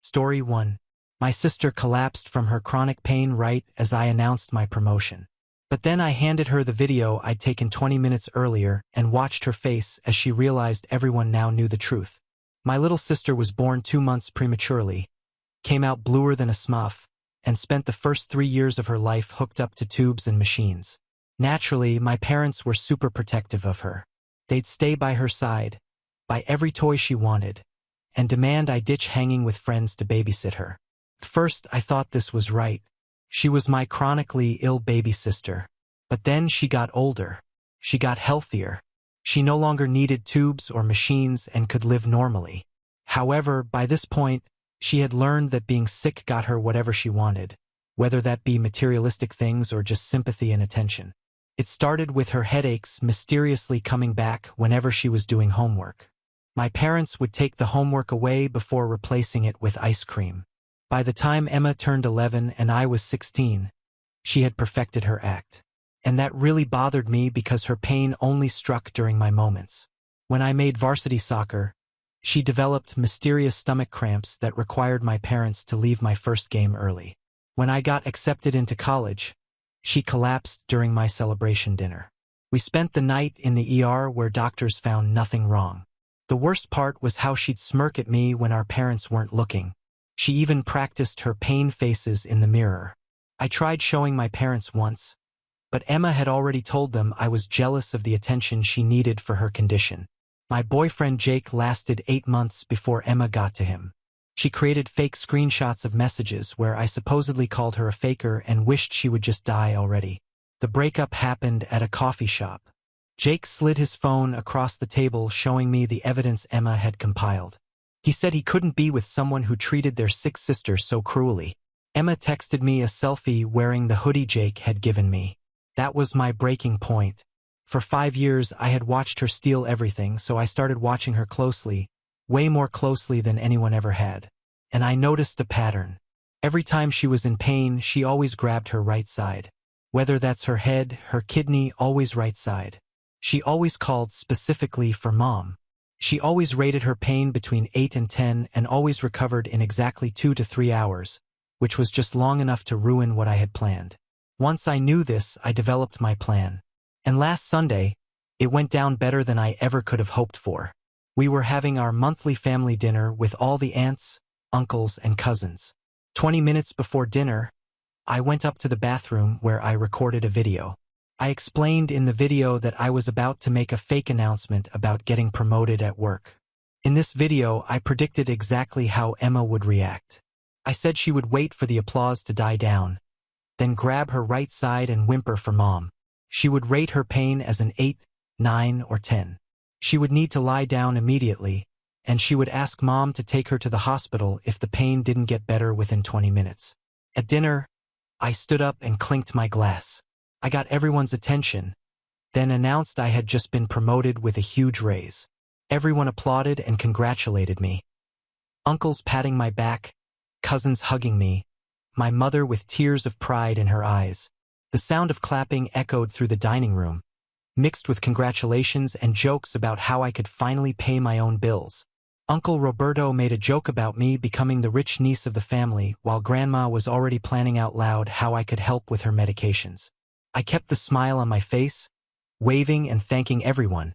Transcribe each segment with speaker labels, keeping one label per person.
Speaker 1: Story 1. My sister collapsed from her chronic pain right as I announced my promotion. But then I handed her the video I'd taken 20 minutes earlier and watched her face as she realized everyone now knew the truth. My little sister was born 2 months prematurely, came out bluer than a smuff, and spent the first 3 years of her life hooked up to tubes and machines. Naturally, my parents were super protective of her. They'd stay by her side, buy every toy she wanted, and demand I ditch hanging with friends to babysit her. At first, I thought this was right. She was my chronically ill baby sister. But then she got older. She got healthier. She no longer needed tubes or machines and could live normally. However, by this point, she had learned that being sick got her whatever she wanted, whether that be materialistic things or just sympathy and attention. It started with her headaches mysteriously coming back whenever she was doing homework. My parents would take the homework away before replacing it with ice cream. By the time Emma turned 11 and I was 16, she had perfected her act. And that really bothered me because her pain only struck during my moments. When I made varsity soccer, she developed mysterious stomach cramps that required my parents to leave my first game early. When I got accepted into college, she collapsed during my celebration dinner. We spent the night in the ER where doctors found nothing wrong. The worst part was how she'd smirk at me when our parents weren't looking. She even practiced her pain faces in the mirror. I tried showing my parents once, but Emma had already told them I was jealous of the attention she needed for her condition. My boyfriend Jake lasted 8 months before Emma got to him. She created fake screenshots of messages where I supposedly called her a faker and wished she would just die already. The breakup happened at a coffee shop. Jake slid his phone across the table showing me the evidence Emma had compiled. He said he couldn't be with someone who treated their sick sister so cruelly. Emma texted me a selfie wearing the hoodie Jake had given me. That was my breaking point. For 5 years, I had watched her steal everything, so I started watching her closely, way more closely than anyone ever had. And I noticed a pattern. Every time she was in pain, she always grabbed her right side. Whether that's her head, her kidney, always right side. She always called specifically for Mom. She always rated her pain between 8 and 10 and always recovered in exactly 2 to 3 hours, which was just long enough to ruin what I had planned. Once I knew this, I developed my plan. And last Sunday, it went down better than I ever could have hoped for. We were having our monthly family dinner with all the aunts, uncles, and cousins. 20 minutes before dinner, I went up to the bathroom where I recorded a video. I explained in the video that I was about to make a fake announcement about getting promoted at work. In this video, I predicted exactly how Emma would react. I said she would wait for the applause to die down, then grab her right side and whimper for Mom. She would rate her pain as an 8, 9, or 10. She would need to lie down immediately, and she would ask Mom to take her to the hospital if the pain didn't get better within 20 minutes. At dinner, I stood up and clinked my glass. I got everyone's attention, then announced I had just been promoted with a huge raise. Everyone applauded and congratulated me. Uncles patting my back, cousins hugging me, my mother with tears of pride in her eyes. The sound of clapping echoed through the dining room, mixed with congratulations and jokes about how I could finally pay my own bills. Uncle Roberto made a joke about me becoming the rich niece of the family, while Grandma was already planning out loud how I could help with her medications. I kept the smile on my face, waving and thanking everyone,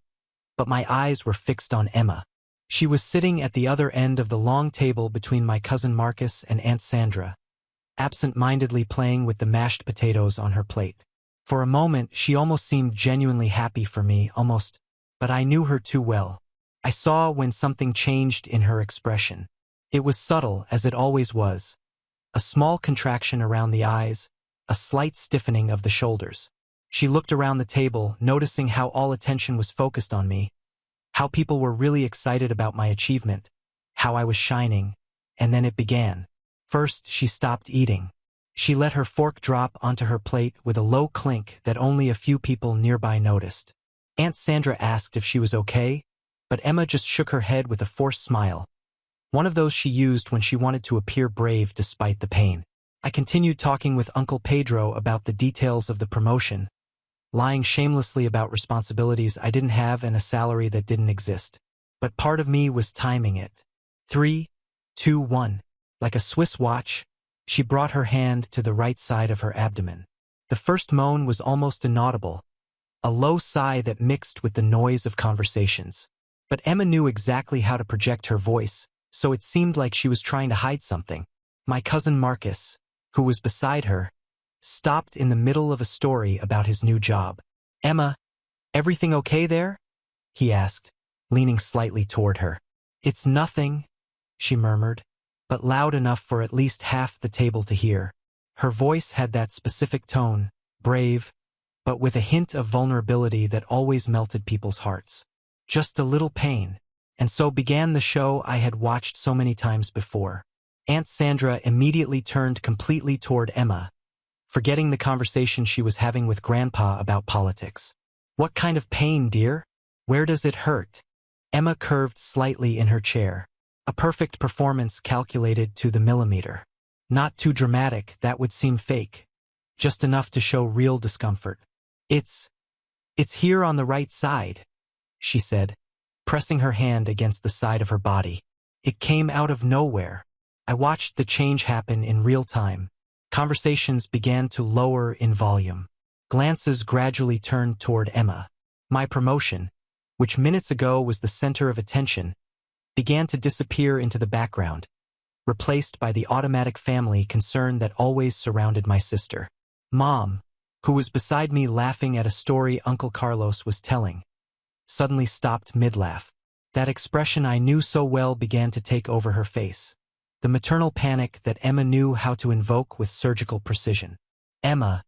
Speaker 1: but my eyes were fixed on Emma. She was sitting at the other end of the long table between my cousin Marcus and Aunt Sandra, absent-mindedly playing with the mashed potatoes on her plate. For a moment, she almost seemed genuinely happy for me, but I knew her too well. I saw when something changed in her expression. It was subtle, as it always was. A small contraction around the eyes, a slight stiffening of the shoulders. She looked around the table, noticing how all attention was focused on me, how people were really excited about my achievement, how I was shining, and then it began. First, she stopped eating. She let her fork drop onto her plate with a low clink that only a few people nearby noticed. Aunt Sandra asked if she was okay, but Emma just shook her head with a forced smile, one of those she used when she wanted to appear brave despite the pain. I continued talking with Uncle Pedro about the details of the promotion, lying shamelessly about responsibilities I didn't have and a salary that didn't exist. But part of me was timing it. 3, 2, 1. Like a Swiss watch, she brought her hand to the right side of her abdomen. The first moan was almost inaudible, a low sigh that mixed with the noise of conversations. But Emma knew exactly how to project her voice, so it seemed like she was trying to hide something. My cousin Marcus, who was beside her, stopped in the middle of a story about his new job. "Emma, everything okay there?" he asked, leaning slightly toward her. "It's nothing," she murmured, but loud enough for at least half the table to hear. Her voice had that specific tone, brave, but with a hint of vulnerability that always melted people's hearts. Just a little pain. And so began the show I had watched so many times before. Aunt Sandra immediately turned completely toward Emma, forgetting the conversation she was having with Grandpa about politics. "What kind of pain, dear? Where does it hurt?" Emma curved slightly in her chair. A perfect performance calculated to the millimeter. Not too dramatic, that would seem fake. Just enough to show real discomfort. It's here on the right side," she said, pressing her hand against the side of her body. It came out of nowhere. I watched the change happen in real time. Conversations began to lower in volume. Glances gradually turned toward Emma. My promotion, which minutes ago was the center of attention, began to disappear into the background, replaced by the automatic family concern that always surrounded my sister. Mom, who was beside me laughing at a story Uncle Carlos was telling, suddenly stopped mid-laugh. That expression I knew so well began to take over her face. The maternal panic that Emma knew how to invoke with surgical precision. "Emma,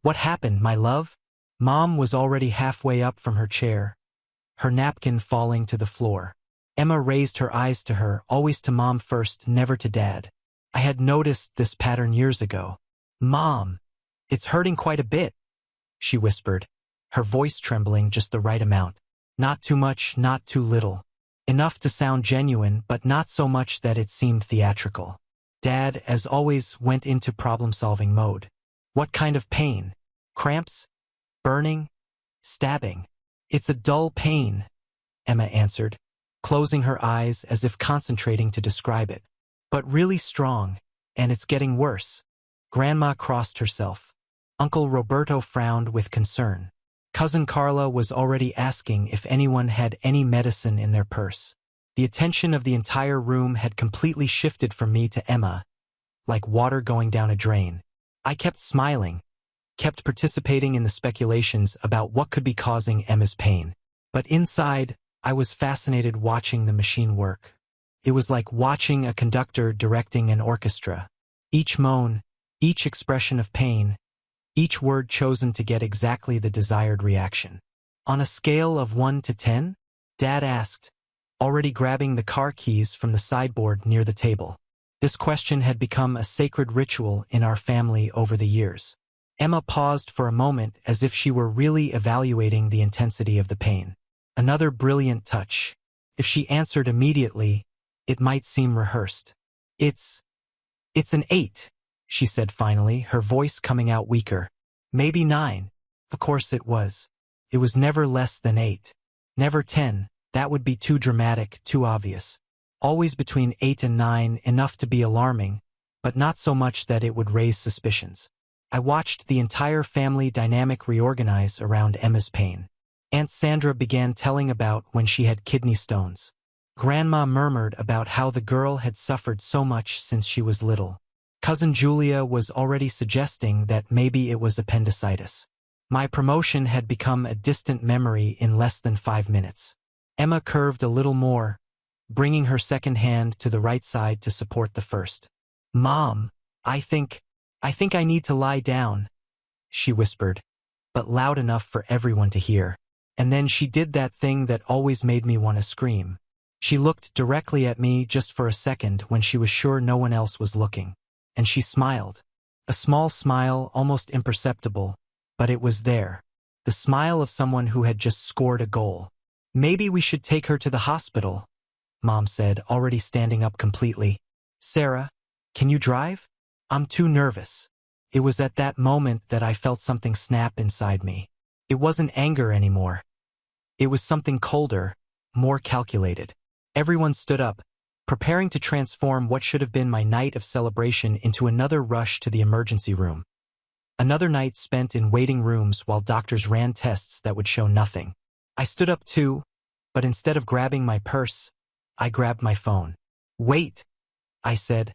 Speaker 1: what happened, my love?" Mom was already halfway up from her chair, her napkin falling to the floor. Emma raised her eyes to her, always to Mom first, never to Dad. I had noticed this pattern years ago. "Mom, it's hurting quite a bit," she whispered, her voice trembling just the right amount. Not too much, not too little. Enough to sound genuine, but not so much that it seemed theatrical. Dad, as always, went into problem-solving mode. "What kind of pain? Cramps? Burning? Stabbing?" "It's a dull pain," Emma answered, closing her eyes as if concentrating to describe it. "But really strong, and it's getting worse." Grandma crossed herself. Uncle Roberto frowned with concern. Cousin Carla was already asking if anyone had any medicine in their purse. The attention of the entire room had completely shifted from me to Emma, like water going down a drain. I kept smiling, kept participating in the speculations about what could be causing Emma's pain. But inside, I was fascinated watching the machine work. It was like watching a conductor directing an orchestra. Each moan, each expression of pain, each word chosen to get exactly the desired reaction. "On a scale of 1 to 10? Dad asked, already grabbing the car keys from the sideboard near the table. This question had become a sacred ritual in our family over the years. Emma paused for a moment as if she were really evaluating the intensity of the pain. Another brilliant touch. If she answered immediately, it might seem rehearsed. It's an 8. She said finally, her voice coming out weaker. "Maybe 9. Of course it was. It was never less than 8. Never 10. That would be too dramatic, too obvious. Always between 8 and 9, enough to be alarming, but not so much that it would raise suspicions." I watched the entire family dynamic reorganize around Emma's pain. Aunt Sandra began telling about when she had kidney stones. Grandma murmured about how the girl had suffered so much since she was little. Cousin Julia was already suggesting that maybe it was appendicitis. My promotion had become a distant memory in less than 5 minutes. Emma curved a little more, bringing her second hand to the right side to support the first. "Mom, I think I need to lie down," she whispered, but loud enough for everyone to hear. And then she did that thing that always made me want to scream. She looked directly at me just for a second when she was sure no one else was looking. And she smiled. A small smile, almost imperceptible, but it was there. The smile of someone who had just scored a goal. "Maybe we should take her to the hospital," Mom said, already standing up completely. "Sarah, can you drive? I'm too nervous." It was at that moment that I felt something snap inside me. It wasn't anger anymore. It was something colder, more calculated. Everyone stood up, preparing to transform what should have been my night of celebration into another rush to the emergency room. Another night spent in waiting rooms while doctors ran tests that would show nothing. I stood up too, but instead of grabbing my purse, I grabbed my phone. "Wait," I said,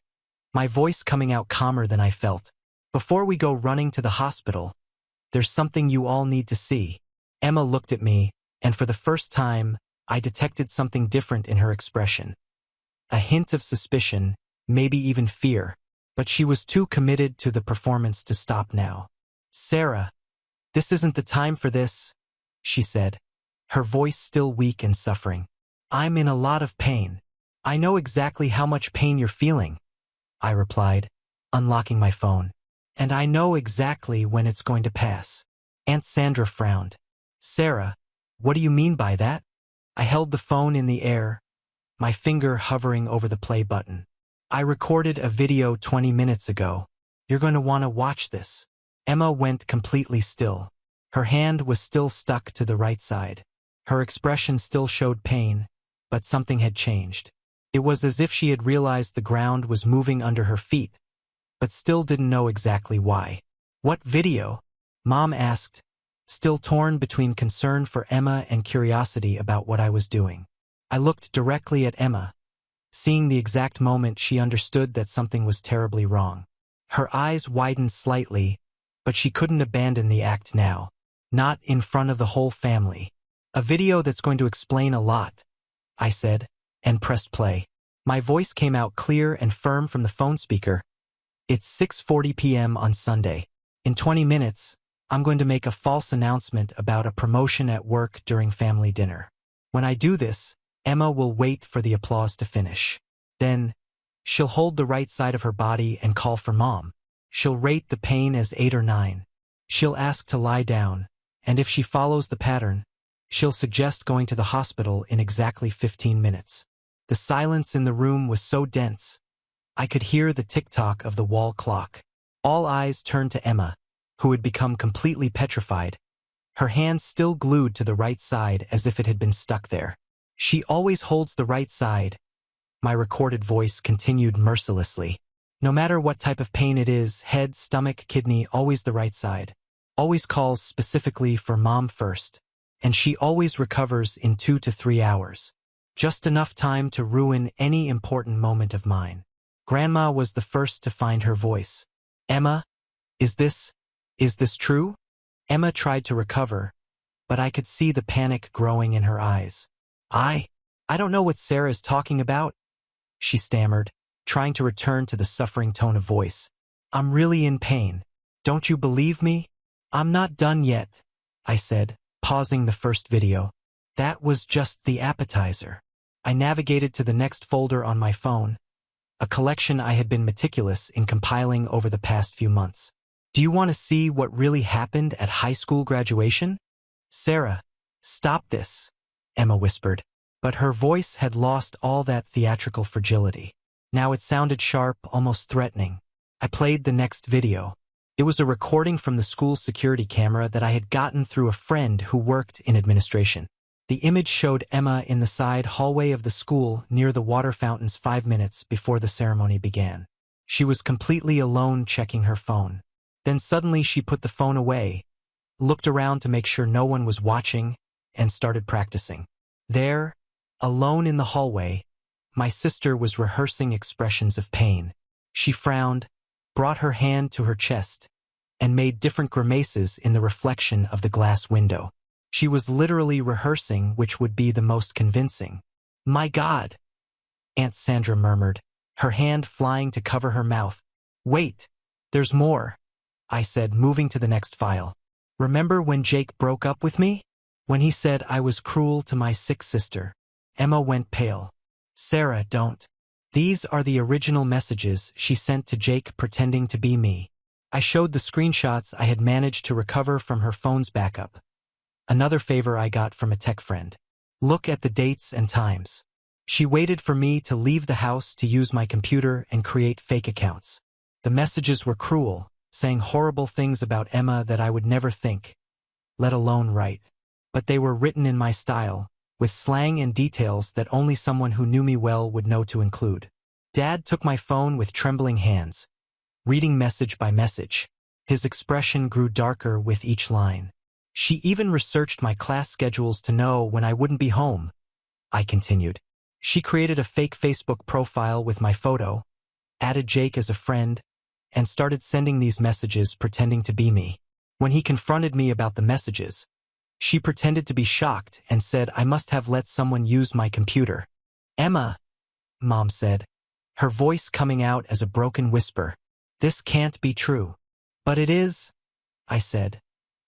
Speaker 1: my voice coming out calmer than I felt. "Before we go running to the hospital, there's something you all need to see." Emma looked at me, and for the first time, I detected something different in her expression. A hint of suspicion, maybe even fear, but she was too committed to the performance to stop now. "Sarah, this isn't the time for this," she said, her voice still weak and suffering. "I'm in a lot of pain." "I know exactly how much pain you're feeling," I replied, unlocking my phone. "And I know exactly when it's going to pass." Aunt Sandra frowned. "Sarah, what do you mean by that?" I held the phone in the air, my finger hovering over the play button. "I recorded a video 20 minutes ago. You're going to want to watch this." Emma went completely still. Her hand was still stuck to the right side. Her expression still showed pain, but something had changed. It was as if she had realized the ground was moving under her feet, but still didn't know exactly why. "What video?" Mom asked, still torn between concern for Emma and curiosity about what I was doing. I looked directly at Emma, seeing the exact moment she understood that something was terribly wrong. Her eyes widened slightly, but she couldn't abandon the act now. Not in front of the whole family. "A video that's going to explain a lot," I said, and pressed play. My voice came out clear and firm from the phone speaker. "It's 6:40 p.m. on Sunday. In 20 minutes, I'm going to make a false announcement about a promotion at work during family dinner. When I do this, Emma will wait for the applause to finish. Then, she'll hold the right side of her body and call for Mom. She'll rate the pain as 8 or 9. She'll ask to lie down, and if she follows the pattern, she'll suggest going to the hospital in exactly 15 minutes. The silence in the room was so dense, I could hear the tick-tock of the wall clock. All eyes turned to Emma, who had become completely petrified, her hands still glued to the right side as if it had been stuck there. "She always holds the right side," my recorded voice continued mercilessly. "No matter what type of pain it is, head, stomach, kidney, always the right side. Always calls specifically for Mom first. And she always recovers in 2 to 3 hours. Just enough time to ruin any important moment of mine." Grandma was the first to find her voice. "Emma, is this true?" Emma tried to recover, but I could see the panic growing in her eyes. I don't know what Sarah's talking about," she stammered, trying to return to the suffering tone of voice. "I'm really in pain. Don't you believe me?" "I'm not done yet," I said, pausing the first video. That was just the appetizer. I navigated to the next folder on my phone, a collection I had been meticulous in compiling over the past few months. "Do you want to see what really happened at high school graduation?" "Sarah, stop this," Emma whispered, but her voice had lost all that theatrical fragility. Now it sounded sharp, almost threatening. I played the next video. It was a recording from the school security camera that I had gotten through a friend who worked in administration. The image showed Emma in the side hallway of the school near the water fountains 5 minutes before the ceremony began. She was completely alone checking her phone. Then suddenly she put the phone away, looked around to make sure no one was watching, and started practicing. There, alone in the hallway, my sister was rehearsing expressions of pain. She frowned, brought her hand to her chest, and made different grimaces in the reflection of the glass window. She was literally rehearsing which would be the most convincing. "My God," Aunt Sandra murmured, her hand flying to cover her mouth. "Wait, there's more," I said, moving to the next file. "Remember when Jake broke up with me? When he said I was cruel to my sick sister?" Emma went pale. "Sarah, don't. These are the original messages she sent to Jake pretending to be me." I showed the screenshots I had managed to recover from her phone's backup. Another favor I got from a tech friend. "Look at the dates and times." She waited for me to leave the house to use my computer and create fake accounts. The messages were cruel, saying horrible things about Emma that I would never think, let alone write. But they were written in my style, with slang and details that only someone who knew me well would know to include. Dad took my phone with trembling hands, reading message by message. His expression grew darker with each line. She even researched my class schedules to know when I wouldn't be home, I continued. She created a fake Facebook profile with my photo, added Jake as a friend, and started sending these messages pretending to be me. When he confronted me about the messages, she pretended to be shocked and said I must have let someone use my computer. Emma, Mom said, her voice coming out as a broken whisper. This can't be true. But it is, I said,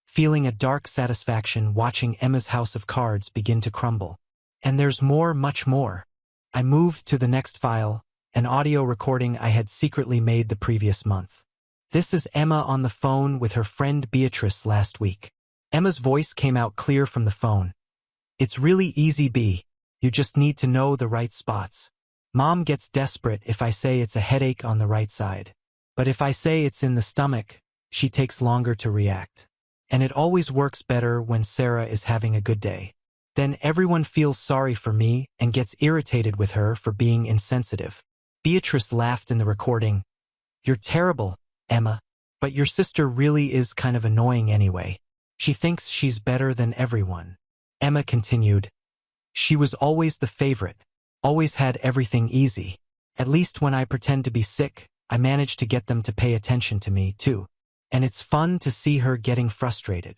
Speaker 1: feeling a dark satisfaction watching Emma's house of cards begin to crumble. And there's more, much more. I moved to the next file, an audio recording I had secretly made the previous month. This is Emma on the phone with her friend Beatrice last week. Emma's voice came out clear from the phone. It's really easy, B. You just need to know the right spots. Mom gets desperate if I say it's a headache on the right side. But if I say it's in the stomach, she takes longer to react. And it always works better when Sarah is having a good day. Then everyone feels sorry for me and gets irritated with her for being insensitive. Beatrice laughed in the recording. You're terrible, Emma. But your sister really is kind of annoying anyway. She thinks she's better than everyone. Emma continued. She was always the favorite. Always had everything easy. At least when I pretend to be sick, I manage to get them to pay attention to me, too. And it's fun to see her getting frustrated.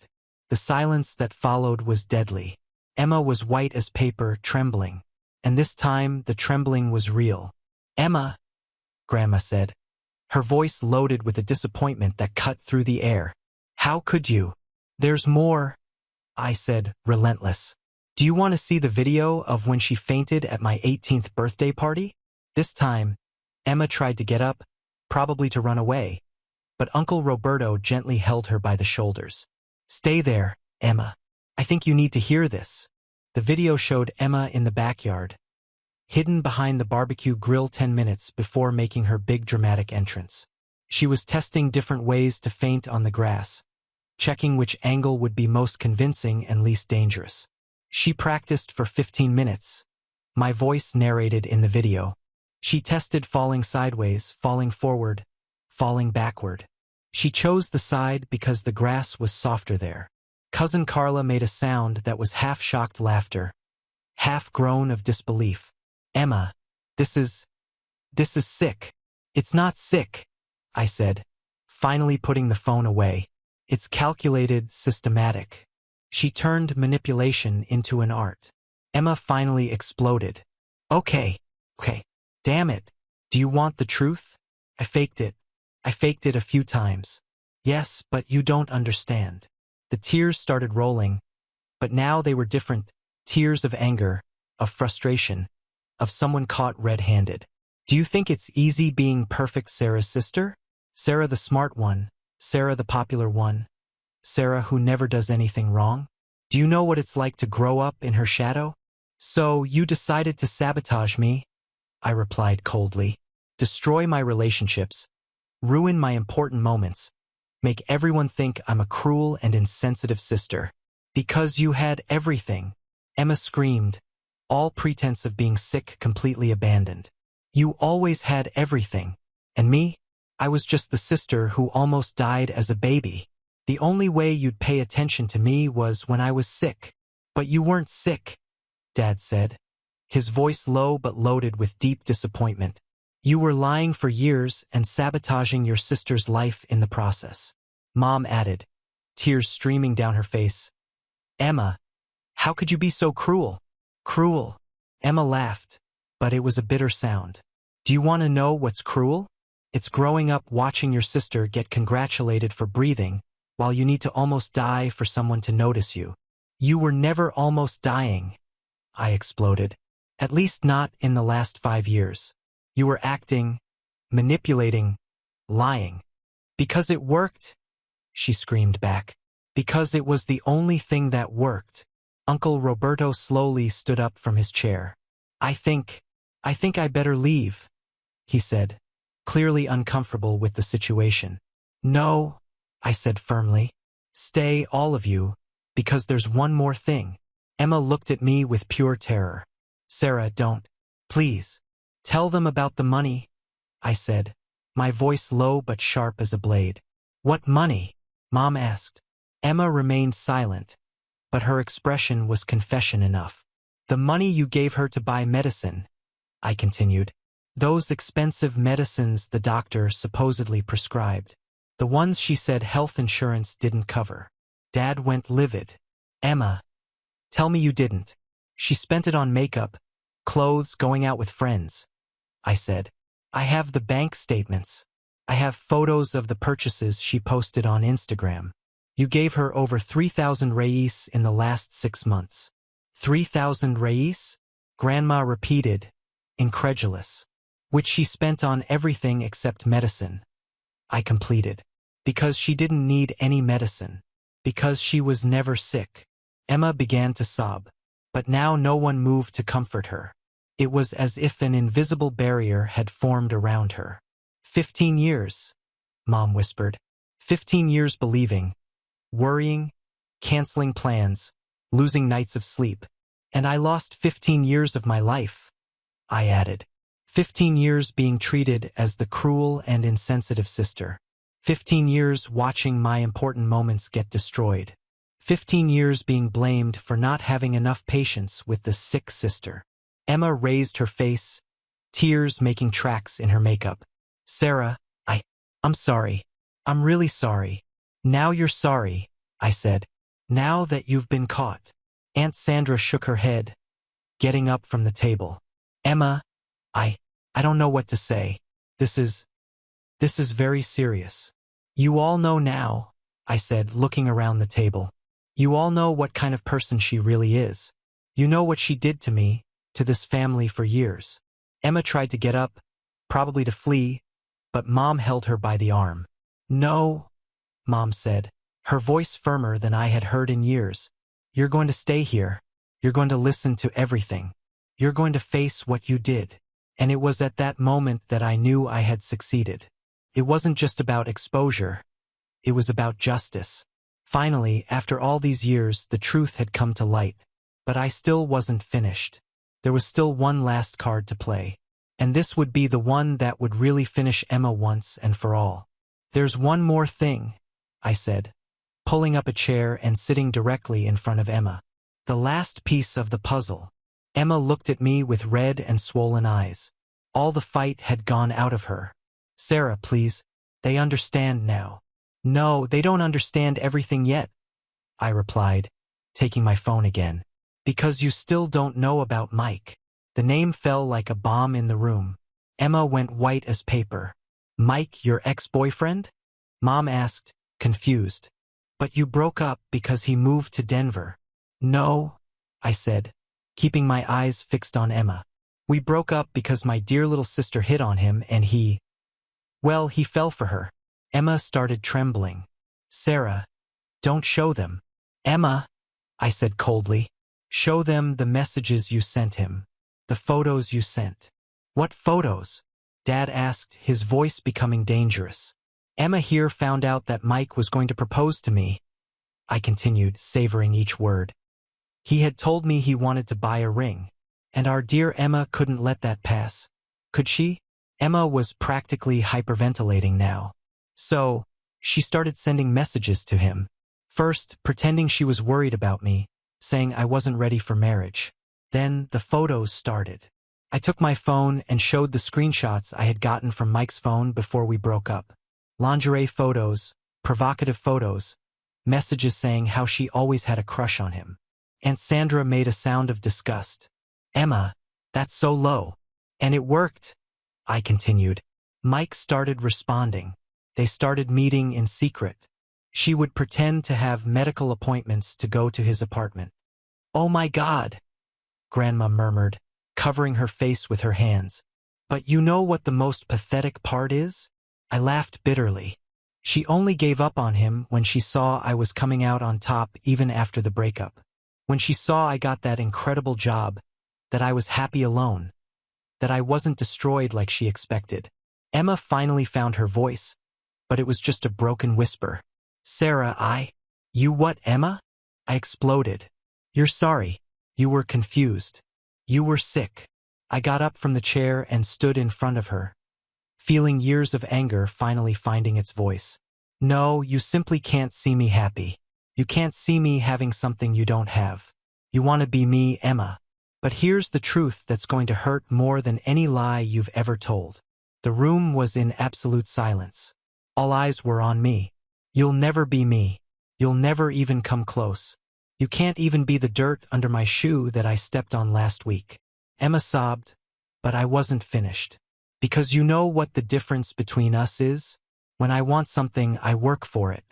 Speaker 1: The silence that followed was deadly. Emma was white as paper, trembling. And this time, the trembling was real. Emma, Grandma said. Her voice loaded with a disappointment that cut through the air. How could you? There's more, I said, relentless. Do you want to see the video of when she fainted at my 18th birthday party? This time, Emma tried to get up, probably to run away. But Uncle Roberto gently held her by the shoulders. Stay there, Emma. I think you need to hear this. The video showed Emma in the backyard, hidden behind the barbecue grill 10 minutes before making her big dramatic entrance. She was testing different ways to faint on the grass, checking which angle would be most convincing and least dangerous. She practiced for 15 minutes. My voice narrated in the video. She tested falling sideways, falling forward, falling backward. She chose the side because the grass was softer there. Cousin Carla made a sound that was half shocked laughter, half groan of disbelief. Emma, this is sick. It's not sick, I said, finally putting the phone away. It's calculated, systematic. She turned manipulation into an art. Emma finally exploded. Okay, damn it. Do you want the truth? I faked it. I faked it a few times. Yes, but you don't understand. The tears started rolling, but now they were different. Tears of anger, of frustration, of someone caught red-handed. Do you think it's easy being perfect Sarah's sister? Sarah the smart one, Sarah the popular one, Sarah who never does anything wrong? Do you know what it's like to grow up in her shadow? So you decided to sabotage me, I replied coldly. Destroy my relationships, ruin my important moments, make everyone think I'm a cruel and insensitive sister. Because you had everything, Emma screamed, all pretense of being sick completely abandoned. You always had everything. And me? I was just the sister who almost died as a baby. The only way you'd pay attention to me was when I was sick. But you weren't sick, Dad said, his voice low but loaded with deep disappointment. You were lying for years and sabotaging your sister's life in the process. Mom added, tears streaming down her face. Emma, how could you be so cruel? Cruel. Emma laughed, but it was a bitter sound. Do you want to know what's cruel? It's growing up watching your sister get congratulated for breathing, while you need to almost die for someone to notice you. You were never almost dying, I exploded. At least not in the last 5 years. You were acting, manipulating, lying. Because it worked, she screamed back. Because it was the only thing that worked. Uncle Roberto slowly stood up from his chair. I think I better leave, he said, clearly uncomfortable with the situation. No, I said firmly. Stay, all of you, because there's one more thing. Emma looked at me with pure terror. Sarah, don't. Please. Tell them about the money, I said, my voice low but sharp as a blade. What money? Mom asked. Emma remained silent, but her expression was confession enough. The money you gave her to buy medicine, I continued. Those expensive medicines the doctor supposedly prescribed. The ones she said health insurance didn't cover. Dad went livid. Emma, tell me you didn't. She spent it on makeup, clothes, going out with friends. I said. I have the bank statements. I have photos of the purchases she posted on Instagram. You gave her over 3,000 reis in the last 6 months. 3,000 reis? Grandma repeated, incredulous. Which she spent on everything except medicine. I completed. Because she didn't need any medicine. Because she was never sick. Emma began to sob. But now no one moved to comfort her. It was as if an invisible barrier had formed around her. 15 years, Mom whispered. 15 years believing, worrying, canceling plans, losing nights of sleep. And I lost 15 years of my life, I added. 15 years being treated as the cruel and insensitive sister. 15 years watching my important moments get destroyed. 15 years being blamed for not having enough patience with the sick sister. Emma raised her face, tears making tracks in her makeup. Sarah, I'm sorry. I'm really sorry. Now you're sorry, I said. Now that you've been caught. Aunt Sandra shook her head, getting up from the table. Emma, I don't know what to say. This is very serious. You all know now, I said, looking around the table. You all know what kind of person she really is. You know what she did to me, to this family for years. Emma tried to get up, probably to flee, but Mom held her by the arm. No, Mom said, her voice firmer than I had heard in years. You're going to stay here. You're going to listen to everything. You're going to face what you did. And it was at that moment that I knew I had succeeded. It wasn't just about exposure. It was about justice. Finally, after all these years, the truth had come to light. But I still wasn't finished. There was still one last card to play. And this would be the one that would really finish Emma once and for all. There's one more thing, I said, pulling up a chair and sitting directly in front of Emma. The last piece of the puzzle. Emma looked at me with red and swollen eyes. All the fight had gone out of her. Sarah, please. They understand now. No, they don't understand everything yet, I replied, taking my phone again. Because you still don't know about Mike. The name fell like a bomb in the room. Emma went white as paper. Mike, your ex-boyfriend? Mom asked, confused. But you broke up because he moved to Denver. No, I said, keeping my eyes fixed on Emma. We broke up because my dear little sister hit on him and he fell for her. Emma started trembling. Sarah, don't show them. Emma, I said coldly. Show them the messages you sent him. The photos you sent. What photos? Dad asked, his voice becoming dangerous. Emma here found out that Mike was going to propose to me, I continued, savoring each word. He had told me he wanted to buy a ring, and our dear Emma couldn't let that pass. Could she? Emma was practically hyperventilating now. So, she started sending messages to him. First, pretending she was worried about me, saying I wasn't ready for marriage. Then, the photos started. I took my phone and showed the screenshots I had gotten from Mike's phone before we broke up. Lingerie photos, provocative photos, messages saying how she always had a crush on him. Aunt Sandra made a sound of disgust. Emma, that's so low. And it worked, I continued. Mike started responding. They started meeting in secret. She would pretend to have medical appointments to go to his apartment. Oh my God, Grandma murmured, covering her face with her hands. But you know what the most pathetic part is? I laughed bitterly. She only gave up on him when she saw I was coming out on top even after the breakup. When she saw I got that incredible job, that I was happy alone, that I wasn't destroyed like she expected. Emma finally found her voice, but it was just a broken whisper. Sarah, You what, Emma? I exploded. You're sorry. You were confused. You were sick. I got up from the chair and stood in front of her, feeling years of anger finally finding its voice. No, you simply can't see me happy. You can't see me having something you don't have. You want to be me, Emma. But here's the truth that's going to hurt more than any lie you've ever told. The room was in absolute silence. All eyes were on me. You'll never be me. You'll never even come close. You can't even be the dirt under my shoe that I stepped on last week. Emma sobbed, but I wasn't finished. Because you know what the difference between us is? When I want something, I work for it.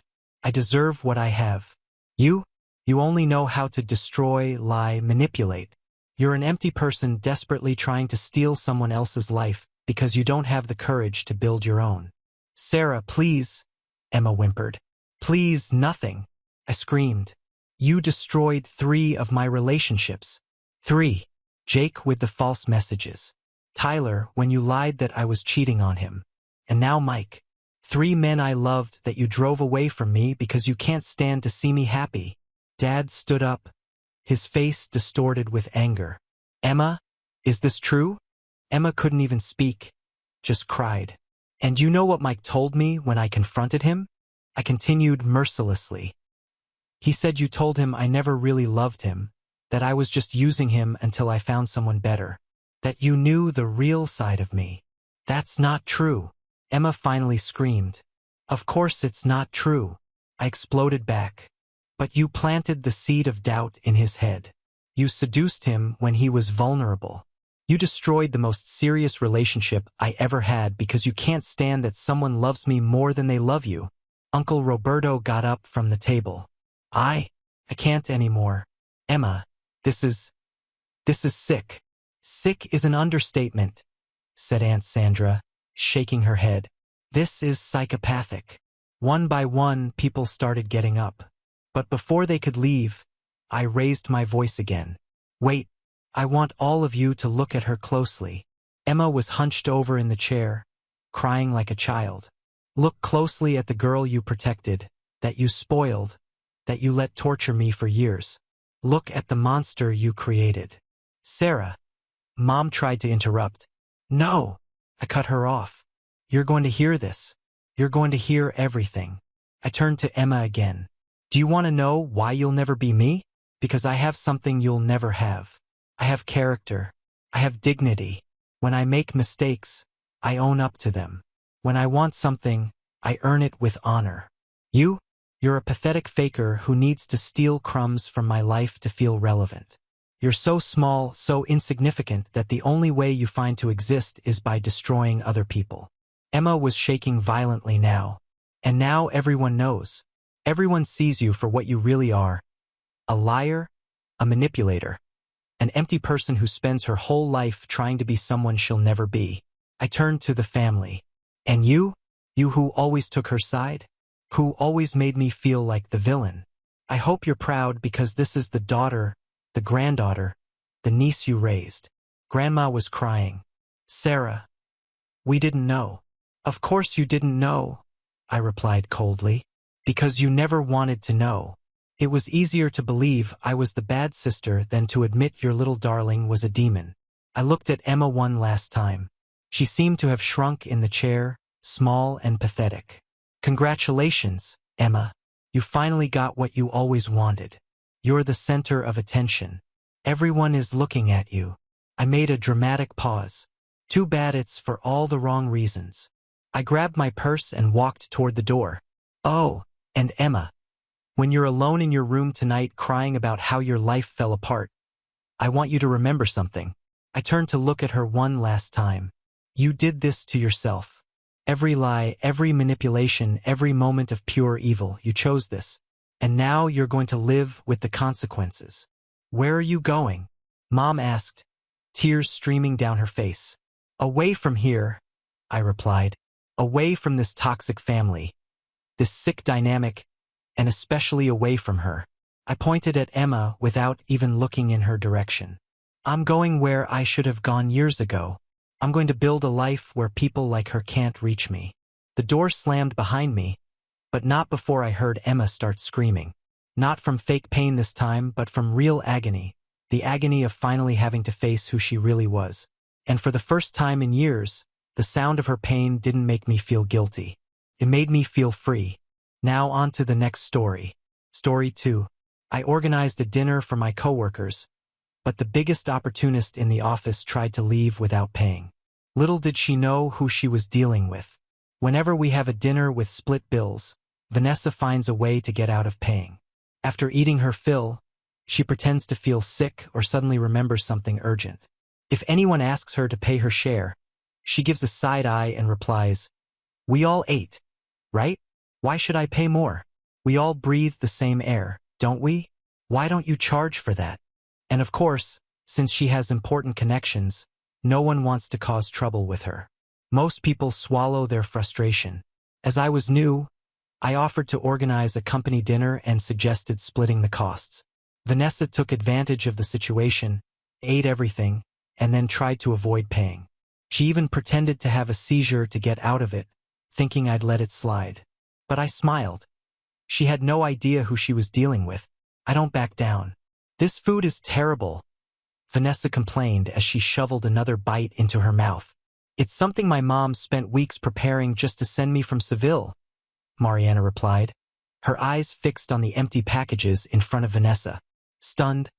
Speaker 1: I deserve what I have. You only know how to destroy, lie, manipulate. You're an empty person desperately trying to steal someone else's life because you don't have the courage to build your own. Sarah, please, Emma whimpered. Please, nothing. I screamed. You destroyed 3 of my relationships. 3. Jake with the false messages. Tyler, when you lied that I was cheating on him. And now Mike. 3 men I loved that you drove away from me because you can't stand to see me happy. Dad stood up, his face distorted with anger. Emma, is this true? Emma couldn't even speak, just cried. And you know what Mike told me when I confronted him? I continued mercilessly. He said you told him I never really loved him, that I was just using him until I found someone better, that you knew the real side of me. That's not true. Emma finally screamed. Of course it's not true. I exploded back. But you planted the seed of doubt in his head. You seduced him when he was vulnerable. You destroyed the most serious relationship I ever had because you can't stand that someone loves me more than they love you. Uncle Roberto got up from the table. I can't anymore. Emma, this is sick. Sick is an understatement, said Aunt Sandra, shaking her head. This is psychopathic. One by one, people started getting up. But before they could leave, I raised my voice again. Wait, I want all of you to look at her closely. Emma was hunched over in the chair, crying like a child. Look closely at the girl you protected, that you spoiled, that you let torture me for years. Look at the monster you created. Sarah. Mom tried to interrupt. No, I cut her off. You're going to hear this. You're going to hear everything. I turned to Emma again. Do you want to know why you'll never be me? Because I have something you'll never have. I have character. I have dignity. When I make mistakes, I own up to them. When I want something, I earn it with honor. You're a pathetic faker who needs to steal crumbs from my life to feel relevant. You're so small, so insignificant that the only way you find to exist is by destroying other people. Emma was shaking violently now. And now everyone knows. Everyone sees you for what you really are. A liar, a manipulator, an empty person who spends her whole life trying to be someone she'll never be. I turned to the family. And you who always took her side, who always made me feel like the villain. I hope you're proud because this is the daughter, the granddaughter, the niece you raised. Grandma was crying. Sarah, we didn't know. Of course you didn't know, I replied coldly. Because you never wanted to know. It was easier to believe I was the bad sister than to admit your little darling was a demon. I looked at Emma one last time. She seemed to have shrunk in the chair, small and pathetic. Congratulations, Emma. You finally got what you always wanted. You're the center of attention. Everyone is looking at you. I made a dramatic pause. Too bad it's for all the wrong reasons. I grabbed my purse and walked toward the door. Oh, and Emma, when you're alone in your room tonight crying about how your life fell apart, I want you to remember something. I turned to look at her one last time. You did this to yourself. Every lie, every manipulation, every moment of pure evil, you chose this. And now you're going to live with the consequences. Where are you going? Mom asked, tears streaming down her face. Away from here, I replied. Away from this toxic family. This sick dynamic, and especially away from her. I pointed at Emma without even looking in her direction. I'm going where I should have gone years ago. I'm going to build a life where people like her can't reach me. The door slammed behind me, but not before I heard Emma start screaming. Not from fake pain this time, but from real agony. the agony of finally having to face who she really was. And for the first time in years, the sound of her pain didn't make me feel guilty. It made me feel free. Now on to the next story. Story 2. I organized a dinner for my coworkers, but the biggest opportunist in the office tried to leave without paying. Little did she know who she was dealing with. Whenever we have a dinner with split bills, Vanessa finds a way to get out of paying. After eating her fill, she pretends to feel sick or suddenly remembers something urgent. If anyone asks her to pay her share, she gives a side eye and replies, "We all ate, right? Why should I pay more? We all breathe the same air, don't we? Why don't you charge for that?" And of course, since she has important connections, no one wants to cause trouble with her. Most people swallow their frustration. As I was new, I offered to organize a company dinner and suggested splitting the costs. Vanessa took advantage of the situation, ate everything, and then tried to avoid paying. She even pretended to have a seizure to get out of it, thinking I'd let it slide. But I smiled. She had no idea who she was dealing with. I don't back down. "This food is terrible," Vanessa complained as she shoveled another bite into her mouth. "It's something my mom spent weeks preparing just to send me from Seville," Mariana replied, her eyes fixed on the empty packages in front of Vanessa. Stunned,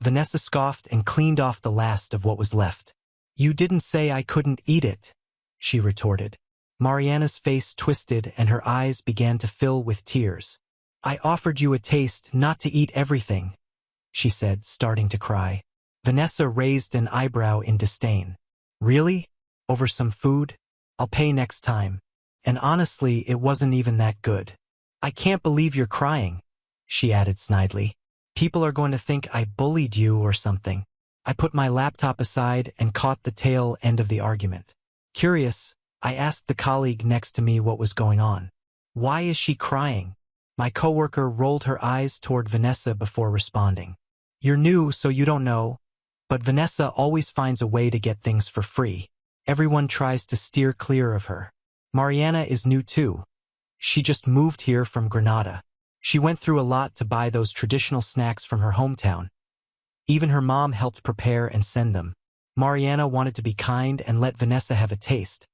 Speaker 1: Vanessa scoffed and cleaned off the last of what was left. "You didn't say I couldn't eat it," she retorted. Mariana's face twisted and her eyes began to fill with tears. "I offered you a taste, not to eat everything," she said, starting to cry. Vanessa raised an eyebrow in disdain. "Really? Over some food? I'll pay next time. And honestly, it wasn't even that good." "I can't believe you're crying," she added snidely. "People are going to think I bullied you or something." I put my laptop aside and caught the tail end of the argument. Curious, I asked the colleague next to me what was going on. "Why is she crying?" My coworker rolled her eyes toward Vanessa before responding. "You're new, so you don't know, but Vanessa always finds a way to get things for free. Everyone tries to steer clear of her. Mariana is new too. She just moved here from Granada. She went through a lot to buy those traditional snacks from her hometown. Even her mom helped prepare and send them. Mariana wanted to be kind and let Vanessa have a taste,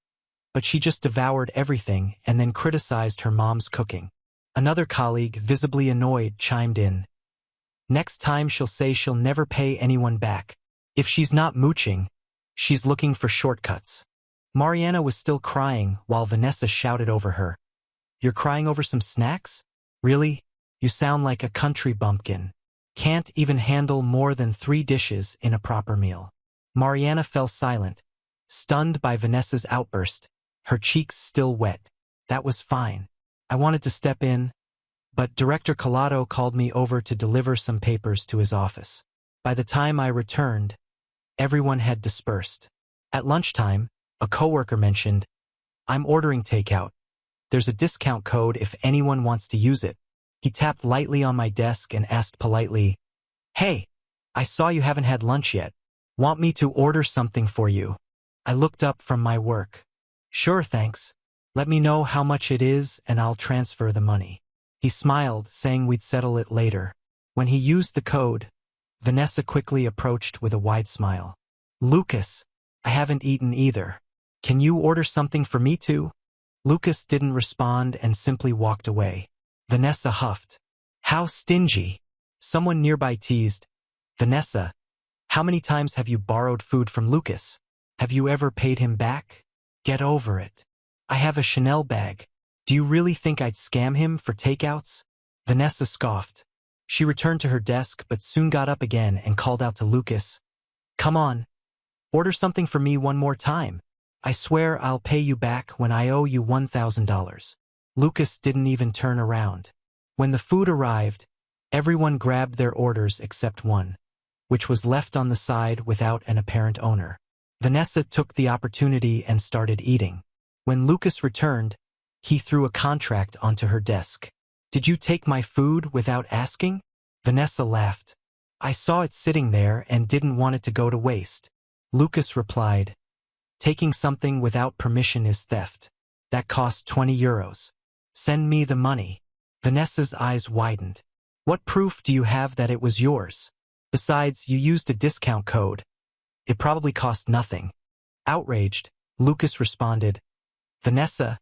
Speaker 1: but she just devoured everything and then criticized her mom's cooking. Another colleague, visibly annoyed, chimed in. "Next time she'll say she'll never pay anyone back. If she's not mooching, she's looking for shortcuts." Mariana was still crying while Vanessa shouted over her. "You're crying over some snacks? Really? You sound like a country bumpkin. Can't even handle more than 3 dishes in a proper meal." Mariana fell silent, stunned by Vanessa's outburst, her cheeks still wet. That was fine. I wanted to step in, but Director Collado called me over to deliver some papers to his office. By the time I returned, everyone had dispersed. At lunchtime, a coworker mentioned, "I'm ordering takeout. There's a discount code if anyone wants to use it." He tapped lightly on my desk and asked politely, "Hey, I saw you haven't had lunch yet. Want me to order something for you?" I looked up from my work. "Sure, thanks. Let me know how much it is and I'll transfer the money." He smiled, saying we'd settle it later. When he used the code, Vanessa quickly approached with a wide smile. "Lucas, I haven't eaten either. Can you order something for me too?" Lucas didn't respond and simply walked away. Vanessa huffed. "How stingy." Someone nearby teased, "Vanessa, how many times have you borrowed food from Lucas? Have you ever paid him back? Get over it." "I have a Chanel bag. Do you really think I'd scam him for takeouts?" Vanessa scoffed. She returned to her desk but soon got up again and called out to Lucas, "Come on, order something for me one more time. I swear I'll pay you back when I owe you $1,000. Lucas didn't even turn around. When the food arrived, everyone grabbed their orders except one, which was left on the side without an apparent owner. Vanessa took the opportunity and started eating. When Lucas returned, he threw a contract onto her desk. "Did you take my food without asking?" Vanessa laughed. "I saw it sitting there and didn't want it to go to waste." Lucas replied, "Taking something without permission is theft. That cost €20. Send me the money." Vanessa's eyes widened. "What proof do you have that it was yours?" Besides, you used a discount code. It probably cost nothing. Outraged, Lucas responded, Vanessa,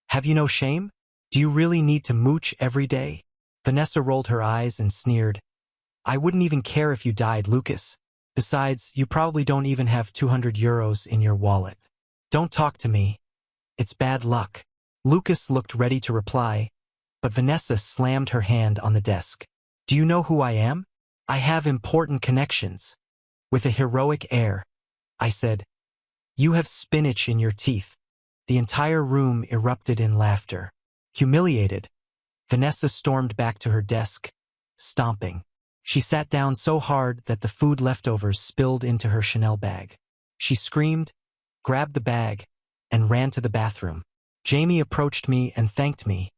Speaker 1: have you no shame? Do you really need to mooch every day? Vanessa rolled her eyes and sneered, I wouldn't even care if you died, Lucas. Besides, you probably don't even have 200 euros in your wallet. Don't talk to me. It's bad luck. Lucas looked ready to reply, but Vanessa slammed her hand on the desk. Do you know who I am? I have important connections. With a heroic air, I said, You have spinach in your teeth. The entire room erupted in laughter. Humiliated, Vanessa stormed back to her desk, stomping. She sat down so hard that the food leftovers spilled into her Chanel bag. She screamed, grabbed the bag, and ran to the bathroom. Jamie approached me and thanked me,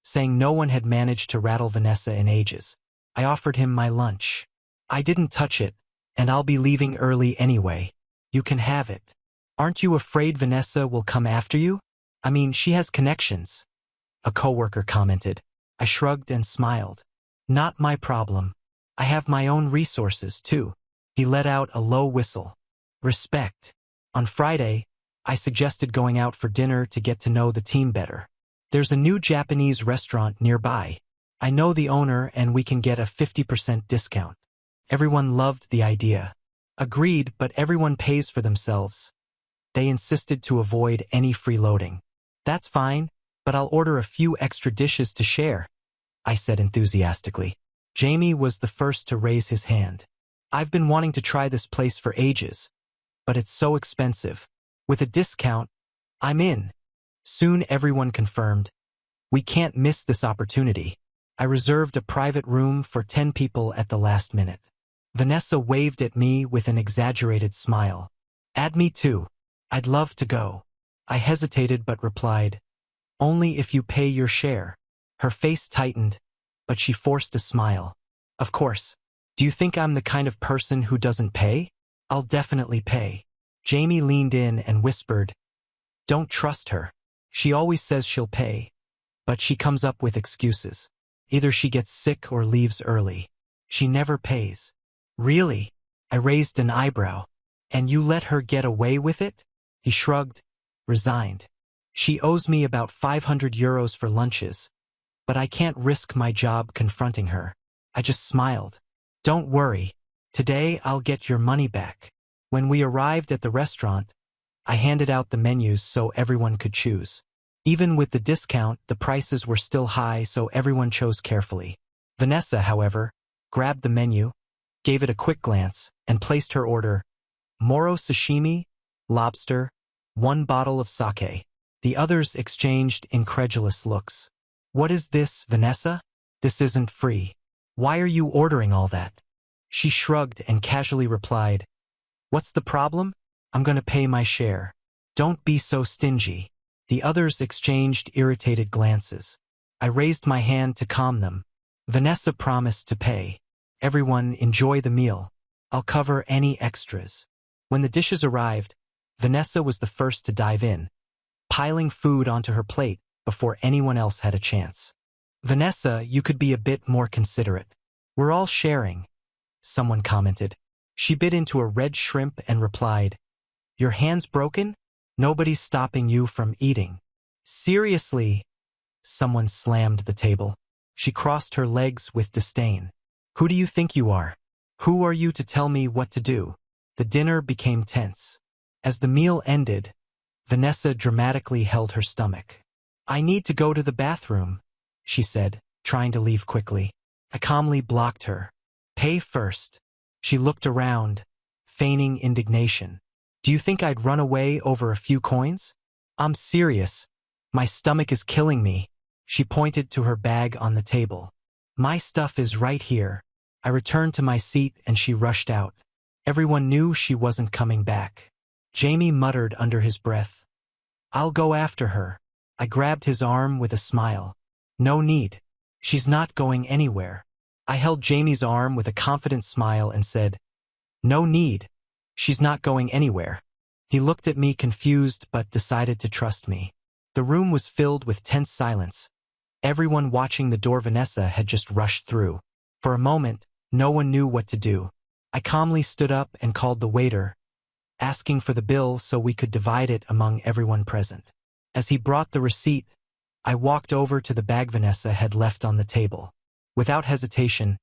Speaker 1: saying no one had managed to rattle Vanessa in ages. I offered him my lunch. I didn't touch it, and I'll be leaving early anyway. You can have it. Aren't you afraid Vanessa will come after you? I mean, she has connections. A coworker commented. I shrugged and smiled. Not my problem. I have my own resources, too. He let out a low whistle. Respect. On Friday, I suggested going out for dinner to get to know the team better. There's a new Japanese restaurant nearby. I know the owner and we can get a 50% discount. Everyone loved the idea. Agreed, but everyone pays for themselves. They insisted to avoid any freeloading. That's fine, but I'll order a few extra dishes to share, I said enthusiastically. Jamie was the first to raise his hand. I've been wanting to try this place for ages, but it's so expensive. With a discount, I'm in. Soon everyone confirmed. We can't miss this opportunity. I reserved a private room for 10 people at the last minute. Vanessa waved at me with an exaggerated smile. Add me too. I'd love to go. I hesitated but replied, Only if you pay your share. Her face tightened, but she forced a smile. Of course. Do you think I'm the kind of person who doesn't pay? I'll definitely pay. Jamie leaned in and whispered, Don't trust her. She always says she'll pay, but she comes up with excuses. Either she gets sick or leaves early. She never pays. Really? I raised an eyebrow. And you let her get away with it? He shrugged, resigned. She owes me about 500 euros for lunches, but I can't risk my job confronting her. I just smiled. Don't worry. Today I'll get your money back. When we arrived at the restaurant, I handed out the menus so everyone could choose. Even with the discount, the prices were still high, so everyone chose carefully. Vanessa, however, grabbed the menu, gave it a quick glance, and placed her order. Moro sashimi, lobster, 1 bottle of sake. The others exchanged incredulous looks. What is this, Vanessa? This isn't free. Why are you ordering all that? She shrugged and casually replied, What's the problem? I'm gonna pay my share. Don't be so stingy. The others exchanged irritated glances. I raised my hand to calm them. Vanessa promised to pay. Everyone enjoy the meal. I'll cover any extras. When the dishes arrived, Vanessa was the first to dive in, piling food onto her plate before anyone else had a chance. Vanessa, you could be a bit more considerate. We're all sharing, someone commented. She bit into a red shrimp and replied, Your hand's broken? Nobody's stopping you from eating. Seriously? Someone slammed the table. She crossed her legs with disdain. Who do you think you are? Who are you to tell me what to do? The dinner became tense. As the meal ended, Vanessa dramatically held her stomach. I need to go to the bathroom, she said, trying to leave quickly. I calmly blocked her. Pay first. She looked around, feigning indignation. Do you think I'd run away over a few coins? I'm serious. My stomach is killing me. She pointed to her bag on the table. My stuff is right here. I returned to my seat and she rushed out. Everyone knew she wasn't coming back. Jamie muttered under his breath, I'll go after her. I grabbed his arm with a smile. No need. She's not going anywhere. I held Jamie's arm with a confident smile and said, No need. She's not going anywhere. He looked at me confused but decided to trust me. The room was filled with tense silence. Everyone watching the door Vanessa had just rushed through. For a moment, no one knew what to do. I calmly stood up and called the waiter, asking for the bill so we could divide it among everyone present. As he brought the receipt, I walked over to the bag Vanessa had left on the table. Without hesitation,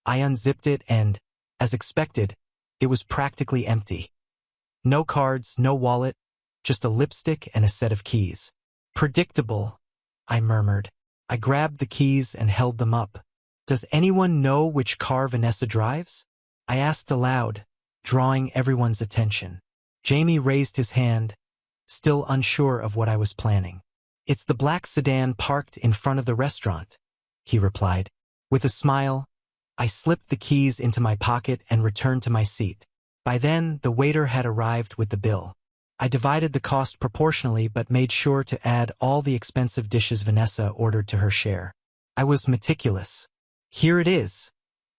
Speaker 1: I unzipped it and, as expected, it was practically empty. No cards, no wallet, just a lipstick and a set of keys. Predictable, I murmured. I grabbed the keys and held them up. Does anyone know which car Vanessa drives? I asked aloud, drawing everyone's attention. Jamie raised his hand, still unsure of what I was planning. It's the black sedan parked in front of the restaurant, he replied. With a smile, I slipped the keys into my pocket and returned to my seat. By then, the waiter had arrived with the bill. I divided the cost proportionally but made sure to add all the expensive dishes Vanessa ordered to her share. I was meticulous. Here it is,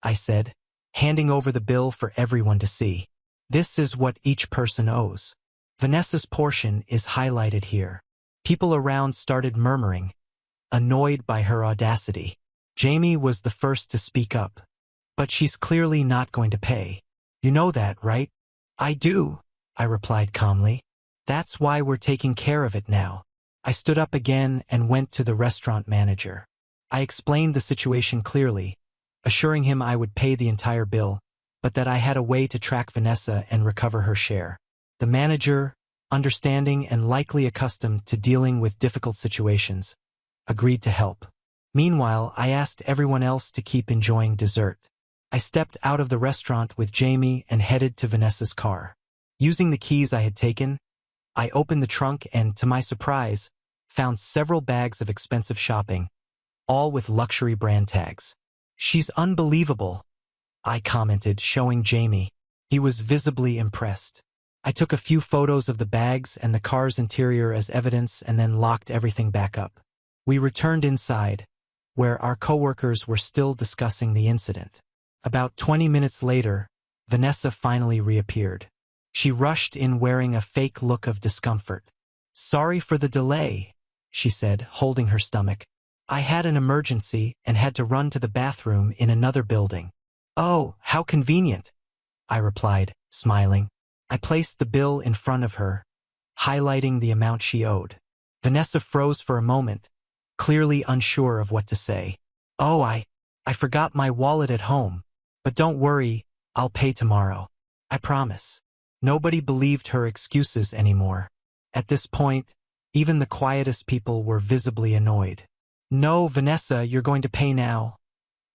Speaker 1: I said, handing over the bill for everyone to see. This is what each person owes. Vanessa's portion is highlighted here. People around started murmuring, annoyed by her audacity. Jamie was the first to speak up. But she's clearly not going to pay. You know that, right? I do, I replied calmly. That's why we're taking care of it now. I stood up again and went to the restaurant manager. I explained the situation clearly, assuring him I would pay the entire bill, but that I had a way to track Vanessa and recover her share. The manager, understanding and likely accustomed to dealing with difficult situations, agreed to help. Meanwhile, I asked everyone else to keep enjoying dessert. I stepped out of the restaurant with Jamie and headed to Vanessa's car. Using the keys I had taken, I opened the trunk and, to my surprise, found several bags of expensive shopping, all with luxury brand tags. She's unbelievable, I commented, showing Jamie. He was visibly impressed. I took a few photos of the bags and the car's interior as evidence and then locked everything back up. We returned inside, where our coworkers were still discussing the incident. About 20 minutes later, Vanessa finally reappeared. She rushed in wearing a fake look of discomfort. Sorry for the delay, she said, holding her stomach. I had an emergency and had to run to the bathroom in another building. Oh, how convenient, I replied, smiling. I placed the bill in front of her, highlighting the amount she owed. Vanessa froze for a moment, clearly unsure of what to say. Oh, I forgot my wallet at home. But don't worry, I'll pay tomorrow. I promise. Nobody believed her excuses anymore. At this point, even the quietest people were visibly annoyed. No, Vanessa, you're going to pay now,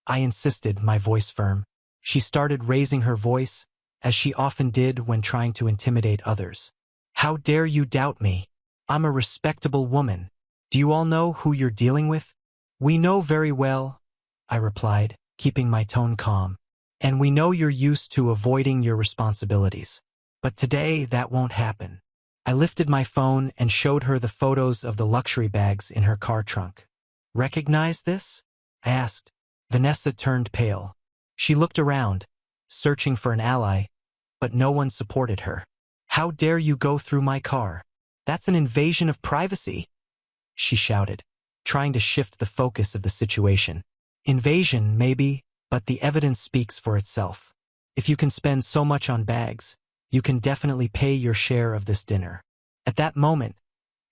Speaker 1: I insisted, my voice firm. She started raising her voice, as she often did when trying to intimidate others. How dare you doubt me? I'm a respectable woman. Do you all know who you're dealing with? We know very well, I replied, keeping my tone calm. And we know you're used to avoiding your responsibilities. But today, that won't happen. I lifted my phone and showed her the photos of the luxury bags in her car trunk. Recognize this? I asked. Vanessa turned pale. She looked around, searching for an ally, but no one supported her. How dare you go through my car? That's an invasion of privacy, she shouted, trying to shift the focus of the situation. Invasion, maybe, but the evidence speaks for itself. If you can spend so much on bags, you can definitely pay your share of this dinner. At that moment,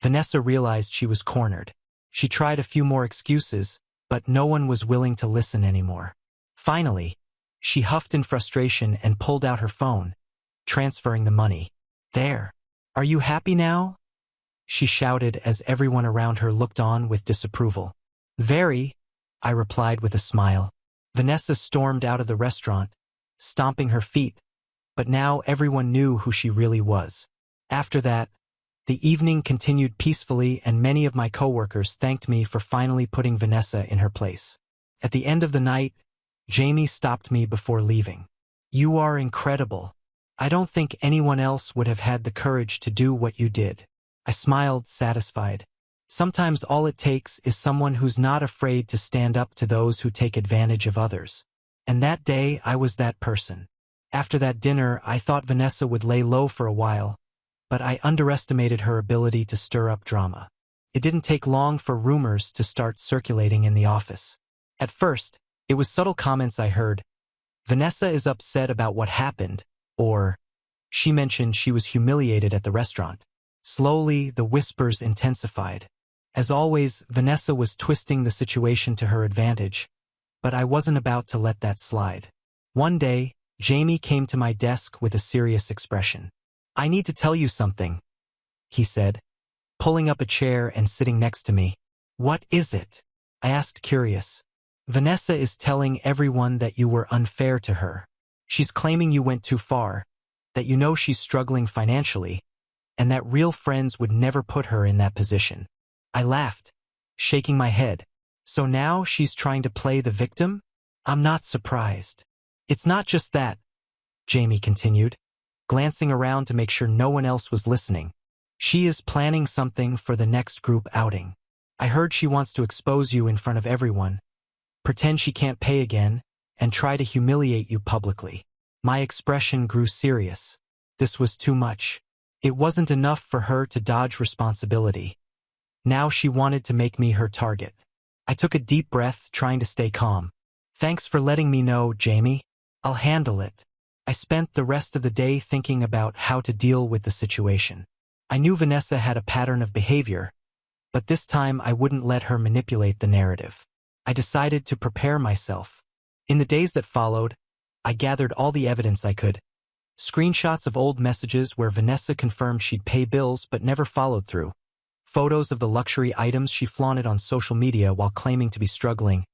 Speaker 1: Vanessa realized she was cornered. She tried a few more excuses, but no one was willing to listen anymore. Finally, she huffed in frustration and pulled out her phone, transferring the money. There. Are you happy now? She shouted as everyone around her looked on with disapproval. Very, I replied with a smile. Vanessa stormed out of the restaurant, stomping her feet, but now everyone knew who she really was. After that, the evening continued peacefully and many of my coworkers thanked me for finally putting Vanessa in her place. At the end of the night, Jamie stopped me before leaving. You are incredible. I don't think anyone else would have had the courage to do what you did. I smiled, satisfied. Sometimes all it takes is someone who's not afraid to stand up to those who take advantage of others. And that day, I was that person. After that dinner, I thought Vanessa would lay low for a while, but I underestimated her ability to stir up drama. It didn't take long for rumors to start circulating in the office. At first, it was subtle comments I heard. Vanessa is upset about what happened, or she mentioned she was humiliated at the restaurant. Slowly, the whispers intensified. As always, Vanessa was twisting the situation to her advantage, but I wasn't about to let that slide. One day, Jamie came to my desk with a serious expression. "I need to tell you something," he said, pulling up a chair and sitting next to me. "What is it?" I asked, curious. "Vanessa is telling everyone that you were unfair to her. She's claiming you went too far, that you know she's struggling financially, and that real friends would never put her in that position." I laughed, shaking my head. "So now she's trying to play the victim?" "I'm not surprised." "It's not just that," Jamie continued, glancing around to make sure no one else was listening. "She is planning something for the next group outing. I heard she wants to expose you in front of everyone, pretend she can't pay again, and try to humiliate you publicly." My expression grew serious. This was too much. It wasn't enough for her to dodge responsibility. Now she wanted to make me her target. I took a deep breath, trying to stay calm. "Thanks for letting me know, Jamie. I'll handle it." I spent the rest of the day thinking about how to deal with the situation. I knew Vanessa had a pattern of behavior, but this time I wouldn't let her manipulate the narrative. I decided to prepare myself. In the days that followed, I gathered all the evidence I could. Screenshots of old messages where Vanessa confirmed she'd pay bills but never followed through. Photos of the luxury items she flaunted on social media while claiming to be struggling,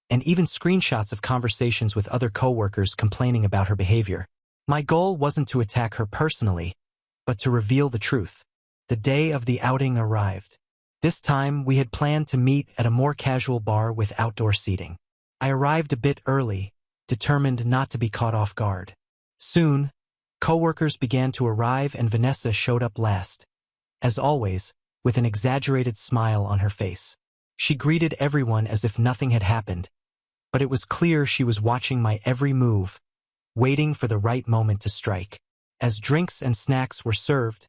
Speaker 1: and even screenshots of conversations with other coworkers complaining about her behavior. My goal wasn't to attack her personally, but to reveal the truth. The day of the outing arrived. This time, we had planned to meet at a more casual bar with outdoor seating. I arrived a bit early, determined not to be caught off guard. Soon, coworkers began to arrive and Vanessa showed up last. As always, with an exaggerated smile on her face. She greeted everyone as if nothing had happened, but it was clear she was watching my every move, waiting for the right moment to strike. As drinks and snacks were served,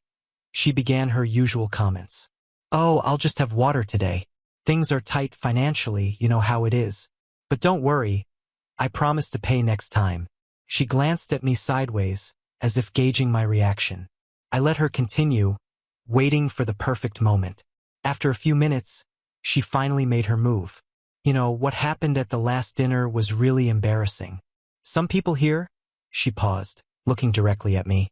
Speaker 1: she began her usual comments. "Oh, I'll just have water today. Things are tight financially, you know how it is. But don't worry, I promise to pay next time." She glanced at me sideways, as if gauging my reaction. I let her continue, waiting for the perfect moment. After a few minutes, she finally made her move. "You know, what happened at the last dinner was really embarrassing. Some people here," she paused, looking directly at me,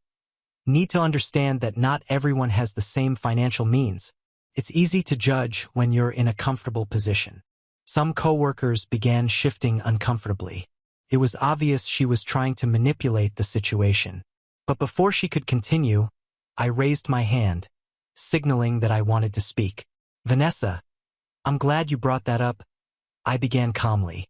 Speaker 1: "need to understand that not everyone has the same financial means. It's easy to judge when you're in a comfortable position." Some coworkers began shifting uncomfortably. It was obvious she was trying to manipulate the situation. But before she could continue, I raised my hand, signaling that I wanted to speak. "Vanessa, I'm glad you brought that up," I began calmly,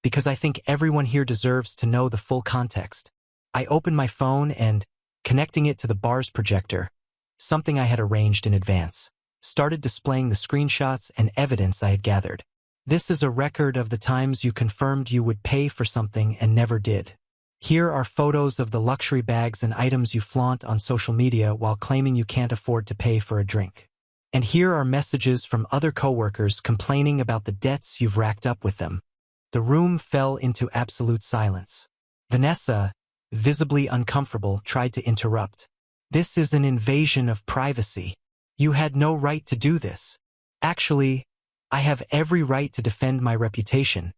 Speaker 1: "because I think everyone here deserves to know the full context." I opened my phone and, connecting it to the bar's projector, something I had arranged in advance, started displaying the screenshots and evidence I had gathered. "This is a record of the times you confirmed you would pay for something and never did. Here are photos of the luxury bags and items you flaunt on social media while claiming you can't afford to pay for a drink. And here are messages from other coworkers complaining about the debts you've racked up with them." The room fell into absolute silence. Vanessa, visibly uncomfortable, tried to interrupt. "This is an invasion of privacy. You had no right to do this." "Actually, I have every right to defend my reputation,"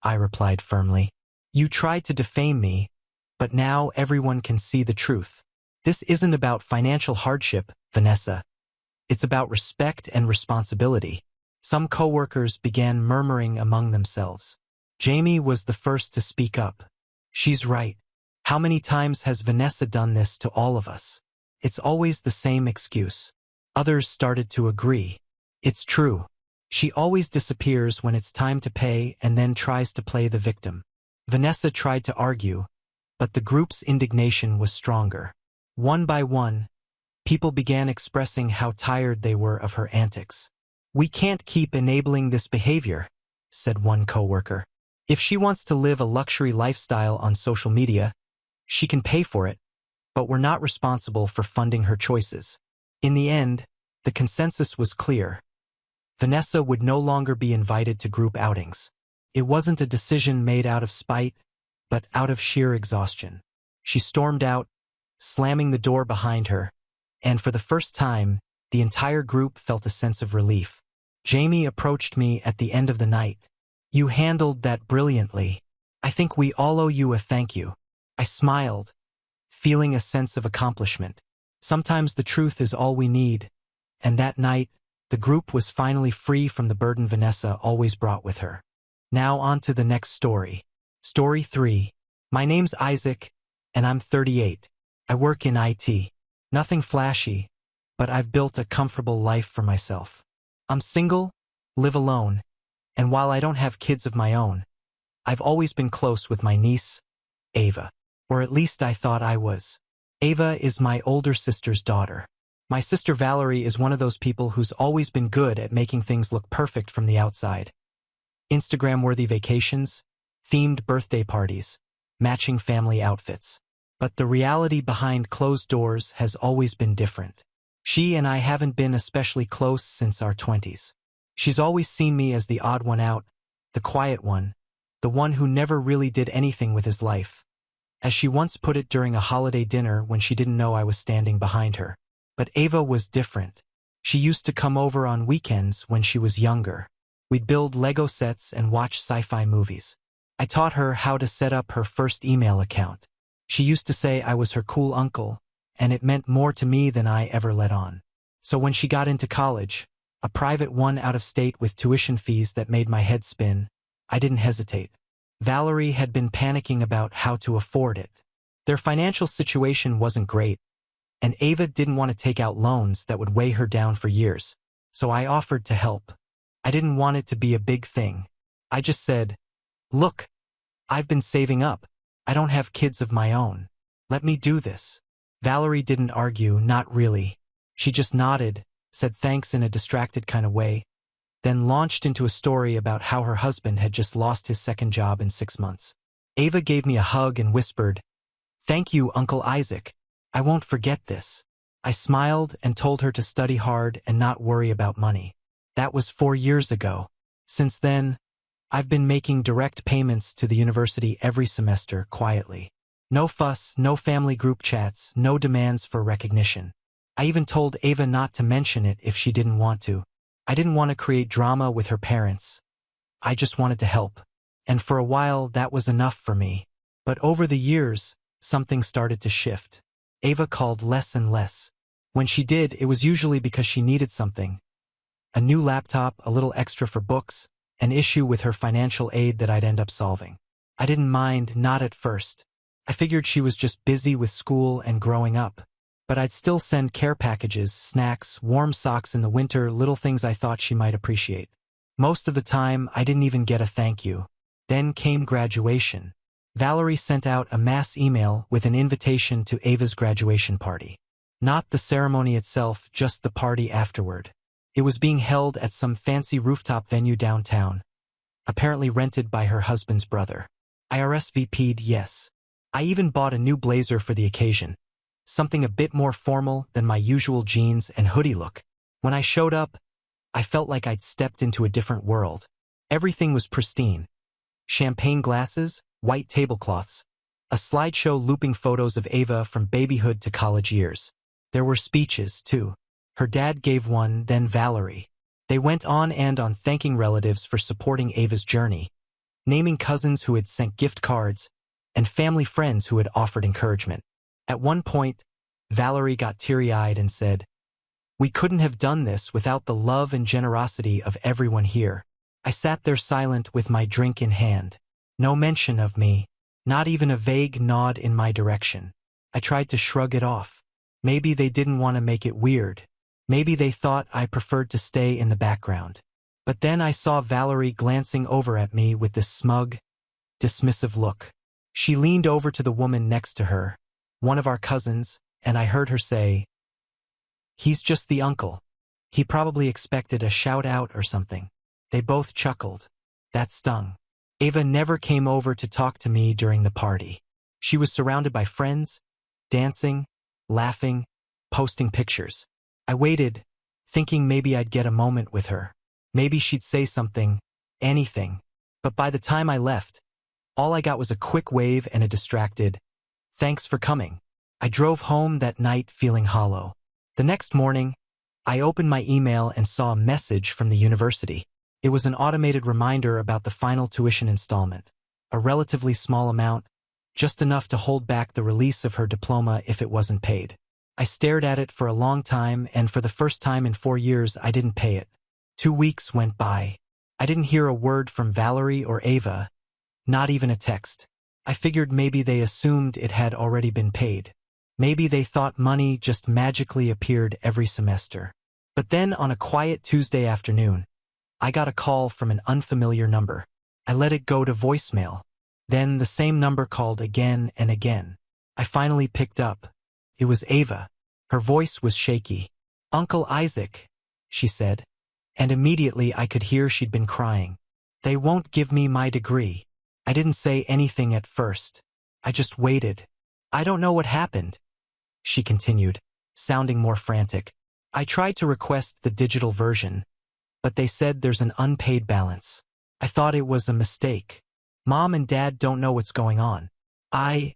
Speaker 1: I replied firmly. "You tried to defame me, but now everyone can see the truth. This isn't about financial hardship, Vanessa. It's about respect and responsibility." Some coworkers began murmuring among themselves. Jamie was the first to speak up. "She's right. How many times has Vanessa done this to all of us? It's always the same excuse." Others started to agree. "It's true. She always disappears when it's time to pay and then tries to play the victim." Vanessa tried to argue, but the group's indignation was stronger. One by one, people began expressing how tired they were of her antics. "We can't keep enabling this behavior," said one coworker. "If she wants to live a luxury lifestyle on social media, she can pay for it, but we're not responsible for funding her choices." In the end, the consensus was clear. Vanessa would no longer be invited to group outings. It wasn't a decision made out of spite, but out of sheer exhaustion. She stormed out, slamming the door behind her, and for the first time, the entire group felt a sense of relief. Jamie approached me at the end of the night. "You handled that brilliantly. I think we all owe you a thank you." I smiled, feeling a sense of accomplishment. Sometimes the truth is all we need, and that night, the group was finally free from the burden Vanessa always brought with her. Now on to the next story. Story 3. My name's Isaac, and I'm 38. I work in IT. Nothing flashy, but I've built a comfortable life for myself. I'm single, live alone, and while I don't have kids of my own, I've always been close with my niece, Ava. Or at least I thought I was. Ava is my older sister's daughter. My sister Valerie is one of those people who's always been good at making things look perfect from the outside. Instagram-worthy vacations, themed birthday parties, matching family outfits. But the reality behind closed doors has always been different. She and I haven't been especially close since our 20s. She's always seen me as the odd one out, the quiet one, the one who never really did anything with his life. As she once put it during a holiday dinner when she didn't know I was standing behind her. But Ava was different. She used to come over on weekends when she was younger. We'd build Lego sets and watch sci-fi movies. I taught her how to set up her first email account. She used to say I was her cool uncle, and it meant more to me than I ever let on. So when she got into college, a private one out of state with tuition fees that made my head spin, I didn't hesitate. Valerie had been panicking about how to afford it. Their financial situation wasn't great, and Ava didn't want to take out loans that would weigh her down for years, so I offered to help. I didn't want it to be a big thing. I just said, "Look, I've been saving up. I don't have kids of my own. Let me do this." Valerie didn't argue, not really. She just nodded, said thanks in a distracted kind of way, then launched into a story about how her husband had just lost his second job in 6 months. Ava gave me a hug and whispered, "Thank you, Uncle Isaac. I won't forget this." I smiled and told her to study hard and not worry about money. That was 4 years ago. Since then, I've been making direct payments to the university every semester quietly. No fuss, no family group chats, no demands for recognition. I even told Ava not to mention it if she didn't want to. I didn't want to create drama with her parents. I just wanted to help. And for a while, that was enough for me. But over the years, something started to shift. Ava called less and less. When she did, it was usually because she needed something. A new laptop, a little extra for books, an issue with her financial aid that I'd end up solving. I didn't mind, not at first. I figured she was just busy with school and growing up. But I'd still send care packages, snacks, warm socks in the winter, little things I thought she might appreciate. Most of the time, I didn't even get a thank you. Then came graduation. Valerie sent out a mass email with an invitation to Ava's graduation party. Not the ceremony itself, just the party afterward. It was being held at some fancy rooftop venue downtown, apparently rented by her husband's brother. I RSVP'd yes. I even bought a new blazer for the occasion. Something a bit more formal than my usual jeans and hoodie look. When I showed up, I felt like I'd stepped into a different world. Everything was pristine. Champagne glasses, white tablecloths, a slideshow looping photos of Ava from babyhood to college years. There were speeches, too. Her dad gave one, then Valerie. They went on and on thanking relatives for supporting Ava's journey, naming cousins who had sent gift cards, and family friends who had offered encouragement. At one point, Valerie got teary-eyed and said, "We couldn't have done this without the love and generosity of everyone here." I sat there silent with my drink in hand. No mention of me, not even a vague nod in my direction. I tried to shrug it off. Maybe they didn't want to make it weird. Maybe they thought I preferred to stay in the background. But then I saw Valerie glancing over at me with this smug, dismissive look. She leaned over to the woman next to her, one of our cousins, and I heard her say, "He's just the uncle. He probably expected a shout-out or something." They both chuckled. That stung. Ava never came over to talk to me during the party. She was surrounded by friends, dancing, laughing, posting pictures. I waited, thinking maybe I'd get a moment with her. Maybe she'd say something, anything. But by the time I left, All I got was a quick wave and a distracted, "Thanks for coming." I drove home that night feeling hollow. The next morning, I opened my email and saw a message from the university. It was an automated reminder about the final tuition installment, a relatively small amount, just enough to hold back the release of her diploma if it wasn't paid. I stared at it for a long time, and for the first time in 4 years, I didn't pay it. 2 weeks went by. I didn't hear a word from Valerie or Ava, not even a text. I figured maybe they assumed it had already been paid. Maybe they thought money just magically appeared every semester. But then on a quiet Tuesday afternoon, I got a call from an unfamiliar number. I let it go to voicemail. Then the same number called again and again. I finally picked up. It was Ava. Her voice was shaky. "Uncle Isaac," she said, and immediately I could hear she'd been crying. "They won't give me my degree." I didn't say anything at first. I just waited. "I don't know what happened," she continued, sounding more frantic. "I tried to request the digital version, but they said there's an unpaid balance. I thought it was a mistake. Mom and Dad don't know what's going on. I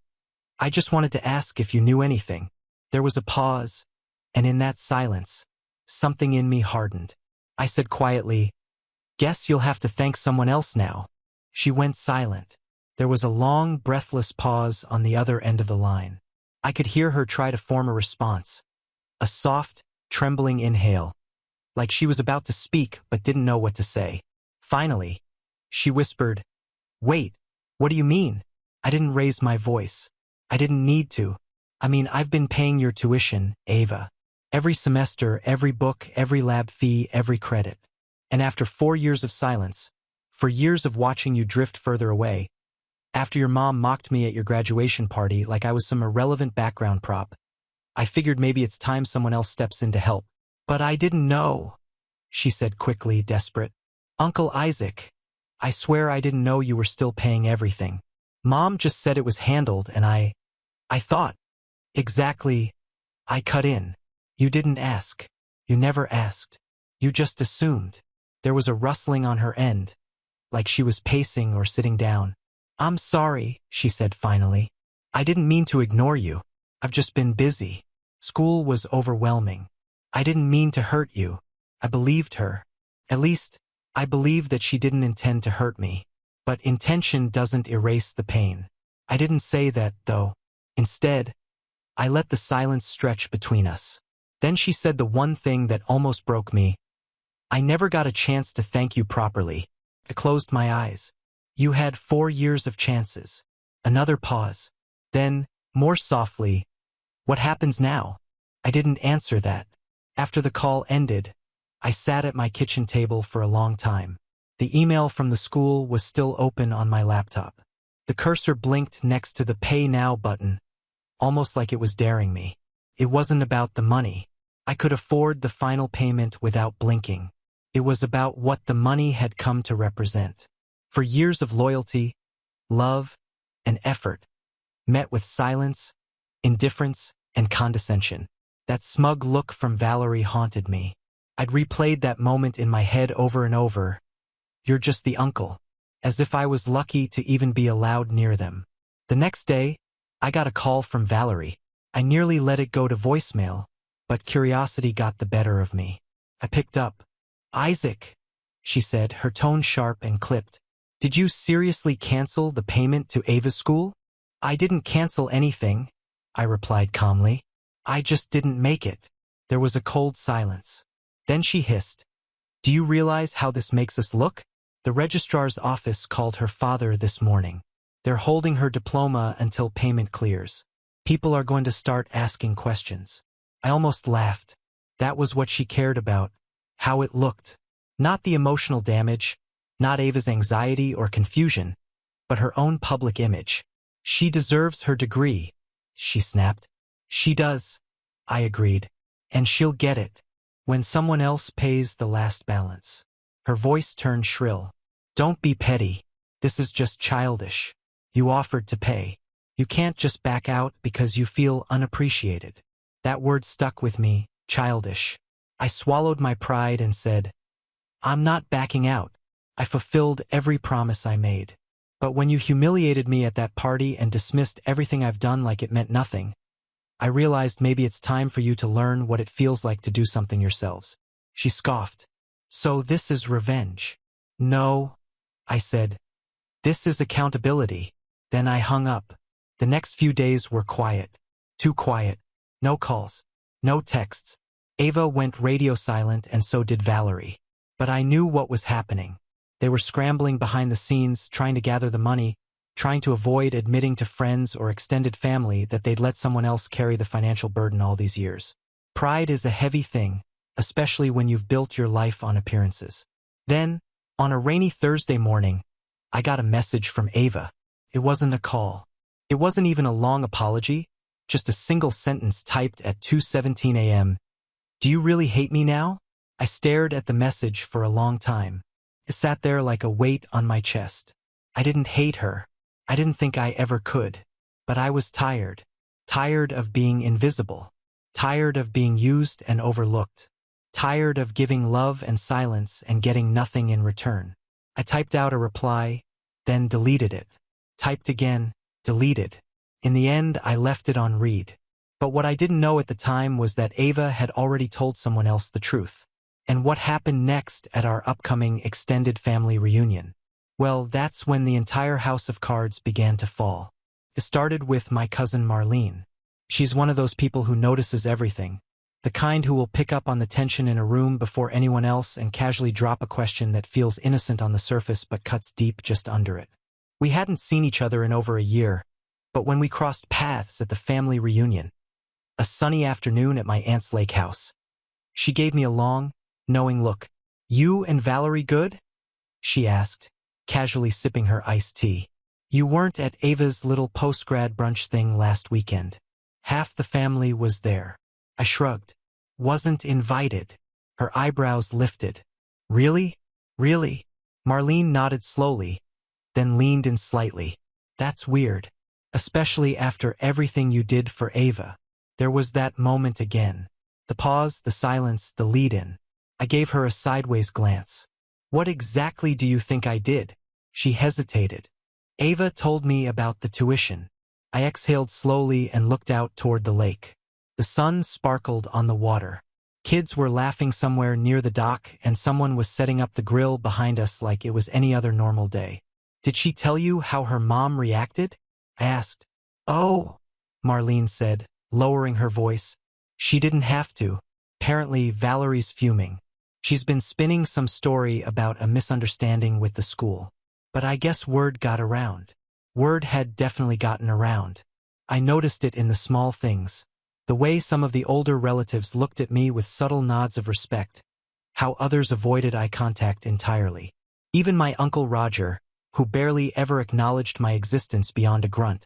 Speaker 1: just wanted to ask if you knew anything." There was a pause, and in that silence, something in me hardened. I said quietly, "Guess you'll have to thank someone else now." She went silent. There was a long, breathless pause on the other end of the line. I could hear her try to form a response, a soft, trembling inhale, like she was about to speak but didn't know what to say. Finally, she whispered, "Wait, what do you mean?" I didn't raise my voice. I didn't need to. "I mean, I've been paying your tuition, Ava. Every semester, every book, every lab fee, every credit. And after 4 years of silence, for years of watching you drift further away, after your mom mocked me at your graduation party like I was some irrelevant background prop, I figured maybe it's time someone else steps in to help. But I didn't know," she said quickly, desperate. "Uncle Isaac, I swear I didn't know you were still paying everything. Mom just said it was handled and I thought." "Exactly. I cut in. You didn't ask. You never asked. You just assumed." There was a rustling on her end, like she was pacing or sitting down. "I'm sorry," she said finally. "I didn't mean to ignore you. I've just been busy. School was overwhelming. I didn't mean to hurt you." I believed her. At least, I believed that she didn't intend to hurt me. But intention doesn't erase the pain. I didn't say that, though. Instead, I let the silence stretch between us. Then she said the one thing that almost broke me. "I never got a chance to thank you properly." I closed my eyes. "You had 4 years of chances." Another pause. Then, more softly, "What happens now?" I didn't answer that. After the call ended, I sat at my kitchen table for a long time. The email from the school was still open on my laptop. The cursor blinked next to the Pay Now button, almost like it was daring me. It wasn't about the money. I could afford the final payment without blinking. It was about what the money had come to represent. For years of loyalty, love, and effort, met with silence, indifference, and condescension. That smug look from Valerie haunted me. I'd replayed that moment in my head over and over. "You're just the uncle," as if I was lucky to even be allowed near them. The next day, I got a call from Valerie. I nearly let it go to voicemail, but curiosity got the better of me. I picked up. "Isaac," she said, her tone sharp and clipped. "Did you seriously cancel the payment to Ava's school?" "I didn't cancel anything," I replied calmly. "I just didn't make it." There was a cold silence. Then she hissed, "Do you realize how this makes us look? The registrar's office called her father this morning. They're holding her diploma until payment clears. People are going to start asking questions." I almost laughed. That was what she cared about, how it looked. Not the emotional damage, not Ava's anxiety or confusion, but her own public image. "She deserves her degree," she snapped. "She does," I agreed. "And she'll get it when someone else pays the last balance." Her voice turned shrill. "Don't be petty. This is just childish. You offered to pay. You can't just back out because you feel unappreciated." That word stuck with me, childish. I swallowed my pride and said, "I'm not backing out. I fulfilled every promise I made." But when you humiliated me at that party and dismissed everything I've done like it meant nothing, I realized maybe it's time for you to learn what it feels like to do something yourselves." She scoffed. "So this is revenge?" "No," I said. "This is accountability." Then I hung up. The next few days were quiet. Too quiet. No calls. No texts. Ava went radio silent and so did Valerie. But I knew what was happening. They were scrambling behind the scenes, trying to gather the money, trying to avoid admitting to friends or extended family that they'd let someone else carry the financial burden all these years. Pride is a heavy thing, especially when you've built your life on appearances. Then, on a rainy Thursday morning, I got a message from Ava. It wasn't a call. It wasn't even a long apology, just a single sentence typed at 2:17 a.m. "Do you really hate me now?" I stared at the message for a long time. It sat there like a weight on my chest. I didn't hate her. I didn't think I ever could. But I was tired. Tired of being invisible. Tired of being used and overlooked. Tired of giving love and silence and getting nothing in return. I typed out a reply, then deleted it. Typed again, deleted. In the end, I left it on read. But what I didn't know at the time was that Ava had already told someone else the truth. And what happened next at our upcoming extended family reunion? Well, that's when the entire house of cards began to fall. It started with my cousin Marlene. She's one of those people who notices everything. The kind who will pick up on the tension in a room before anyone else and casually drop a question that feels innocent on the surface but cuts deep just under it. We hadn't seen each other in over a year, but when we crossed paths at the family reunion, a sunny afternoon at my aunt's lake house, she gave me a long, knowing look. "You and Valerie good?" she asked, casually sipping her iced tea. "You weren't at Ava's little post-grad brunch thing last weekend. Half the family was there." I shrugged. "Wasn't invited." Her eyebrows lifted. "Really? Really?" Marlene nodded slowly, then leaned in slightly. "That's weird. Especially after everything you did for Ava." There was that moment again. The pause, the silence, the lead-in. I gave her a sideways glance. "What exactly do you think I did?" She hesitated. "Ava told me about the tuition." I exhaled slowly and looked out toward the lake. The sun sparkled on the water. Kids were laughing somewhere near the dock, and someone was setting up the grill behind us like it was any other normal day. "Did she tell you how her mom reacted?" I asked. "Oh," Marlene said, lowering her voice. "She didn't have to. Apparently, Valerie's fuming. She's been spinning some story about a misunderstanding with the school. But I guess word got around." Word had definitely gotten around. I noticed it in the small things. The way some of the older relatives looked at me with subtle nods of respect. How others avoided eye contact entirely. Even my Uncle Roger, who barely ever acknowledged my existence beyond a grunt,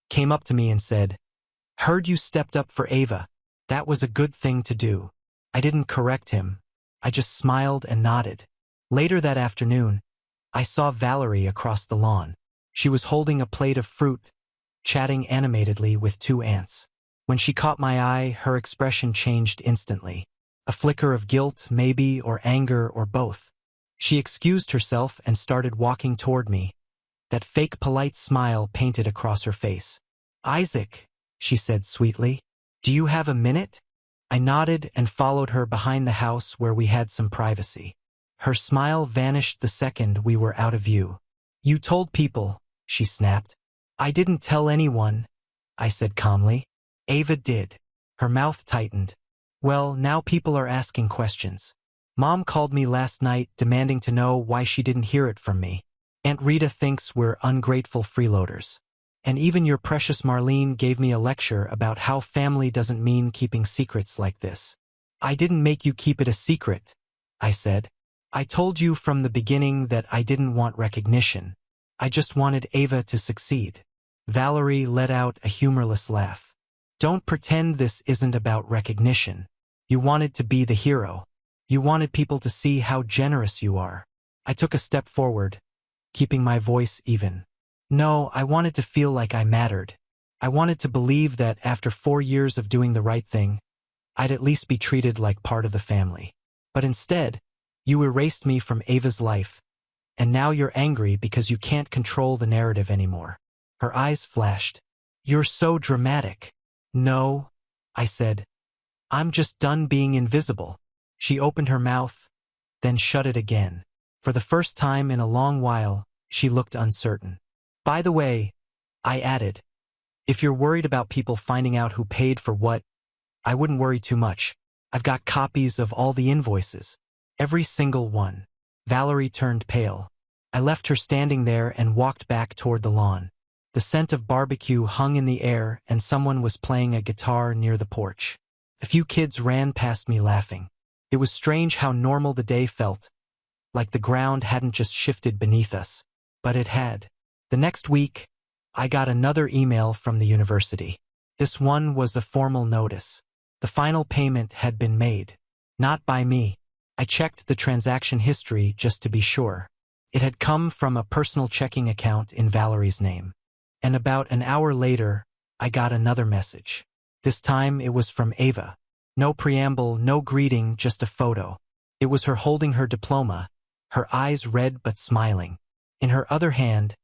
Speaker 1: came up to me and said, "Heard you stepped up for Ava. That was a good thing to do." I didn't correct him. I just smiled and nodded. Later that afternoon, I saw Valerie across the lawn. She was holding a plate of fruit, chatting animatedly with two aunts. When she caught my eye, her expression changed instantly. A flicker of guilt, maybe, or anger, or both. She excused herself and started walking toward me. That fake polite smile painted across her face. "Isaac," she said sweetly, "do you have a minute?" I nodded and followed her behind the house where we had some privacy. Her smile vanished the second we were out of view. "You told people," she snapped. "I didn't tell anyone," I said calmly. "Ava did." Her mouth tightened. "Well, now people are asking questions. Mom called me last night demanding to know why she didn't hear it from me. Aunt Rita thinks we're ungrateful freeloaders. And even your precious Marlene gave me a lecture about how family doesn't mean keeping secrets like this." "I didn't make you keep it a secret," I said. "I told you from the beginning that I didn't want recognition. I just wanted Ava to succeed." Valerie let out a humorless laugh. "Don't pretend this isn't about recognition. You wanted to be the hero. You wanted people to see how generous you are." I took a step forward, keeping my voice even. "No, I wanted to feel like I mattered. I wanted to believe that after 4 years of doing the right thing, I'd at least be treated like part of the family. But instead, you erased me from Ava's life, And now you're angry because you can't control the narrative anymore. Her eyes flashed. You're so dramatic. No, I said. I'm just done being invisible. She opened her mouth, then shut it again. For the first time in a long while, she looked uncertain. By the way, I added, if you're worried about people finding out who paid for what, I wouldn't worry too much. I've got copies of all the invoices. Every single one. Valerie turned pale. I left her standing there and walked back toward the lawn. The scent of barbecue hung in the air and someone was playing a guitar near the porch. A few kids ran past me laughing. It was strange how normal the day felt, like the ground hadn't just shifted beneath us. But it had. The next week, I got another email from the university. This one was a formal notice. The final payment had been made. Not by me. I checked the transaction history just to be sure. It had come from a personal checking account in Valerie's name. And about an hour later, I got another message. This time it was from Ava. No preamble, no greeting, just a photo. It was her holding her diploma, her eyes red but smiling. In her other hand,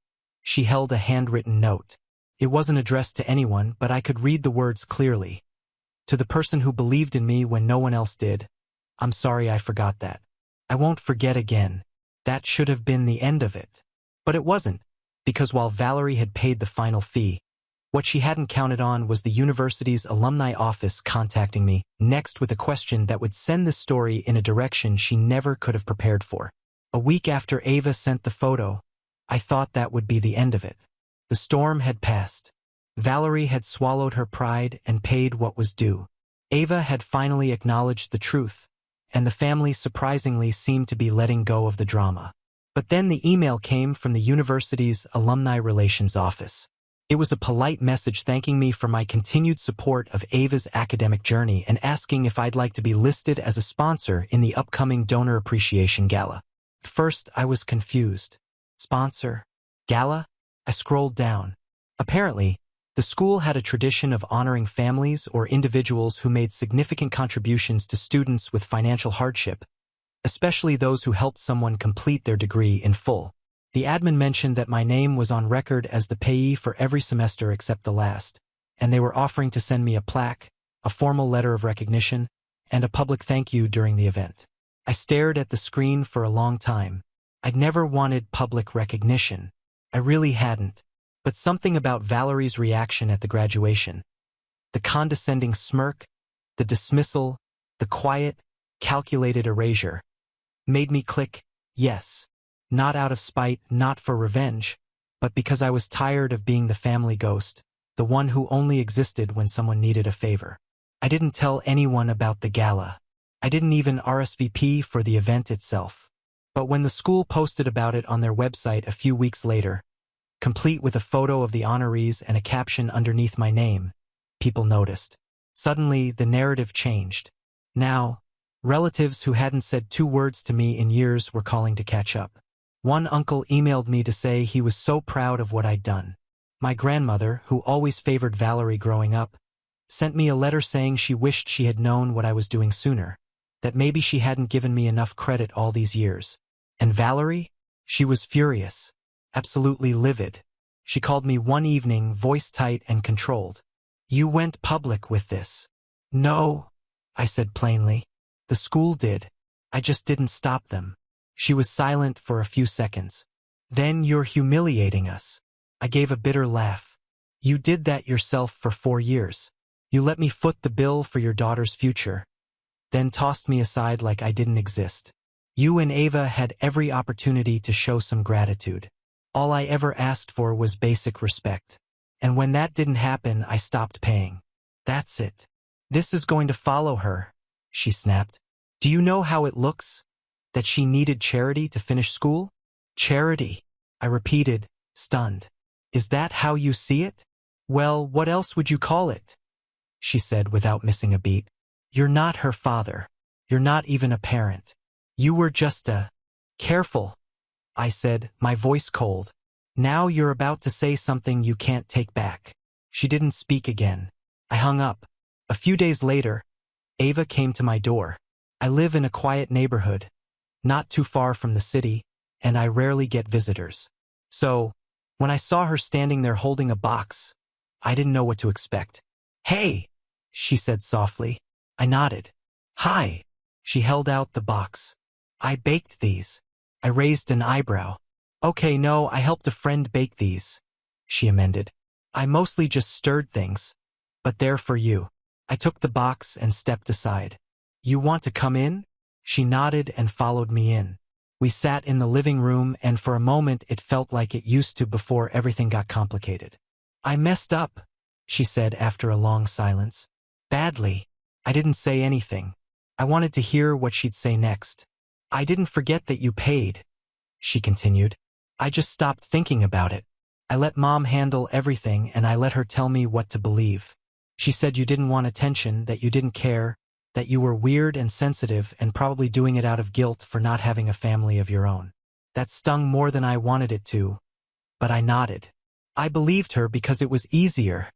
Speaker 1: she held a handwritten note. It wasn't addressed to anyone, but I could read the words clearly. To the person who believed in me when no one else did, I'm sorry I forgot that. I won't forget again. That should have been the end of it. But it wasn't, because while Valerie had paid the final fee, what she hadn't counted on was the university's alumni office contacting me next with a question that would send the story in a direction she never could have prepared for. A week after Ava sent the photo, I thought that would be the end of it. The storm had passed. Valerie had swallowed her pride and paid what was due. Ava had finally acknowledged the truth, and the family surprisingly seemed to be letting go of the drama. But then the email came from the university's alumni relations office. It was a polite message thanking me for my continued support of Ava's academic journey and asking if I'd like to be listed as a sponsor in the upcoming Donor Appreciation Gala. At first, I was confused. Sponsor? Gala? I scrolled down. Apparently, the school had a tradition of honoring families or individuals who made significant contributions to students with financial hardship, especially those who helped someone complete their degree in full. The admin mentioned that my name was on record as the payee for every semester except the last, and they were offering to send me a plaque, a formal letter of recognition, and a public thank you during the event. I stared at the screen for a long time. I'd never wanted public recognition. I really hadn't. But something about Valerie's reaction at the graduation, the condescending smirk, the dismissal, the quiet, calculated erasure, made me click, yes. Not out of spite, not for revenge, but because I was tired of being the family ghost, the one who only existed when someone needed a favor. I didn't tell anyone about the gala. I didn't even RSVP for the event itself. But when the school posted about it on their website a few weeks later, complete with a photo of the honorees and a caption underneath my name, people noticed. Suddenly, the narrative changed. Now, relatives who hadn't said 2 words to me in years were calling to catch up. One uncle emailed me to say he was so proud of what I'd done. My grandmother, who always favored Valerie growing up, sent me a letter saying she wished she had known what I was doing sooner, that maybe she hadn't given me enough credit all these years. And Valerie? She was furious, absolutely livid. She called me one evening, voice tight and controlled. You went public with this. No, I said plainly. The school did. I just didn't stop them. She was silent for a few seconds. Then you're humiliating us. I gave a bitter laugh. You did that yourself for 4 years. You let me foot the bill for your daughter's future, then tossed me aside like I didn't exist. You and Ava had every opportunity to show some gratitude. All I ever asked for was basic respect. And when that didn't happen, I stopped paying. That's it. This is going to follow her, she snapped. Do you know how it looks? That she needed charity to finish school? Charity, I repeated, stunned. Is that how you see it? Well, what else would you call it? She said without missing a beat. You're not her father. You're not even a parent. You were just a... Careful, I said, my voice cold. Now you're about to say something you can't take back. She didn't speak again. I hung up. A few days later, Ava came to my door. I live in a quiet neighborhood, not too far from the city, and I rarely get visitors. So, when I saw her standing there holding a box, I didn't know what to expect. "Hey," she said softly. I nodded. "Hi." She held out the box. "I baked these." I raised an eyebrow. "Okay, no, I helped a friend bake these," she amended. "I mostly just stirred things. But they're for you." I took the box and stepped aside. "You want to come in?" She nodded and followed me in. We sat in the living room, and for a moment it felt like it used to before everything got complicated. "I messed up," she said after a long silence. "Badly." I didn't say anything. I wanted to hear what she'd say next. "I didn't forget that you paid," she continued. "I just stopped thinking about it. I let Mom handle everything, and I let her tell me what to believe. She said you didn't want attention, that you didn't care, that you were weird and sensitive and probably doing it out of guilt for not having a family of your own." That stung more than I wanted it to, but I nodded. "I believed her because it was easier,"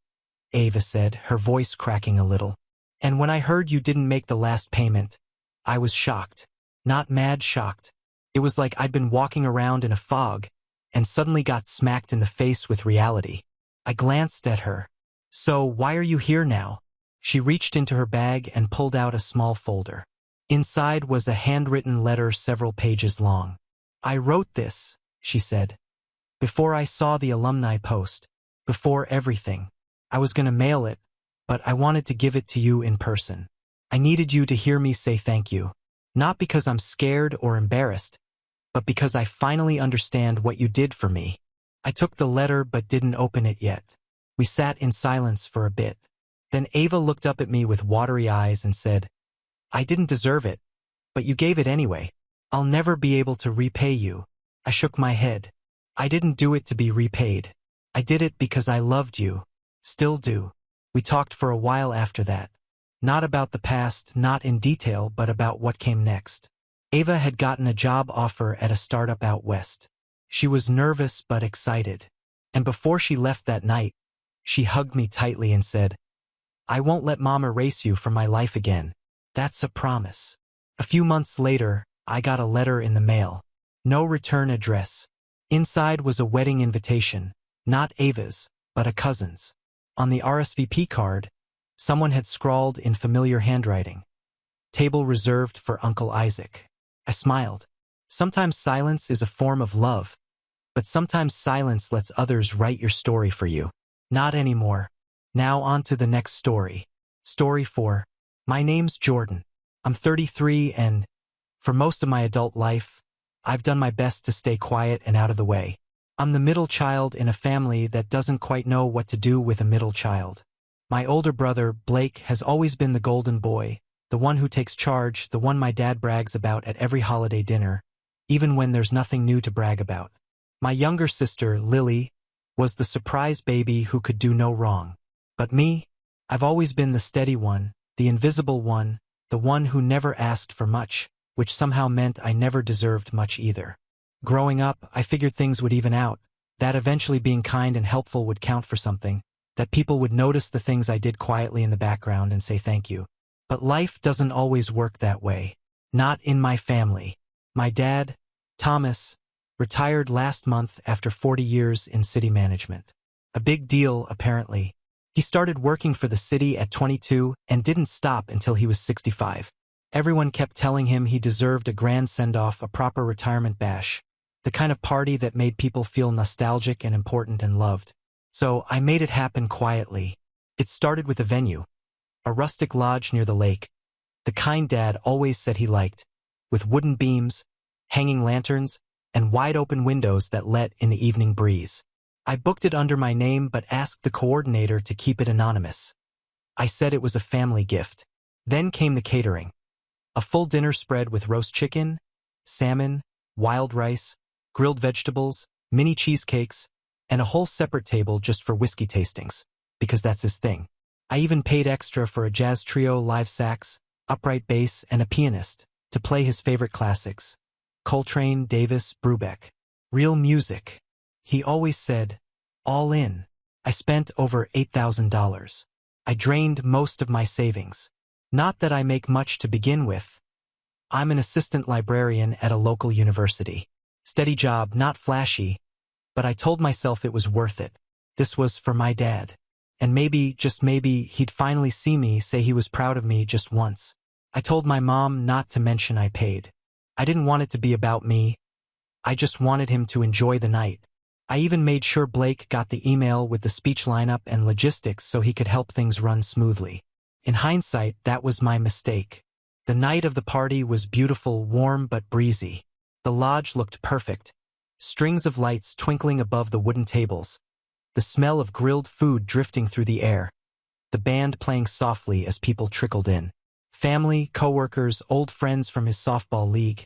Speaker 1: Ava said, her voice cracking a little. "And when I heard you didn't make the last payment, I was shocked. Not mad shocked. It was like I'd been walking around in a fog and suddenly got smacked in the face with reality." I glanced at her. "So why are you here now?" She reached into her bag and pulled out a small folder. Inside was a handwritten letter several pages long. "I wrote this," she said, "before I saw the alumni post, before everything. I was going to mail it, but I wanted to give it to you in person. I needed you to hear me say thank you. Not because I'm scared or embarrassed, but because I finally understand what you did for me." I took the letter but didn't open it yet. We sat in silence for a bit. Then Ava looked up at me with watery eyes and said, "I didn't deserve it, but you gave it anyway. I'll never be able to repay you." I shook my head. "I didn't do it to be repaid. I did it because I loved you. Still do." We talked for a while after that. Not about the past, not in detail, but about what came next. Ava had gotten a job offer at a startup out west. She was nervous but excited. And before she left that night, she hugged me tightly and said, "I won't let Mom erase you from my life again. That's a promise." A few months later, I got a letter in the mail. No return address. Inside was a wedding invitation, not Ava's, but a cousin's. On the RSVP card, someone had scrawled in familiar handwriting, "Table reserved for Uncle Isaac." I smiled. Sometimes silence is a form of love, but sometimes silence lets others write your story for you. Not anymore. Now on to the next story. Story 4. My name's Jordan. I'm 33 and, for most of my adult life, I've done my best to stay quiet and out of the way. I'm the middle child in a family that doesn't quite know what to do with a middle child. My older brother, Blake, has always been the golden boy, the one who takes charge, the one my dad brags about at every holiday dinner, even when there's nothing new to brag about. My younger sister, Lily, was the surprise baby who could do no wrong. But me, I've always been the steady one, the invisible one, the one who never asked for much, which somehow meant I never deserved much either. Growing up, I figured things would even out, that eventually being kind and helpful would count for something, that people would notice the things I did quietly in the background and say thank you. But life doesn't always work that way. Not in my family. My dad, Thomas, retired last month after 40 years in city management. A big deal, apparently. He started working for the city at 22 and didn't stop until he was 65. Everyone kept telling him he deserved a grand send-off, a proper retirement bash, the kind of party that made people feel nostalgic and important and loved. So I made it happen quietly. It started with a venue, a rustic lodge near the lake, the kind Dad always said he liked, with wooden beams, hanging lanterns, and wide-open windows that let in the evening breeze. I booked it under my name but asked the coordinator to keep it anonymous. I said it was a family gift. Then came the catering. A full dinner spread with roast chicken, salmon, wild rice, grilled vegetables, mini cheesecakes, and a whole separate table just for whiskey tastings, because that's his thing. I even paid extra for a jazz trio, live sax, upright bass, and a pianist to play his favorite classics, Coltrane, Davis, Brubeck. Real music. He always said, all in. I spent over $8,000. I drained most of my savings. Not that I make much to begin with. I'm an assistant librarian at a local university. Steady job, not flashy, but I told myself it was worth it. This was for my dad. And maybe, just maybe, he'd finally see me say he was proud of me just once. I told my mom not to mention I paid. I didn't want it to be about me. I just wanted him to enjoy the night. I even made sure Blake got the email with the speech lineup and logistics so he could help things run smoothly. In hindsight, that was my mistake. The night of the party was beautiful, warm but breezy. The lodge looked perfect. Strings of lights twinkling above the wooden tables. The smell of grilled food drifting through the air. The band playing softly as people trickled in. Family, coworkers, old friends from his softball league.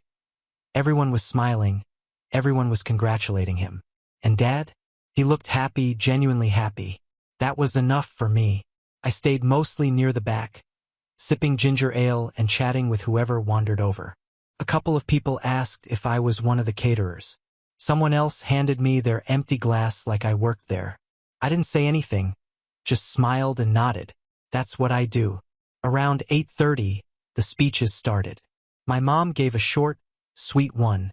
Speaker 1: Everyone was smiling. Everyone was congratulating him. And Dad? He looked happy, genuinely happy. That was enough for me. I stayed mostly near the back, sipping ginger ale and chatting with whoever wandered over. A couple of people asked if I was one of the caterers. Someone else handed me their empty glass like I worked there. I didn't say anything, just smiled and nodded. That's what I do. Around 8:30, the speeches started. My mom gave a short, sweet one,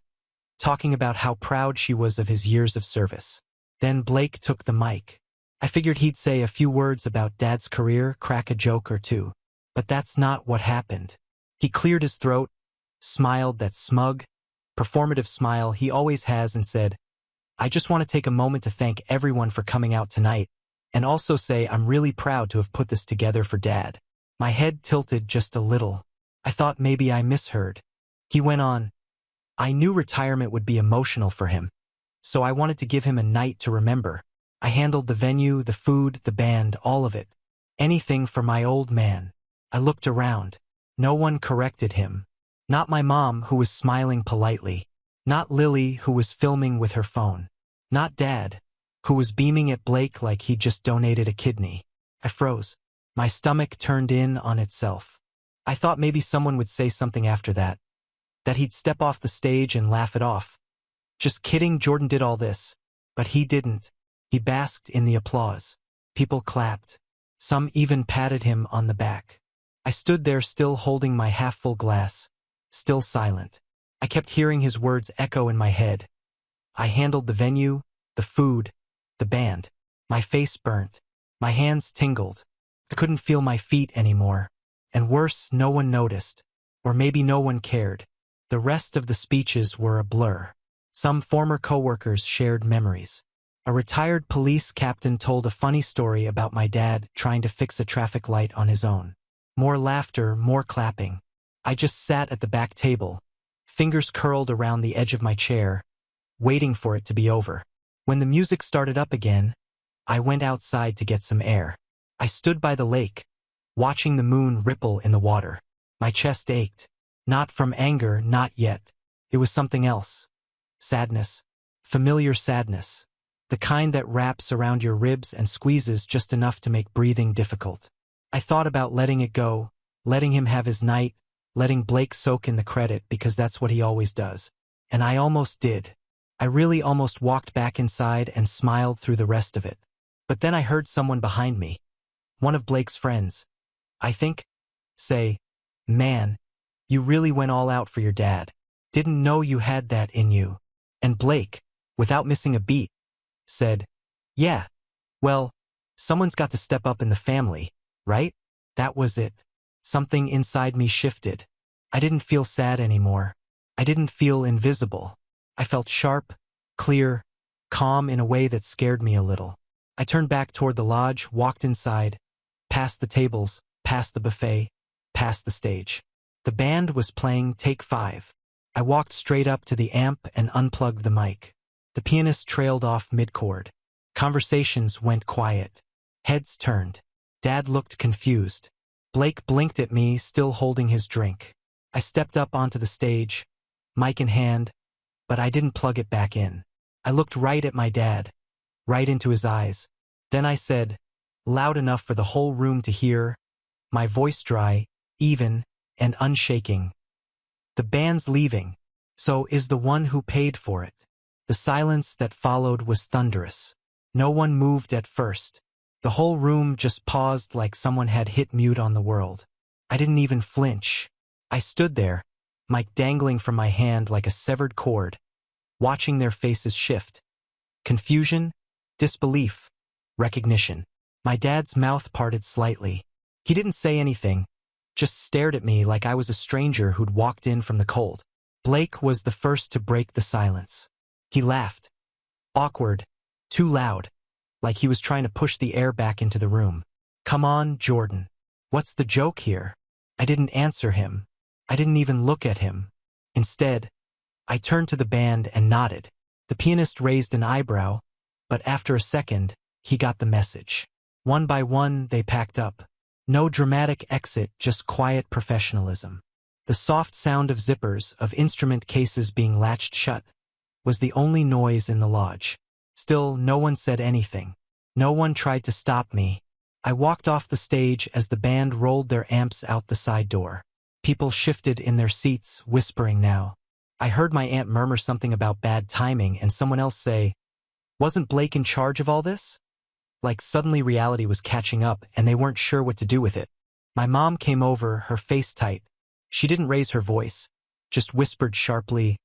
Speaker 1: talking about how proud she was of his years of service. Then Blake took the mic. I figured he'd say a few words about Dad's career, crack a joke or two. But that's not what happened. He cleared his throat, smiled that smug, performative smile he always has and said, I just want to take a moment to thank everyone for coming out tonight, and also say I'm really proud to have put this together for Dad. My head tilted just a little. I thought maybe I misheard. He went on, I knew retirement would be emotional for him, so I wanted to give him a night to remember. I handled the venue, the food, the band, all of it. Anything for my old man. I looked around. No one corrected him. Not my mom, who was smiling politely. Not Lily, who was filming with her phone. Not Dad, who was beaming at Blake like he'd just donated a kidney. I froze. My stomach turned in on itself. I thought maybe someone would say something after that. That he'd step off the stage and laugh it off. Just kidding, Jordan did all this. But he didn't. He basked in the applause. People clapped. Some even patted him on the back. I stood there still holding my half-full glass, still silent. I kept hearing his words echo in my head. I handled the venue, the food, the band. My face burnt. My hands tingled. I couldn't feel my feet anymore. And worse, no one noticed. Or maybe no one cared. The rest of the speeches were a blur. Some former coworkers shared memories. A retired police captain told a funny story about my dad trying to fix a traffic light on his own. More laughter, more clapping. I just sat at the back table, fingers curled around the edge of my chair, waiting for it to be over. When the music started up again, I went outside to get some air. I stood by the lake, watching the moon ripple in the water. My chest ached. Not from anger, not yet. It was something else. Sadness. Familiar sadness. The kind that wraps around your ribs and squeezes just enough to make breathing difficult. I thought about letting it go, letting him have his night, letting Blake soak in the credit because that's what he always does. And I almost did. I really almost walked back inside and smiled through the rest of it. But then I heard someone behind me, one of Blake's friends, I think, say, Man, you really went all out for your dad. Didn't know you had that in you. And Blake, without missing a beat, said, Yeah, well, someone's got to step up in the family, right? That was it. Something inside me shifted. I didn't feel sad anymore. I didn't feel invisible. I felt sharp, clear, calm in a way that scared me a little. I turned back toward the lodge, walked inside, past the tables, past the buffet, past the stage. The band was playing Take 5. I walked straight up to the amp and unplugged the mic. The pianist trailed off mid-chord. Conversations went quiet. Heads turned. Dad looked confused. Blake blinked at me, still holding his drink. I stepped up onto the stage, mic in hand, but I didn't plug it back in. I looked right at my dad, right into his eyes. Then I said, loud enough for the whole room to hear, my voice dry, even, and unshaking. The band's leaving, so is the one who paid for it. The silence that followed was thunderous. No one moved at first. The whole room just paused like someone had hit mute on the world. I didn't even flinch. I stood there, mic dangling from my hand like a severed cord, watching their faces shift. Confusion, disbelief, recognition. My dad's mouth parted slightly. He didn't say anything, just stared at me like I was a stranger who'd walked in from the cold. Blake was the first to break the silence. He laughed. Awkward, too loud, like he was trying to push the air back into the room. Come on, Jordan. What's the joke here? I didn't answer him. I didn't even look at him. Instead, I turned to the band and nodded. The pianist raised an eyebrow, but after a second, he got the message. One by one, they packed up. No dramatic exit, just quiet professionalism. The soft sound of zippers, of instrument cases being latched shut, was the only noise in the lodge. Still, no one said anything. No one tried to stop me. I walked off the stage as the band rolled their amps out the side door. People shifted in their seats, whispering now. I heard my aunt murmur something about bad timing and someone else say, "Wasn't Blake in charge of all this?" Like suddenly reality was catching up and they weren't sure what to do with it. My mom came over, her face tight. She didn't raise her voice, just whispered sharply,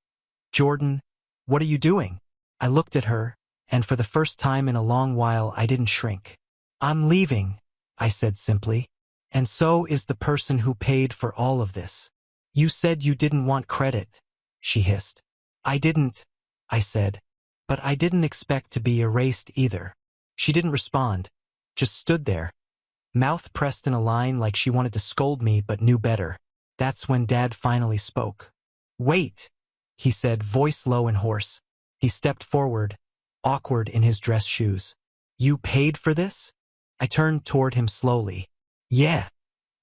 Speaker 1: "Jordan, what are you doing?" I looked at her, and for the first time in a long while I didn't shrink. "I'm leaving," I said simply. "And so is the person who paid for all of this." "You said you didn't want credit," she hissed. "I didn't," I said. "But I didn't expect to be erased either." She didn't respond, just stood there, mouth pressed in a line like she wanted to scold me but knew better. That's when Dad finally spoke. "Wait," he said, voice low and hoarse. He stepped forward, awkward in his dress shoes. "You paid for this?" I turned toward him slowly. "Yeah,"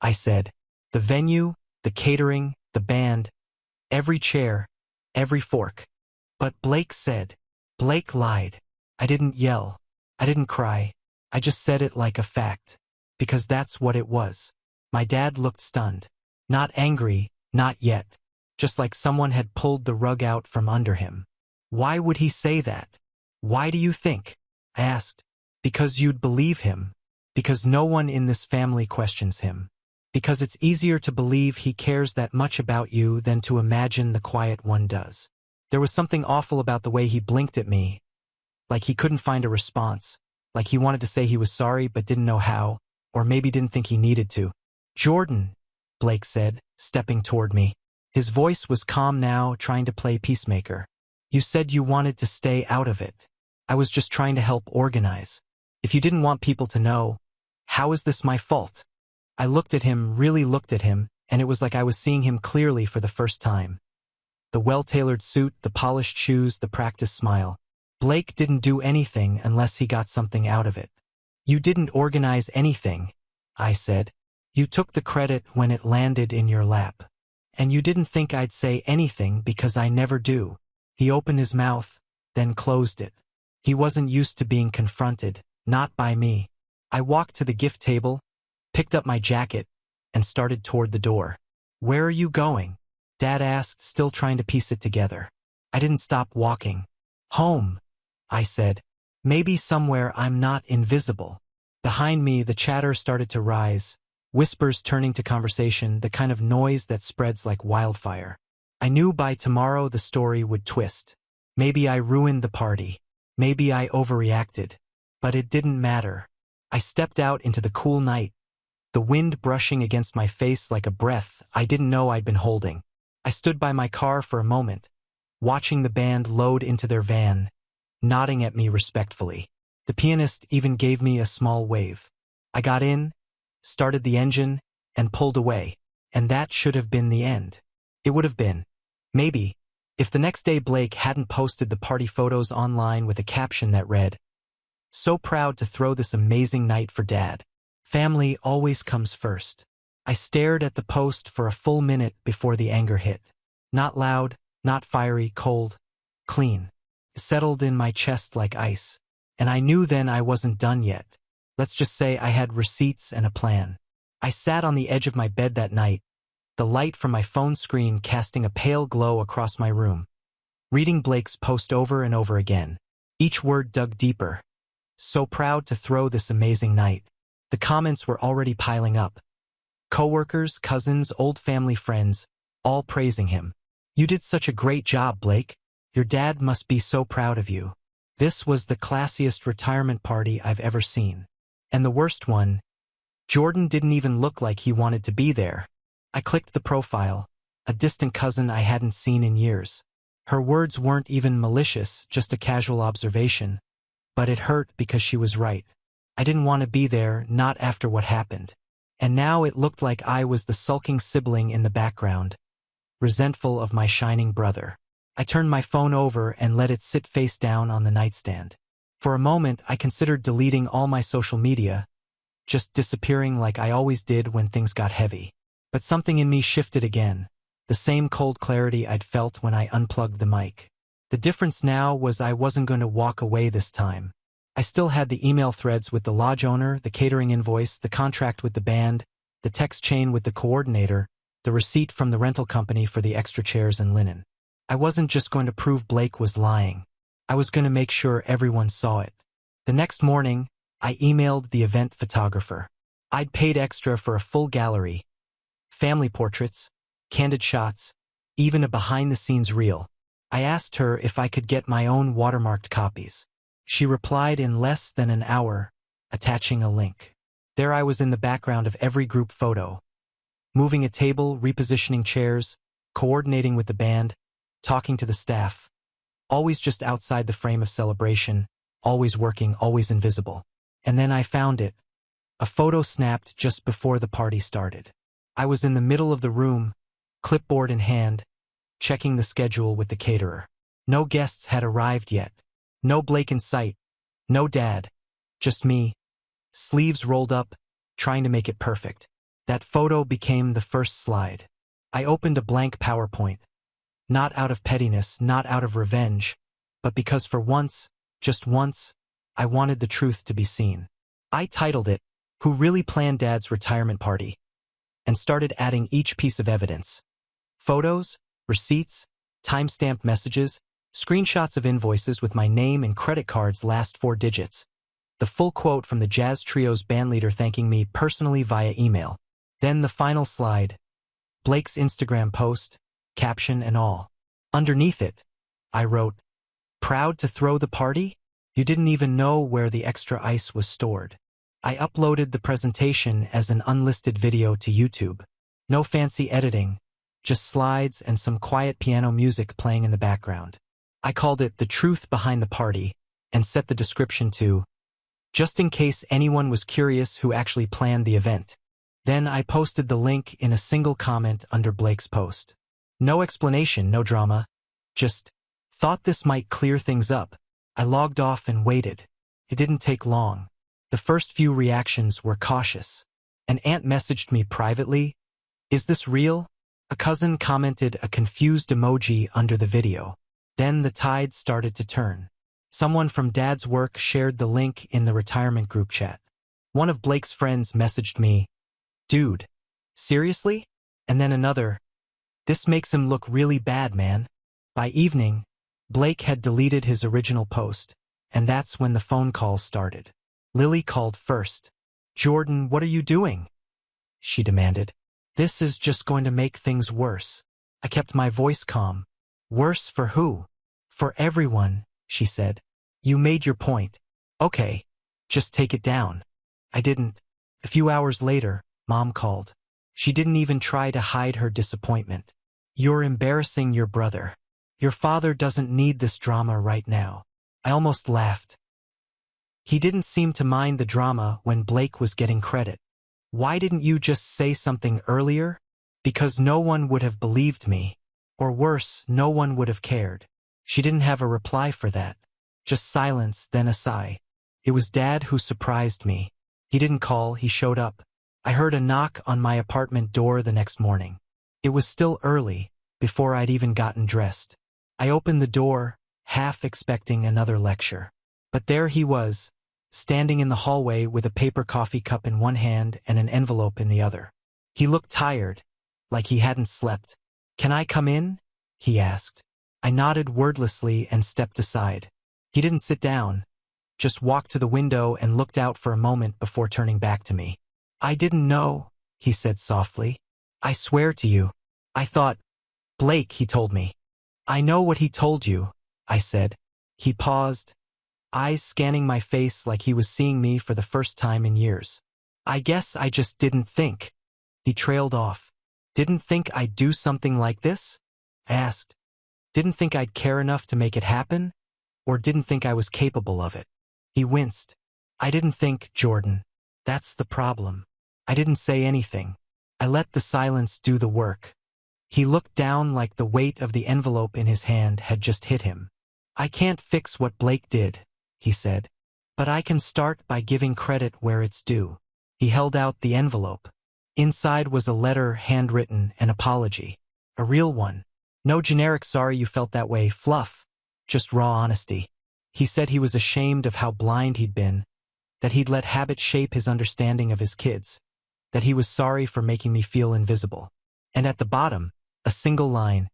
Speaker 1: I said. "The venue, the catering, the band, every chair, every fork." But Blake said. Blake lied. I didn't yell. I didn't cry. I just said it like a fact. Because that's what it was. My dad looked stunned. Not angry, not yet. Just like someone had pulled the rug out from under him. "Why would he say that? Why do you think?" I asked. "Because you'd believe him. Because no one in this family questions him. Because it's easier to believe he cares that much about you than to imagine the quiet one does." There was something awful about the way he blinked at me. Like he couldn't find a response. Like he wanted to say he was sorry but didn't know how, or maybe didn't think he needed to. "Jordan," Blake said, stepping toward me. His voice was calm now, trying to play peacemaker. "You said you wanted to stay out of it. I was just trying to help organize. If you didn't want people to know, how is this my fault?" I looked at him, really looked at him, and it was like I was seeing him clearly for the first time. The well-tailored suit, the polished shoes, the practiced smile. Blake didn't do anything unless he got something out of it. "You didn't organize anything," I said. "You took the credit when it landed in your lap. And you didn't think I'd say anything because I never do." He opened his mouth, then closed it. He wasn't used to being confronted, not by me. I walked to the gift table, picked up my jacket, and started toward the door. "Where are you going?" Dad asked, still trying to piece it together. I didn't stop walking. "Home," I said. "Maybe somewhere I'm not invisible." Behind me, the chatter started to rise, whispers turning to conversation, the kind of noise that spreads like wildfire. I knew by tomorrow the story would twist. Maybe I ruined the party. Maybe I overreacted. But it didn't matter. I stepped out into the cool night, the wind brushing against my face like a breath I didn't know I'd been holding. I stood by my car for a moment, watching the band load into their van, nodding at me respectfully. The pianist even gave me a small wave. I got in, started the engine, and pulled away. And that should have been the end. It would have been. Maybe, if the next day Blake hadn't posted the party photos online with a caption that read, "So proud to throw this amazing night for Dad. Family always comes first." I stared at the post for a full minute before the anger hit. Not loud, not fiery, cold, clean. It settled in my chest like ice. And I knew then I wasn't done yet. Let's just say I had receipts and a plan. I sat on the edge of my bed that night, the light from my phone screen casting a pale glow across my room, reading Blake's post over and over again. Each word dug deeper. So proud to throw this amazing night. The comments were already piling up. Coworkers, cousins, old family friends, all praising him. "You did such a great job, Blake. Your dad must be so proud of you. This was the classiest retirement party I've ever seen. And the worst one, Jordan didn't even look like he wanted to be there. I clicked the profile, a distant cousin I hadn't seen in years. Her words weren't even malicious, just a casual observation. But it hurt because she was right. I didn't want to be there, not after what happened. And now it looked like I was the sulking sibling in the background, resentful of my shining brother. I turned my phone over and let it sit face down on the nightstand. For a moment, I considered deleting all my social media, just disappearing like I always did when things got heavy. But something in me shifted again, the same cold clarity I'd felt when I unplugged the mic. The difference now was I wasn't going to walk away this time. I still had the email threads with the lodge owner, the catering invoice, the contract with the band, the text chain with the coordinator, the receipt from the rental company for the extra chairs and linen. I wasn't just going to prove Blake was lying. I was going to make sure everyone saw it. The next morning, I emailed the event photographer. I'd paid extra for a full gallery, family portraits, candid shots, even a behind-the-scenes reel. I asked her if I could get my own watermarked copies. She replied in less than an hour, attaching a link. There I was in the background of every group photo, moving a table, repositioning chairs, coordinating with the band, talking to the staff, always just outside the frame of celebration, always working, always invisible. And then I found it, a photo snapped just before the party started. I was in the middle of the room, clipboard in hand, checking the schedule with the caterer. No guests had arrived yet. No Blake in sight. No dad. Just me, sleeves rolled up, trying to make it perfect. That photo became the first slide. I opened a blank PowerPoint. Not out of pettiness, not out of revenge, but because for once, just once, I wanted the truth to be seen. I titled it, "Who Really Planned Dad's Retirement Party?" and started adding each piece of evidence. Photos, receipts, timestamped messages, screenshots of invoices with my name and credit card's last 4 digits. The full quote from the Jazz Trio's bandleader thanking me personally via email. Then the final slide. Blake's Instagram post, caption and all. Underneath it, I wrote, "Proud to throw the party? You didn't even know where the extra ice was stored." I uploaded the presentation as an unlisted video to YouTube. No fancy editing, just slides and some quiet piano music playing in the background. I called it "The Truth Behind the Party" and set the description to, "Just in case anyone was curious who actually planned the event." Then I posted the link in a single comment under Blake's post. No explanation, no drama. Just, thought this might clear things up. I logged off and waited. It didn't take long. The first few reactions were cautious. An aunt messaged me privately, "Is this real?" A cousin commented a confused emoji under the video. Then the tide started to turn. Someone from Dad's work shared the link in the retirement group chat. One of Blake's friends messaged me, "Dude, seriously?" And then another, "This makes him look really bad, man." By evening, Blake had deleted his original post, and that's when the phone calls started. Lily called first. "Jordan, what are you doing?" she demanded. "This is just going to make things worse." I kept my voice calm. "Worse for who?" "For everyone," she said. "You made your point. Okay, just take it down." I didn't. A few hours later, Mom called. She didn't even try to hide her disappointment. "You're embarrassing your brother. Your father doesn't need this drama right now." I almost laughed. He didn't seem to mind the drama when Blake was getting credit. "Why didn't you just say something earlier?" "Because no one would have believed me. Or worse, no one would have cared." She didn't have a reply for that. Just silence, then a sigh. It was Dad who surprised me. He didn't call, he showed up. I heard a knock on my apartment door the next morning. It was still early, before I'd even gotten dressed. I opened the door, half expecting another lecture. But there he was, standing in the hallway with a paper coffee cup in one hand and an envelope in the other. He looked tired, like he hadn't slept. "Can I come in?" he asked. I nodded wordlessly and stepped aside. He didn't sit down, just walked to the window and looked out for a moment before turning back to me. "I didn't know," he said softly. "I swear to you. I thought..." "Blake," he told me. "I know what he told you. I said. He paused, eyes scanning my face like he was seeing me for the first time in years. I guess I just didn't think. He trailed off. Didn't think I'd do something like this? I asked. Didn't think I'd care enough to make it happen? Or didn't think I was capable of it? He winced. I didn't think, Jordan. That's the problem. I didn't say anything. I let the silence do the work. He looked down like the weight of the envelope in his hand had just hit him. I can't fix what Blake did, he said. But I can start by giving credit where it's due. He held out the envelope. Inside was a letter, handwritten, an apology. A real one. No generic sorry you felt that way fluff. Just raw honesty. He said he was ashamed of how blind he'd been, that he'd let habit shape his understanding of his kids, that he was sorry for making me feel invisible. And at the bottom, a single line.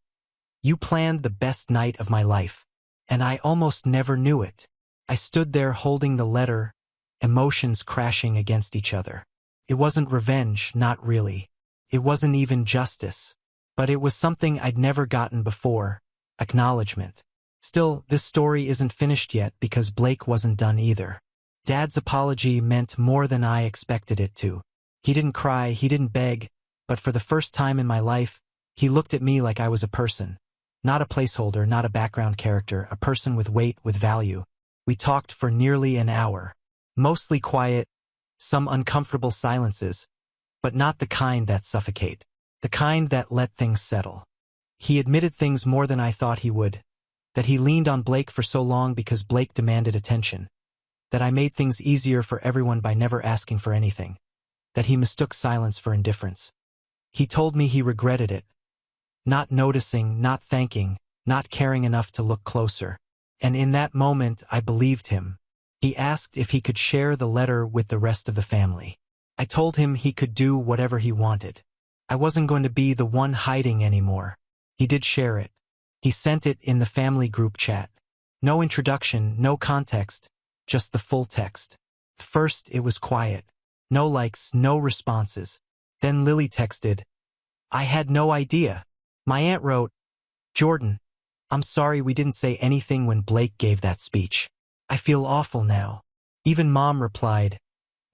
Speaker 1: You planned the best night of my life. And I almost never knew it. I stood there holding the letter, emotions crashing against each other. It wasn't revenge, not really. It wasn't even justice. But it was something I'd never gotten before, acknowledgement. Still, this story isn't finished yet because Blake wasn't done either. Dad's apology meant more than I expected it to. He didn't cry, he didn't beg, but for the first time in my life, he looked at me like I was a person. Not a placeholder, not a background character, a person with weight, with value. We talked for nearly an hour. Mostly quiet, some uncomfortable silences, but not the kind that suffocate. The kind that let things settle. He admitted things more than I thought he would. That he leaned on Blake for so long because Blake demanded attention. That I made things easier for everyone by never asking for anything. That he mistook silence for indifference. He told me he regretted it. Not noticing, not thanking, not caring enough to look closer. And in that moment, I believed him. He asked if he could share the letter with the rest of the family. I told him he could do whatever he wanted. I wasn't going to be the one hiding anymore. He did share it. He sent it in the family group chat. No introduction, no context, just the full text. First, it was quiet. No likes, no responses. Then Lily texted, I had no idea. My aunt wrote, Jordan, I'm sorry we didn't say anything when Blake gave that speech. I feel awful now. Even Mom replied,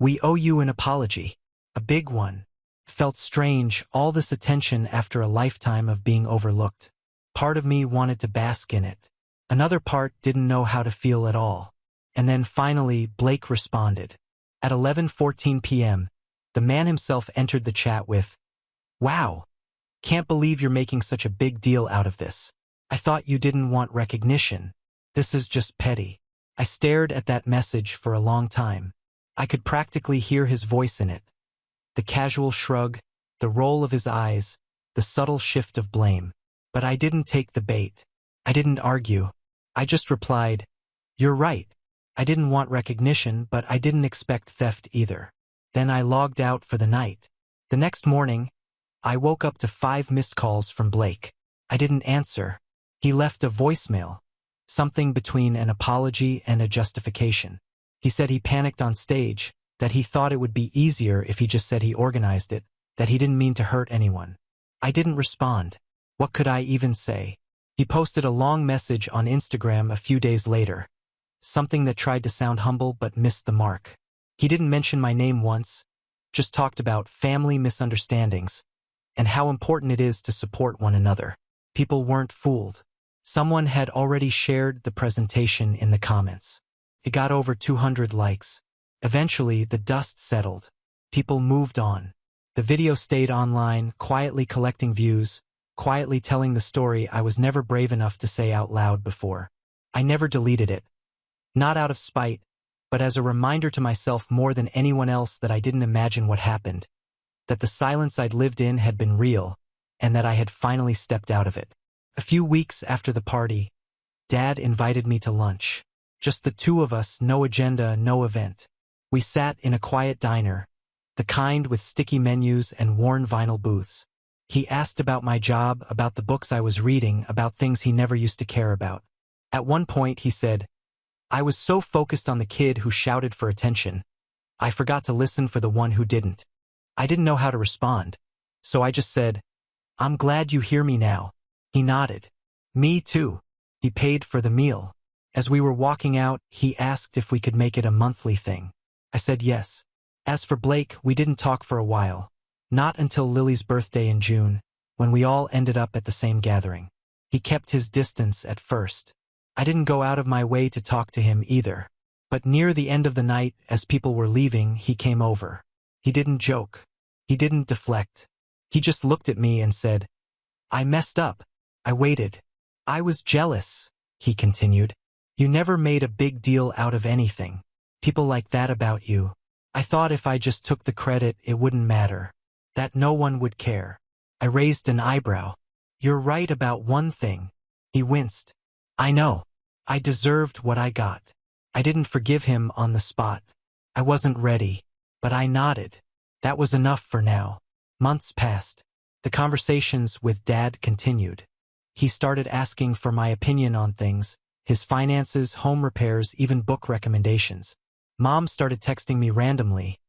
Speaker 1: we owe you an apology. A big one. Felt strange, all this attention after a lifetime of being overlooked. Part of me wanted to bask in it. Another part didn't know how to feel at all. And then finally, Blake responded. At 11:14 p.m., the man himself entered the chat with, wow, can't believe you're making such a big deal out of this. I thought you didn't want recognition. This is just petty. I stared at that message for a long time. I could practically hear his voice in it. The casual shrug, the roll of his eyes, the subtle shift of blame. But I didn't take the bait. I didn't argue. I just replied, you're right. I didn't want recognition, but I didn't expect theft either. Then I logged out for the night. The next morning, I woke up to 5 missed calls from Blake. I didn't answer. He left a voicemail, something between an apology and a justification. He said he panicked on stage, that he thought it would be easier if he just said he organized it, that he didn't mean to hurt anyone. I didn't respond. What could I even say? He posted a long message on Instagram a few days later, something that tried to sound humble but missed the mark. He didn't mention my name once, just talked about family misunderstandings and how important it is to support one another. People weren't fooled. Someone had already shared the presentation in the comments. It got over 200 likes. Eventually, the dust settled. People moved on. The video stayed online, quietly collecting views, quietly telling the story I was never brave enough to say out loud before. I never deleted it. Not out of spite, but as a reminder to myself more than anyone else that I didn't imagine what happened, that the silence I'd lived in had been real, and that I had finally stepped out of it. A few weeks after the party, Dad invited me to lunch. Just the two of us, no agenda, no event. We sat in a quiet diner, the kind with sticky menus and worn vinyl booths. He asked about my job, about the books I was reading, about things he never used to care about. At one point, he said, I was so focused on the kid who shouted for attention, I forgot to listen for the one who didn't. I didn't know how to respond, so I just said, I'm glad you hear me now. He nodded. Me too. He paid for the meal. As we were walking out, he asked if we could make it a monthly thing. I said yes. As for Blake, we didn't talk for a while. Not until Lily's birthday in June, when we all ended up at the same gathering. He kept his distance at first. I didn't go out of my way to talk to him either. But near the end of the night, as people were leaving, he came over. He didn't joke. He didn't deflect. He just looked at me and said, "I messed up." I waited. "I was jealous," he continued. "You never made a big deal out of anything. People like that about you. I thought if I just took the credit, it wouldn't matter. That no one would care." I raised an eyebrow. "You're right about one thing." He winced. "I know. I deserved what I got." I didn't forgive him on the spot. I wasn't ready. But I nodded. That was enough for now. Months passed. The conversations with Dad continued. He started asking for my opinion on things, his finances, home repairs, even book recommendations. Mom started texting me randomly,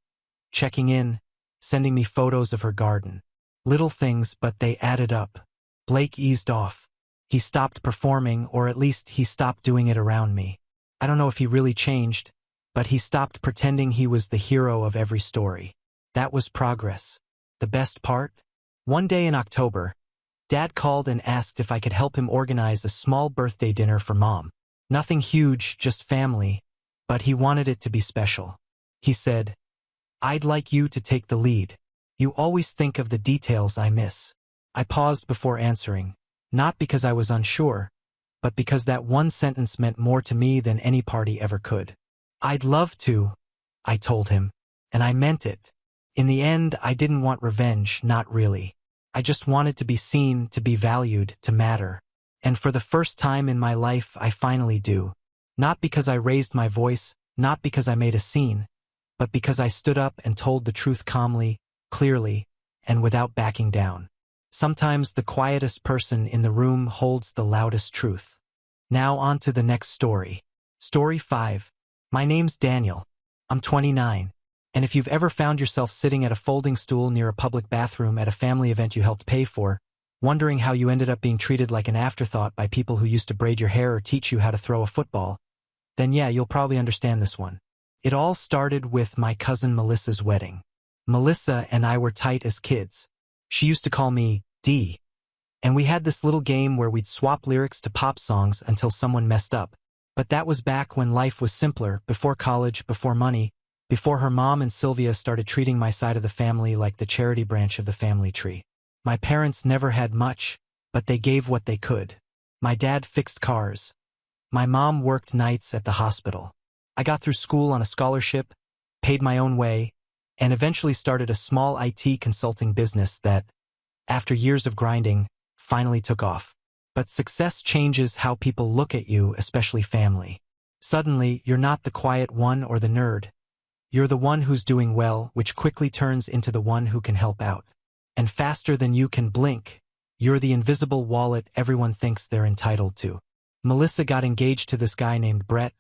Speaker 1: checking in, sending me photos of her garden. Little things, but they added up. Blake eased off. He stopped performing, or at least he stopped doing it around me. I don't know if he really changed, but he stopped pretending he was the hero of every story. That was progress. The best part? One day in October, Dad called and asked if I could help him organize a small birthday dinner for Mom. Nothing huge, just family, but he wanted it to be special. He said, "I'd like you to take the lead. You always think of the details I miss." I paused before answering, not because I was unsure, but because that one sentence meant more to me than any party ever could. "I'd love to," I told him, and I meant it. In the end, I didn't want revenge, not really. I just wanted to be seen, to be valued, to matter. And for the first time in my life, I finally do. Not because I raised my voice, not because I made a scene, but because I stood up and told the truth calmly, clearly, and without backing down. Sometimes the quietest person in the room holds the loudest truth. Now on to the next story. Story 5. My name's Daniel. I'm 29. And if you've ever found yourself sitting at a folding stool near a public bathroom at a family event you helped pay for, wondering how you ended up being treated like an afterthought by people who used to braid your hair or teach you how to throw a football, then yeah, you'll probably understand this one. It all started with my cousin Melissa's wedding. Melissa and I were tight as kids. She used to call me D. And we had this little game where we'd swap lyrics to pop songs until someone messed up. But that was back when life was simpler, before college, before money, before her mom and Sylvia started treating my side of the family like the charity branch of the family tree. My parents never had much, but they gave what they could. My dad fixed cars. My mom worked nights at the hospital. I got through school on a scholarship, paid my own way, and eventually started a small IT consulting business that, after years of grinding, finally took off. But success changes how people look at you, especially family. Suddenly, you're not the quiet one or the nerd. You're the one who's doing well, which quickly turns into the one who can help out. And faster than you can blink, you're the invisible wallet everyone thinks they're entitled to. Melissa got engaged to this guy named Brett.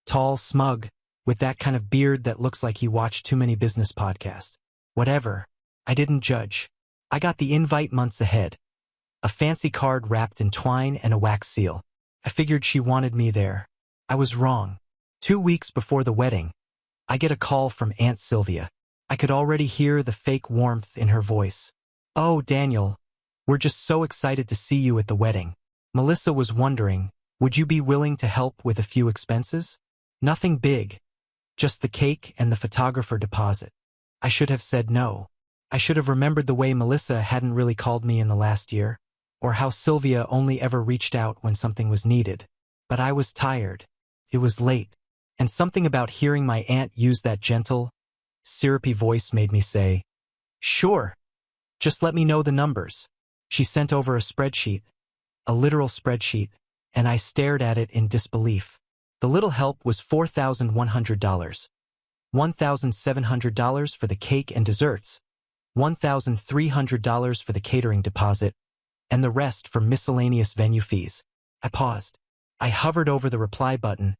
Speaker 1: Tall, smug, with that kind of beard that looks like he watched too many business podcasts. Whatever. I didn't judge. I got the invite months ahead. A fancy card wrapped in twine and a wax seal. I figured she wanted me there. I was wrong. 2 weeks before the wedding, I get a call from Aunt Sylvia. I could already hear the fake warmth in her voice. "Oh, Daniel, we're just so excited to see you at the wedding." Melissa was wondering, would you be willing to help with a few expenses? Nothing big, just the cake and the photographer deposit. I should have said no. I should have remembered the way Melissa hadn't really called me in the last year, or how Sylvia only ever reached out when something was needed. But I was tired. It was late. And something about hearing my aunt use that gentle, syrupy voice made me say, "Sure. Just let me know the numbers." She sent over a spreadsheet, a literal spreadsheet, and I stared at it in disbelief. The little help was $4,100. $1,700 for the cake and desserts, $1,300 for the catering deposit, and the rest for miscellaneous venue fees. I paused. I hovered over the reply button,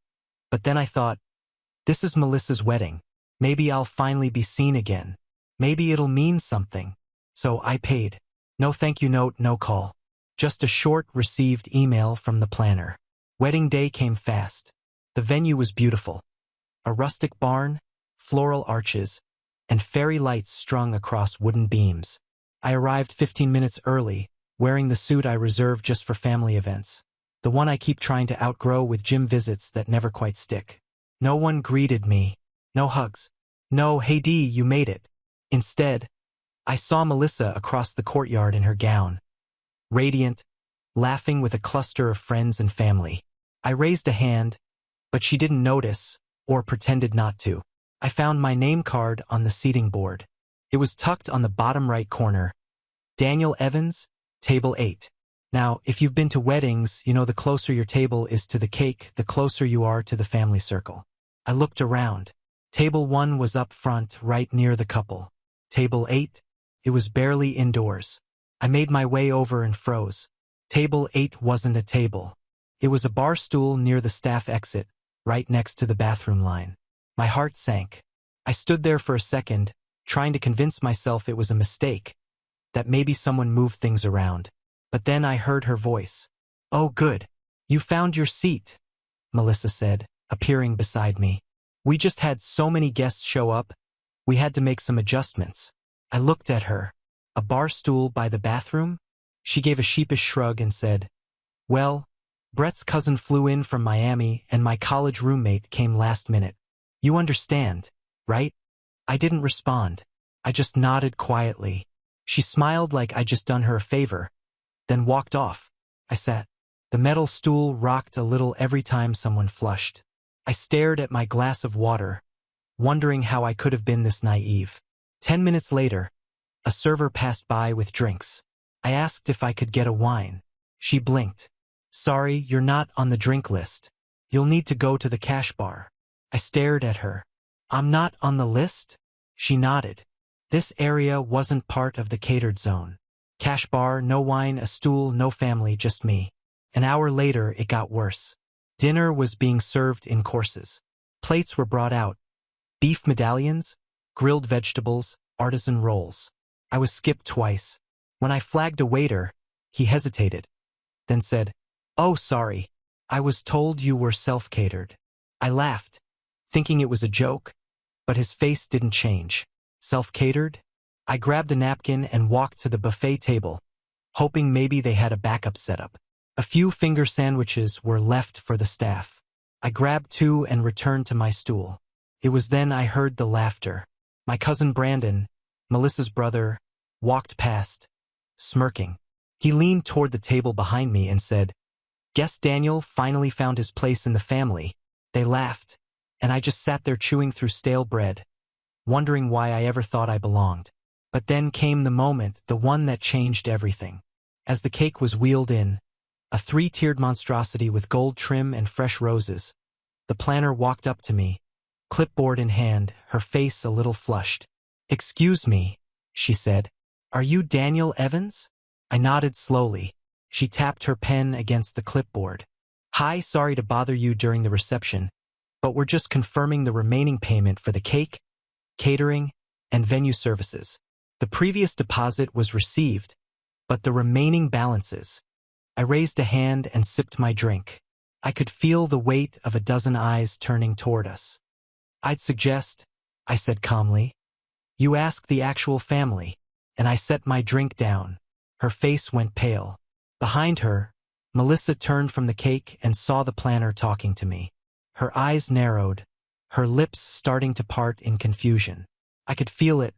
Speaker 1: but then I thought, this is Melissa's wedding. Maybe I'll finally be seen again. Maybe it'll mean something. So I paid. No thank you note, no call. Just a short received email from the planner. Wedding day came fast. The venue was beautiful. A rustic barn, floral arches, and fairy lights strung across wooden beams. I arrived 15 minutes early, wearing the suit I reserved just for family events. The one I keep trying to outgrow with gym visits that never quite stick. No one greeted me. No hugs. No, "Hey Dee, you made it." Instead, I saw Melissa across the courtyard in her gown, radiant, laughing with a cluster of friends and family. I raised a hand, but she didn't notice, or pretended not to. I found my name card on the seating board. It was tucked on the bottom right corner. Daniel Evans, table 8. Now, if you've been to weddings, you know the closer your table is to the cake, the closer you are to the family circle. I looked around. Table 1 was up front, right near the couple. Table 8, it was barely indoors. I made my way over and froze. Table 8 wasn't a table. It was a bar stool near the staff exit, right next to the bathroom line. My heart sank. I stood there for a second, trying to convince myself it was a mistake, that maybe someone moved things around. But then I heard her voice. "Oh, good. You found your seat," Melissa said, appearing beside me. "We just had so many guests show up, we had to make some adjustments." I looked at her. "A bar stool by the bathroom?" She gave a sheepish shrug and said, "Well, Brett's cousin flew in from Miami and my college roommate came last minute. You understand, right?" I didn't respond. I just nodded quietly. She smiled like I'd just done her a favor, then walked off. I sat. The metal stool rocked a little every time someone flushed. I stared at my glass of water, wondering how I could have been this naive. 10 minutes later, a server passed by with drinks. I asked if I could get a wine. She blinked. "Sorry, you're not on the drink list. You'll need to go to the cash bar." I stared at her. "I'm not on the list?" She nodded. This area wasn't part of the catered zone. Cash bar, no wine, a stool, no family, just me. An hour later, it got worse. Dinner was being served in courses. Plates were brought out. Beef medallions, grilled vegetables, artisan rolls. I was skipped twice. When I flagged a waiter, he hesitated, then said, "Oh, sorry. I was told you were self-catered." I laughed, thinking it was a joke, but his face didn't change. Self-catered? I grabbed a napkin and walked to the buffet table, hoping maybe they had a backup setup. A few finger sandwiches were left for the staff. I grabbed 2 and returned to my stool. It was then I heard the laughter. My cousin Brandon, Melissa's brother, walked past, smirking. He leaned toward the table behind me and said, "Guess Daniel finally found his place in the family." They laughed, and I just sat there chewing through stale bread, wondering why I ever thought I belonged. But then came the moment, the one that changed everything. As the cake was wheeled in, a 3-tiered monstrosity with gold trim and fresh roses, the planner walked up to me, clipboard in hand, her face a little flushed. "Excuse me," she said. "Are you Daniel Evans?" I nodded slowly. She tapped her pen against the clipboard. "Hi, sorry to bother you during the reception, but we're just confirming the remaining payment for the cake, catering, and venue services. The previous deposit was received, but the remaining balances." I raised a hand and sipped my drink. I could feel the weight of a dozen eyes turning toward us. "I'd suggest," I said calmly, "you ask the actual family," and I set my drink down. Her face went pale. Behind her, Melissa turned from the cake and saw the planner talking to me. Her eyes narrowed, her lips starting to part in confusion. I could feel it,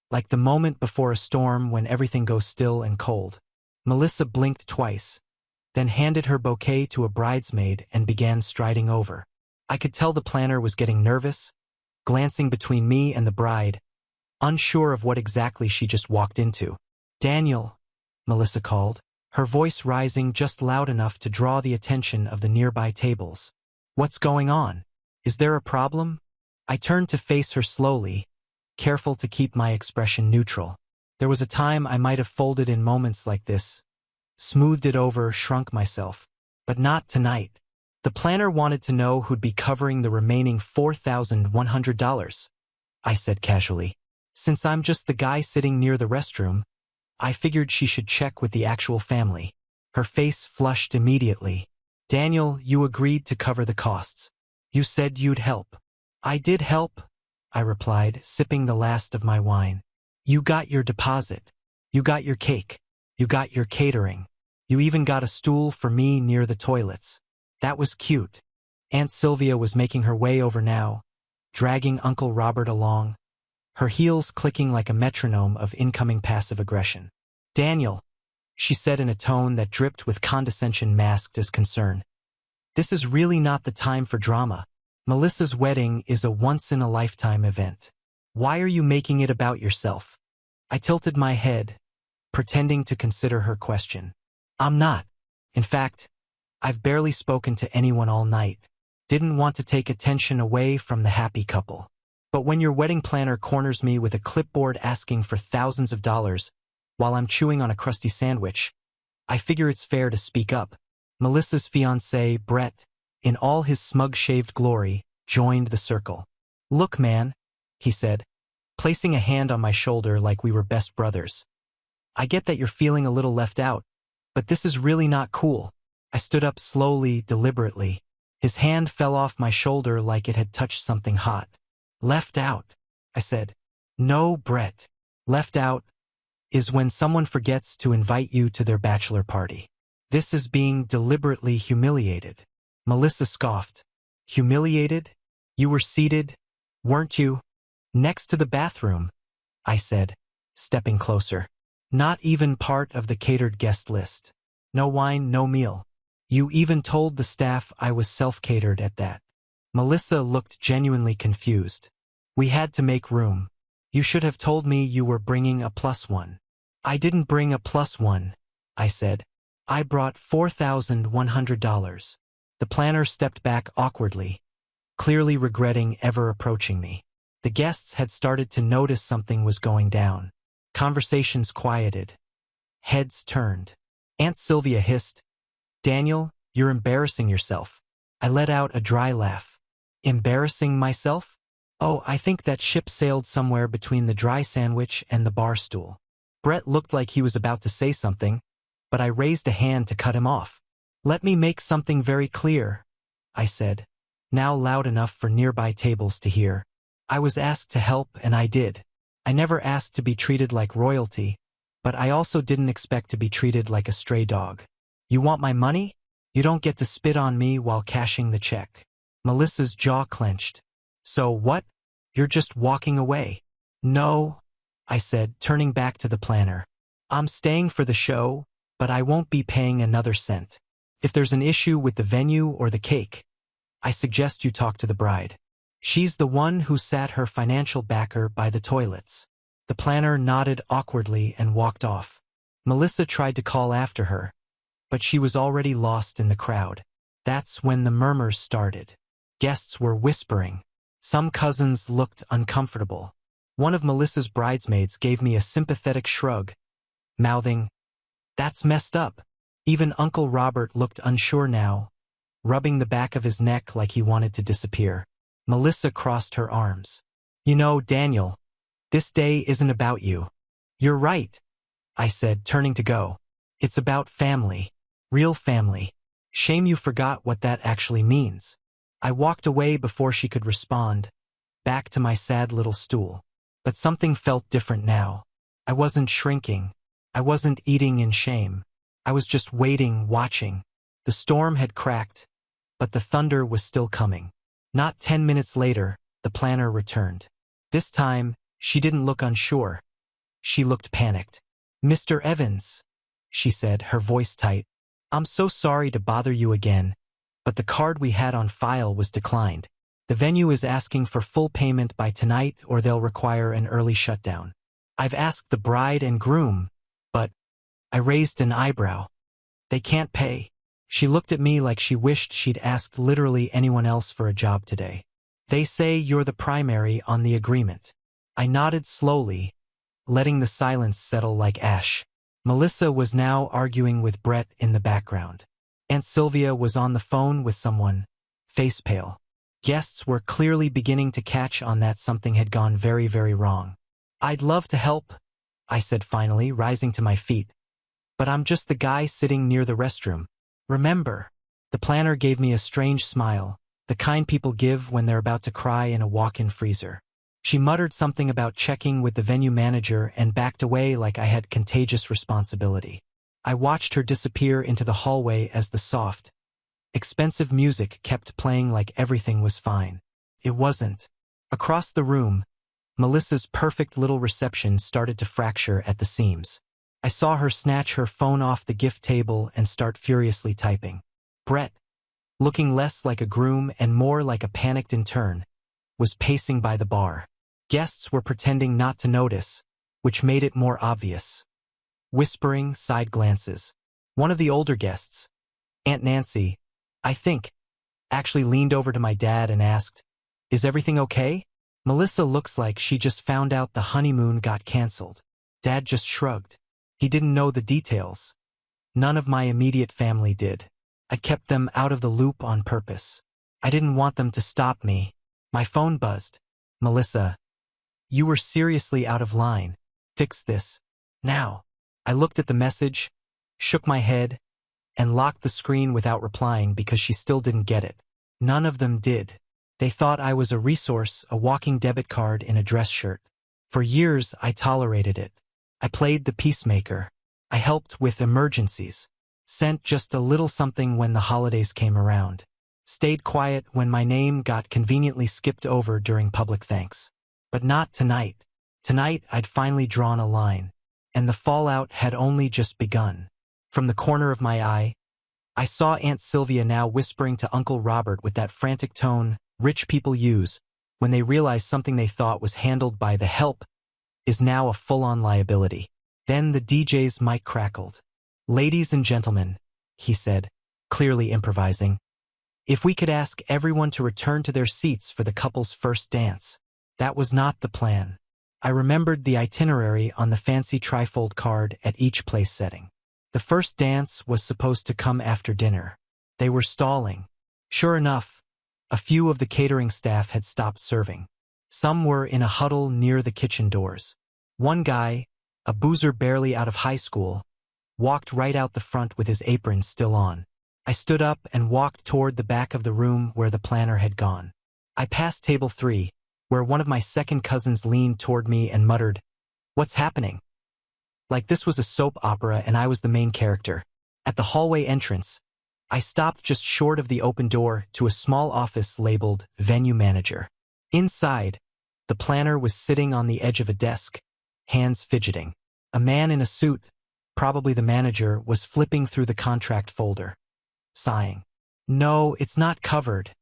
Speaker 1: like the moment before a storm when everything goes still and cold. Melissa blinked twice, then handed her bouquet to a bridesmaid and began striding over. I could tell the planner was getting nervous, glancing between me and the bride, unsure of what exactly she just walked into. "Daniel," Melissa called, her voice rising just loud enough to draw the attention of the nearby tables. "What's going on? Is there a problem?" I turned to face her slowly, careful to keep my expression neutral. There was a time I might have folded in moments like this, smoothed it over, shrunk myself. But not tonight. The planner wanted to know who'd be covering the remaining $4,100, I said casually. Since I'm just the guy sitting near the restroom, I figured she should check with the actual family. Her face flushed immediately. Daniel, you agreed to cover the costs. You said you'd help. I did help, I replied, sipping the last of my wine. You got your deposit. You got your cake. You got your catering. You even got a stool for me near the toilets. That was cute. Aunt Sylvia was making her way over now, dragging Uncle Robert along, her heels clicking like a metronome of incoming passive aggression. Daniel, she said in a tone that dripped with condescension masked as concern. This is really not the time for drama. Melissa's wedding is a once-in-a-lifetime event. Why are you making it about yourself? I tilted my head, pretending to consider her question. I'm not. In fact, I've barely spoken to anyone all night. Didn't want to take attention away from the happy couple. But when your wedding planner corners me with a clipboard asking for thousands of dollars while I'm chewing on a crusty sandwich, I figure it's fair to speak up. Melissa's fiancé, Brett, in all his smug-shaved glory, joined the circle. Look, man, he said, placing a hand on my shoulder like we were best brothers. I get that you're feeling a little left out, but this is really not cool. I stood up slowly, deliberately. His hand fell off my shoulder like it had touched something hot. Left out, I said. No, Brett. Left out is when someone forgets to invite you to their bachelor party. This is being deliberately humiliated. Melissa scoffed. Humiliated? You were seated, weren't you? Next to the bathroom, I said, stepping closer. Not even part of the catered guest list. No wine, no meal. You even told the staff I was self-catered at that. Melissa looked genuinely confused. We had to make room. You should have told me you were bringing a +1. I didn't bring a +1, I said. I brought $4,100. The planner stepped back awkwardly, clearly regretting ever approaching me. The guests had started to notice something was going down. Conversations quieted. Heads turned. Aunt Sylvia hissed, Daniel, you're embarrassing yourself. I let out a dry laugh. Embarrassing myself? Oh, I think that ship sailed somewhere between the dry sandwich and the bar stool. Brett looked like he was about to say something, but I raised a hand to cut him off. Let me make something very clear, I said, now loud enough for nearby tables to hear. I was asked to help and I did. I never asked to be treated like royalty, but I also didn't expect to be treated like a stray dog. You want my money? You don't get to spit on me while cashing the check. Melissa's jaw clenched. So what? You're just walking away? No, I said, turning back to the planner. I'm staying for the show, but I won't be paying another cent. If there's an issue with the venue or the cake, I suggest you talk to the bride. She's the one who sat her financial backer by the toilets. The planner nodded awkwardly and walked off. Melissa tried to call after her, but she was already lost in the crowd. That's when the murmurs started. Guests were whispering. Some cousins looked uncomfortable. One of Melissa's bridesmaids gave me a sympathetic shrug, mouthing, That's messed up. Even Uncle Robert looked unsure now, rubbing the back of his neck like he wanted to disappear. Melissa crossed her arms. You know, Daniel, this day isn't about you. You're right, I said, turning to go. It's about family. Real family. Shame you forgot what that actually means. I walked away before she could respond, back to my sad little stool. But something felt different now. I wasn't shrinking. I wasn't eating in shame. I was just waiting, watching. The storm had cracked, but the thunder was still coming. Not 10 minutes later, the planner returned. This time, she didn't look unsure. She looked panicked. Mr. Evans, she said, her voice tight. I'm so sorry to bother you again, but the card we had on file was declined. The venue is asking for full payment by tonight or they'll require an early shutdown. I've asked the bride and groom, but I raised an eyebrow. They can't pay. She looked at me like she wished she'd asked literally anyone else for a job today. They say you're the primary on the agreement. I nodded slowly, letting the silence settle like ash. Melissa was now arguing with Brett in the background. Aunt Sylvia was on the phone with someone, face pale. Guests were clearly beginning to catch on that something had gone very, very wrong. I'd love to help, I said finally, rising to my feet. But I'm just the guy sitting near the restroom. Remember, The planner gave me a strange smile, the kind people give when they're about to cry in a walk-in freezer. She muttered something about checking with the venue manager and backed away like I had contagious responsibility. I watched her disappear into the hallway as the soft, expensive music kept playing like everything was fine. It wasn't. Across the room, Melissa's perfect little reception started to fracture at the seams. I saw her snatch her phone off the gift table and start furiously typing. Brett, looking less like a groom and more like a panicked intern, was pacing by the bar. Guests were pretending not to notice, which made it more obvious. Whispering, side glances. One of the older guests, Aunt Nancy, I think, actually leaned over to my dad and asked, "Is everything okay?" Melissa looks like she just found out the honeymoon got canceled. Dad just shrugged. He didn't know the details. None of my immediate family did. I kept them out of the loop on purpose. I didn't want them to stop me. My phone buzzed. "Melissa, you were seriously out of line. Fix this. Now." I looked at the message, shook my head, and locked the screen without replying because she still didn't get it. None of them did. They thought I was a resource, a walking debit card in a dress shirt. For years, I tolerated it. I played the peacemaker. I helped with emergencies. Sent just a little something when the holidays came around. Stayed quiet when my name got conveniently skipped over during public thanks. But not tonight. Tonight, I'd finally drawn a line. And the fallout had only just begun. From the corner of my eye, I saw Aunt Sylvia now whispering to Uncle Robert with that frantic tone rich people use when they realize something they thought was handled by the help is now a full-on liability. Then the DJ's mic crackled. "Ladies and gentlemen," he said, clearly improvising, "if we could ask everyone to return to their seats for the couple's first dance." That was not the plan. I remembered the itinerary on the fancy trifold card at each place setting. The first dance was supposed to come after dinner. They were stalling. Sure enough, a few of the catering staff had stopped serving. Some were in a huddle near the kitchen doors. One guy, a boozer barely out of high school, walked right out the front with his apron still on. I stood up and walked toward the back of the room where the planner had gone. I passed table 3, where one of my second cousins leaned toward me and muttered, "What's happening?" Like this was a soap opera and I was the main character. At the hallway entrance, I stopped just short of the open door to a small office labeled Venue Manager. Inside, the planner was sitting on the edge of a desk, hands fidgeting. A man in a suit, probably the manager, was flipping through the contract folder, sighing. "No, it's not covered,"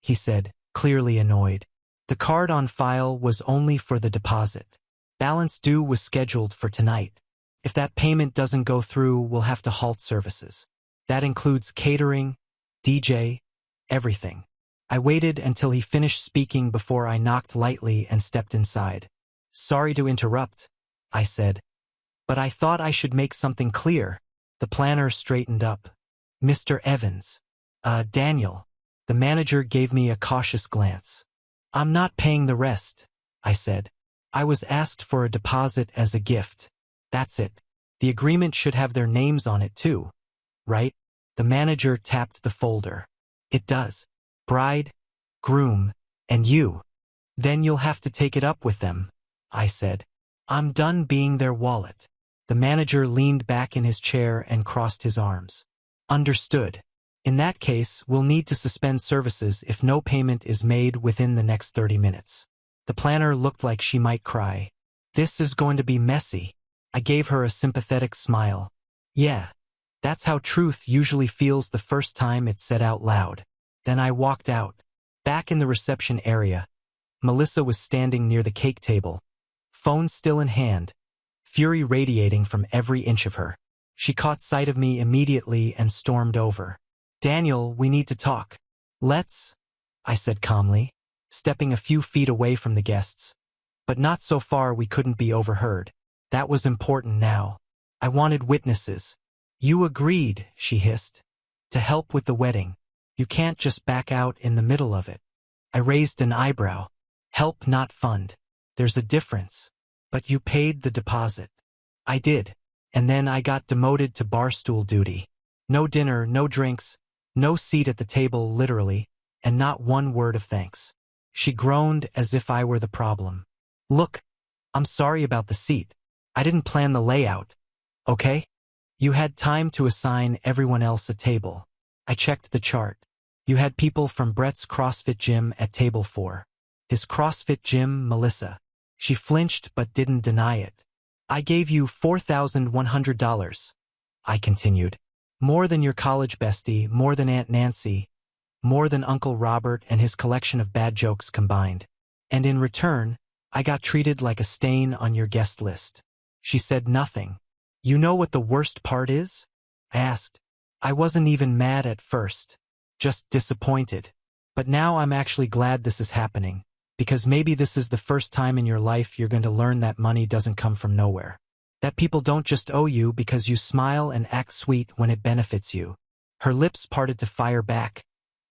Speaker 1: he said, clearly annoyed. The card on file was only for the deposit. Balance due was scheduled for tonight. If that payment doesn't go through, we'll have to halt services. That includes catering, DJ, everything. I waited until he finished speaking before I knocked lightly and stepped inside. "Sorry to interrupt," I said, "but I thought I should make something clear." The planner straightened up. "Mr. Evans. Daniel." The manager gave me a cautious glance. "I'm not paying the rest," I said. "I was asked for a deposit as a gift. That's it. The agreement should have their names on it too, right?" The manager tapped the folder. "It does. Bride, groom, and you. Then you'll have to take it up with them," I said. "I'm done being their wallet." The manager leaned back in his chair and crossed his arms. "Understood. In that case, we'll need to suspend services if no payment is made within the next 30 minutes. The planner looked like she might cry. "This is going to be messy." I gave her a sympathetic smile. "Yeah, that's how truth usually feels the first time it's said out loud." Then I walked out. Back in the reception area, Melissa was standing near the cake table, phone still in hand, fury radiating from every inch of her. She caught sight of me immediately and stormed over. "Daniel, we need to talk." "Let's," I said calmly, stepping a few feet away from the guests, but not so far we couldn't be overheard. That was important now. I wanted witnesses. "You agreed," she hissed, "to help with the wedding. You can't just back out in the middle of it." I raised an eyebrow. "Help, not fund. There's a difference." "But you paid the deposit." "I did. And then I got demoted to barstool duty. No dinner, no drinks, No seat at the table, literally, and not one word of thanks. She groaned as if I were the problem. Look, I'm sorry about the seat. I didn't plan the layout. Okay? You had time to assign everyone else a table. I checked the chart. You had people from Brett's CrossFit gym at table 4. His CrossFit gym, Melissa. She flinched but didn't deny it. I gave you $4,100. I continued. More than your college bestie, more than Aunt Nancy, more than Uncle Robert and his collection of bad jokes combined. And in return, I got treated like a stain on your guest list. She said nothing. You know what the worst part is? I asked. I wasn't even mad at first. Just disappointed. But now I'm actually glad this is happening, because maybe this is the first time in your life you're going to learn that money doesn't come from nowhere. That people don't just owe you because you smile and act sweet when it benefits you. Her lips parted to fire back,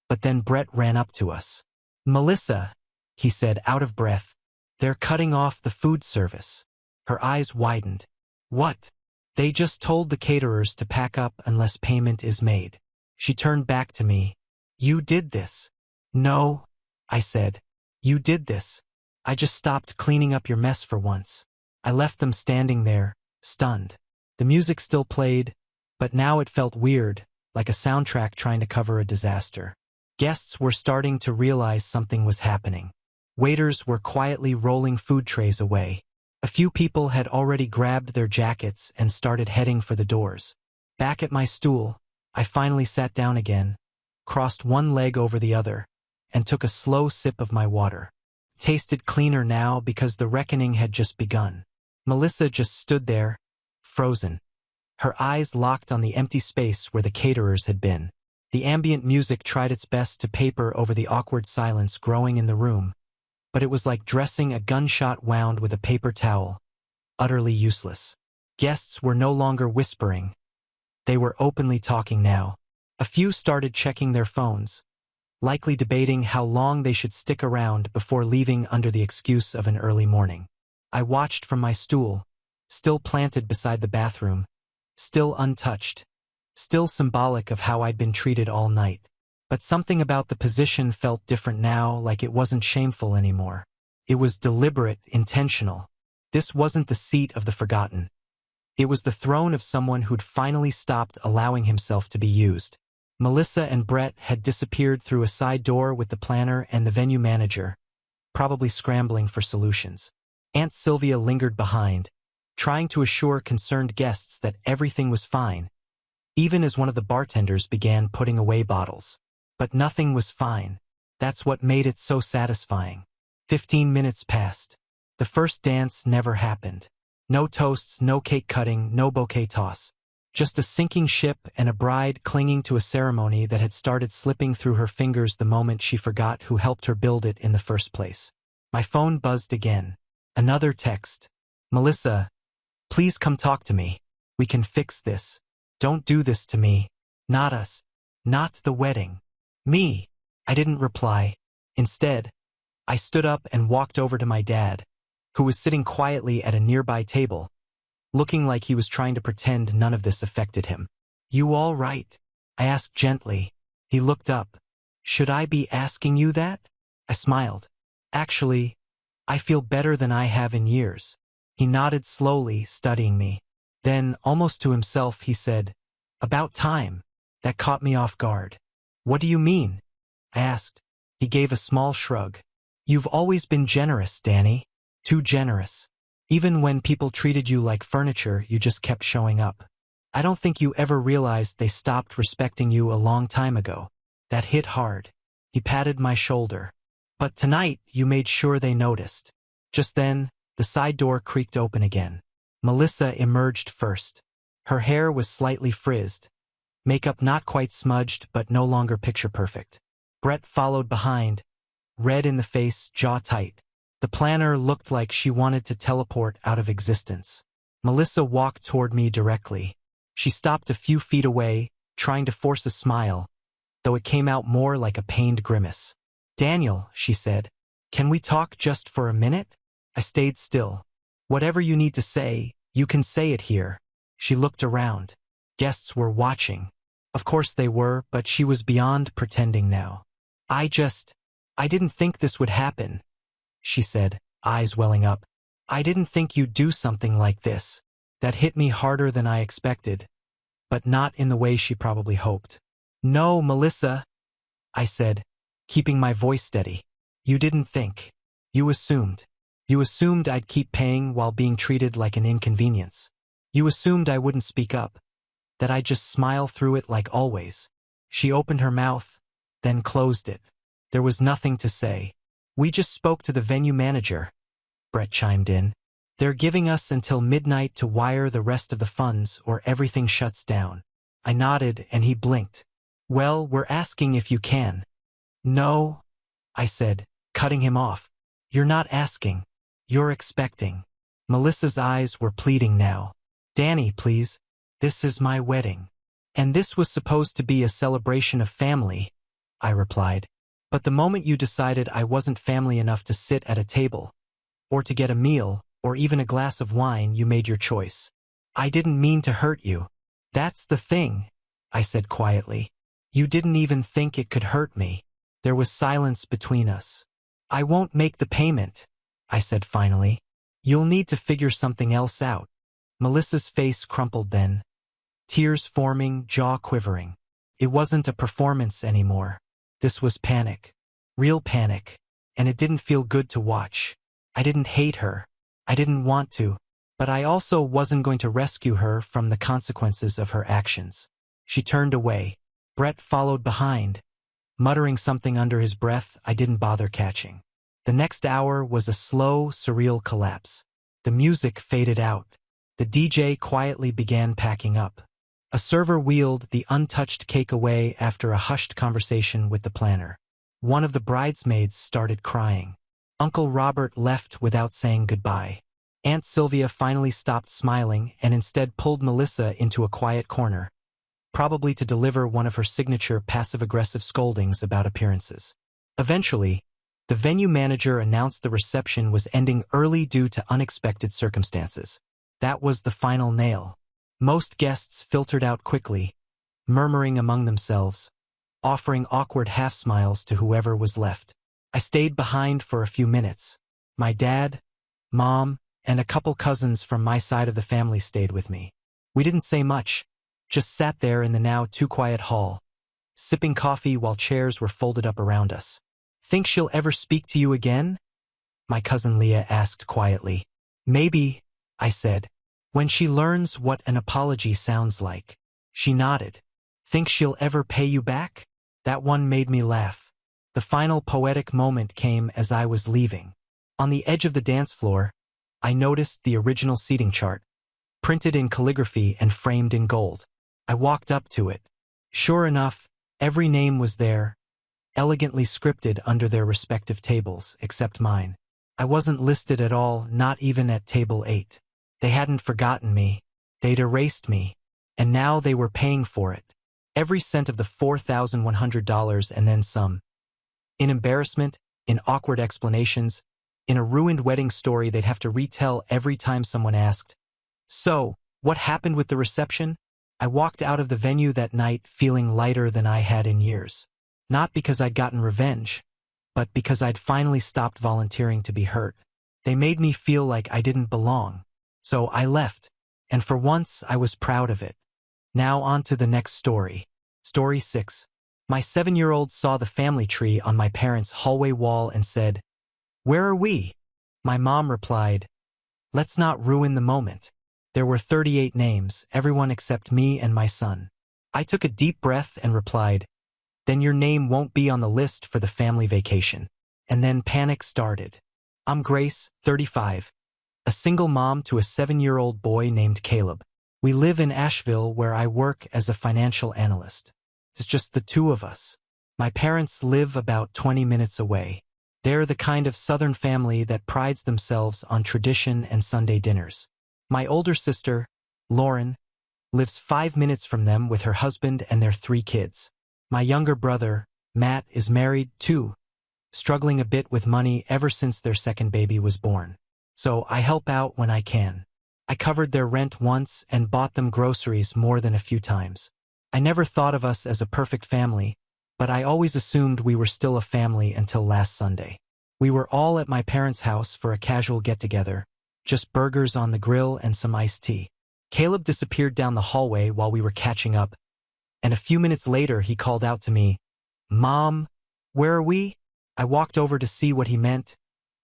Speaker 1: but then Brett ran up to us. Melissa, he said, out of breath. They're cutting off the food service. Her eyes widened. What? They just told the caterers to pack up unless payment is made. She turned back to me. You did this. No, I said. You did this. I just stopped cleaning up your mess for once. I left them standing there, stunned. The music still played, but now it felt weird, like a soundtrack trying to cover a disaster. Guests were starting to realize something was happening. Waiters were quietly rolling food trays away. A few people had already grabbed their jackets and started heading for the doors. Back at my stool, I finally sat down again, crossed one leg over the other, and took a slow sip of my water. Tasted cleaner now because the reckoning had just begun. Melissa just stood there, frozen. Her eyes locked on the empty space where the caterers had been. The ambient music tried its best to paper over the awkward silence growing in the room, but it was like dressing a gunshot wound with a paper towel, utterly useless. Guests were no longer whispering. They were openly talking now. A few started checking their phones, likely debating how long they should stick around before leaving under the excuse of an early morning. I watched from my stool, still planted beside the bathroom, still untouched, still symbolic of how I'd been treated all night. But something about the position felt different now, like it wasn't shameful anymore. It was deliberate, intentional. This wasn't the seat of the forgotten. It was the throne of someone who'd finally stopped allowing himself to be used. Melissa and Brett had disappeared through a side door with the planner and the venue manager, probably scrambling for solutions. Aunt Sylvia lingered behind, trying to assure concerned guests that everything was fine, even as one of the bartenders began putting away bottles. But nothing was fine. That's what made it so satisfying. 15 minutes passed. The first dance never happened. No toasts, no cake cutting, no bouquet toss. Just a sinking ship and a bride clinging to a ceremony that had started slipping through her fingers the moment she forgot who helped her build it in the first place. My phone buzzed again. Another text. Melissa, please come talk to me. We can fix this. Don't do this to me. Not us. Not the wedding. Me. I didn't reply. Instead, I stood up and walked over to my dad, who was sitting quietly at a nearby table, looking like he was trying to pretend none of this affected him. You all right? I asked gently. He looked up. Should I be asking you that? I smiled. Actually, I feel better than I have in years. He nodded slowly, studying me. Then, almost to himself, he said, About time. That caught me off guard. What do you mean? I asked. He gave a small shrug. You've always been generous, Danny. Too generous. Even when people treated you like furniture, you just kept showing up. I don't think you ever realized they stopped respecting you a long time ago. That hit hard. He patted my shoulder. But tonight, you made sure they noticed. Just then, the side door creaked open again. Melissa emerged first. Her hair was slightly frizzed, makeup not quite smudged but no longer picture-perfect. Brett followed behind, red in the face, jaw tight. The planner looked like she wanted to teleport out of existence. Melissa walked toward me directly. She stopped a few feet away, trying to force a smile, though it came out more like a pained grimace. Daniel, she said, can we talk just for a minute? I stayed still. Whatever you need to say, you can say it here. She looked around. Guests were watching. Of course they were, but she was beyond pretending now. I didn't think this would happen, she said, eyes welling up. I didn't think you'd do something like this. That hit me harder than I expected, but not in the way she probably hoped. No, Melissa, I said, keeping my voice steady. You didn't think. You assumed. You assumed I'd keep paying while being treated like an inconvenience. You assumed I wouldn't speak up, that I'd just smile through it like always. She opened her mouth, then closed it. There was nothing to say. We just spoke to the venue manager, Brett chimed in. They're giving us until midnight to wire the rest of the funds or everything shuts down. I nodded and he blinked. Well, we're asking if you can. No, I said, cutting him off. You're not asking. You're expecting. Melissa's eyes were pleading now. Danny, please. This is my wedding. And this was supposed to be a celebration of family, I replied. But the moment you decided I wasn't family enough to sit at a table, or to get a meal, or even a glass of wine, you made your choice. I didn't mean to hurt you. That's the thing, I said quietly. You didn't even think it could hurt me. There was silence between us. I won't make the payment, I said finally. You'll need to figure something else out. Melissa's face crumpled then, tears forming, jaw quivering. It wasn't a performance anymore. This was panic. Real panic. And it didn't feel good to watch. I didn't hate her. I didn't want to. But I also wasn't going to rescue her from the consequences of her actions. She turned away. Brett followed behind, muttering something under his breath I didn't bother catching. The next hour was a slow, surreal collapse. The music faded out. The DJ quietly began packing up. A server wheeled the untouched cake away after a hushed conversation with the planner. One of the bridesmaids started crying. Uncle Robert left without saying goodbye. Aunt Sylvia finally stopped smiling and instead pulled Melissa into a quiet corner, probably to deliver one of her signature passive-aggressive scoldings about appearances. Eventually, the venue manager announced the reception was ending early due to unexpected circumstances. That was the final nail. Most guests filtered out quickly, murmuring among themselves, offering awkward half-smiles to whoever was left. I stayed behind for a few minutes. My dad, mom, and a couple cousins from my side of the family stayed with me. We didn't say much, just sat there in the now too quiet hall, sipping coffee while chairs were folded up around us. Think she'll ever speak to you again? My cousin Leah asked quietly. Maybe, I said, when she learns what an apology sounds like. She nodded. Think she'll ever pay you back? That one made me laugh. The final poetic moment came as I was leaving. On the edge of the dance floor, I noticed the original seating chart, printed in calligraphy and framed in gold. I walked up to it. Sure enough, every name was there, elegantly scripted under their respective tables, except mine. I wasn't listed at all, not even at table 8. They hadn't forgotten me. They'd erased me. And now they were paying for it. Every cent of the $4,100 and then some. In embarrassment, in awkward explanations, in a ruined wedding story they'd have to retell every time someone asked, "So, what happened with the reception?" I walked out of the venue that night feeling lighter than I had in years. Not because I'd gotten revenge, but because I'd finally stopped volunteering to be hurt. They made me feel like I didn't belong. So I left, and for once I was proud of it. Now on to the next story. Story 6. My 7-year-old saw the family tree on my parents' hallway wall and said, "Where are we?" My mom replied, "Let's not ruin the moment." There were 38 names, everyone except me and my son. I took a deep breath and replied, "Then your name won't be on the list for the family vacation." And then panic started. I'm Grace, 35, a single mom to a 7-year-old boy named Caleb. We live in Asheville where I work as a financial analyst. It's just the two of us. My parents live about 20 minutes away. They're the kind of Southern family that prides themselves on tradition and Sunday dinners. My older sister, Lauren, lives 5 minutes from them with her husband and their 3 kids. My younger brother, Matt, is married too, struggling a bit with money ever since their second baby was born. So I help out when I can. I covered their rent once and bought them groceries more than a few times. I never thought of us as a perfect family, but I always assumed we were still a family until last Sunday. We were all at my parents' house for a casual get-together, just burgers on the grill and some iced tea. Caleb disappeared down the hallway while we were catching up, and a few minutes later he called out to me, "Mom, where are we?" I walked over to see what he meant,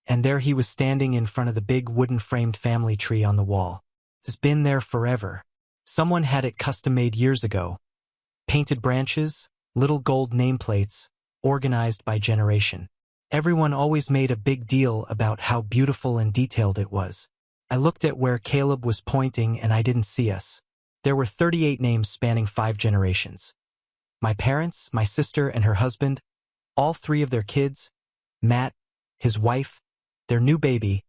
Speaker 1: and there he was standing in front of the big wooden-framed family tree on the wall. It's been there forever. Someone had it custom-made years ago. Painted branches, little gold nameplates, organized by generation. Everyone always made a big deal about how beautiful and detailed it was. I looked at where Caleb was pointing and I didn't see us. There were 38 names spanning 5 generations. My parents, my sister, and her husband, all 3 of their kids, Matt, his wife, their new baby,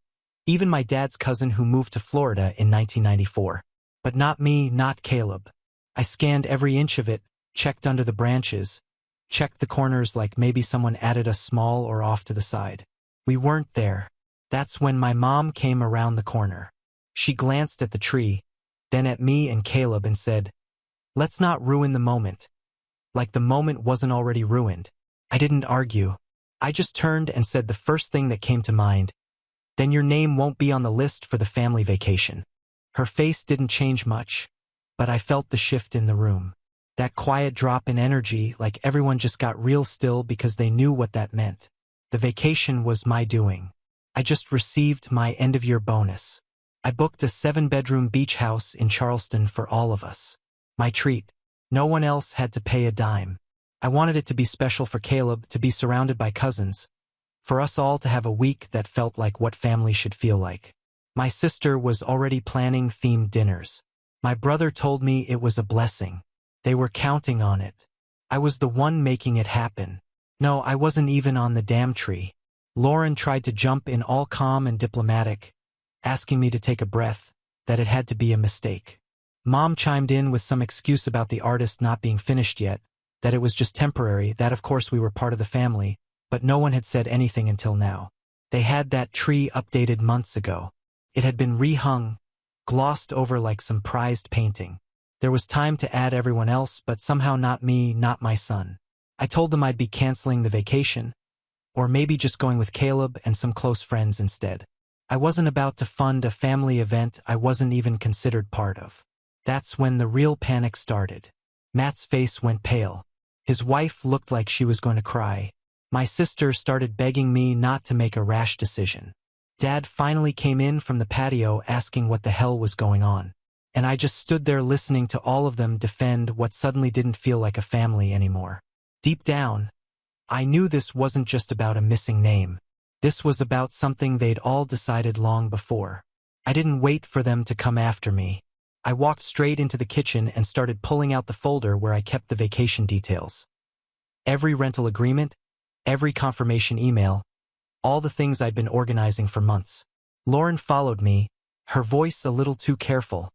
Speaker 1: even my dad's cousin who moved to Florida in 1994. But not me, not Caleb. I scanned every inch of it, checked under the branches, checked the corners like maybe someone added us small or off to the side. We weren't there. That's when my mom came around the corner. She glanced at the tree, then at me and Caleb and said, "Let's not ruin the moment." Like the moment wasn't already ruined. I didn't argue. I just turned and said the first thing that came to mind, "Then your name won't be on the list for the family vacation." Her face didn't change much, but I felt the shift in the room. That quiet drop in energy, like everyone just got real still because they knew what that meant. The vacation was my doing. I just received my end-of-year bonus. I booked a 7-bedroom beach house in Charleston for all of us. My treat. No one else had to pay a dime. I wanted it to be special for Caleb, to be surrounded by cousins, for us all to have a week that felt like what family should feel like. My sister was already planning themed dinners. My brother told me it was a blessing. They were counting on it. I was the one making it happen. No, I wasn't even on the damn tree. Lauren tried to jump in all calm and diplomatic, asking me to take a breath, that it had to be a mistake. Mom chimed in with some excuse about the artist not being finished yet, that it was just temporary, that of course we were part of the family, but no one had said anything until now. They had that tree updated months ago. It had been rehung, glossed over like some prized painting. There was time to add everyone else, but somehow not me, not my son. I told them I'd be canceling the vacation, or maybe just going with Caleb and some close friends instead. I wasn't about to fund a family event I wasn't even considered part of. That's when the real panic started. Matt's face went pale. His wife looked like she was going to cry. My sister started begging me not to make a rash decision. Dad finally came in from the patio asking what the hell was going on. And I just stood there listening to all of them defend what suddenly didn't feel like a family anymore. Deep down, I knew this wasn't just about a missing name. This was about something they'd all decided long before. I didn't wait for them to come after me. I walked straight into the kitchen and started pulling out the folder where I kept the vacation details. Every rental agreement, every confirmation email, all the things I'd been organizing for months. Lauren followed me, her voice a little too careful,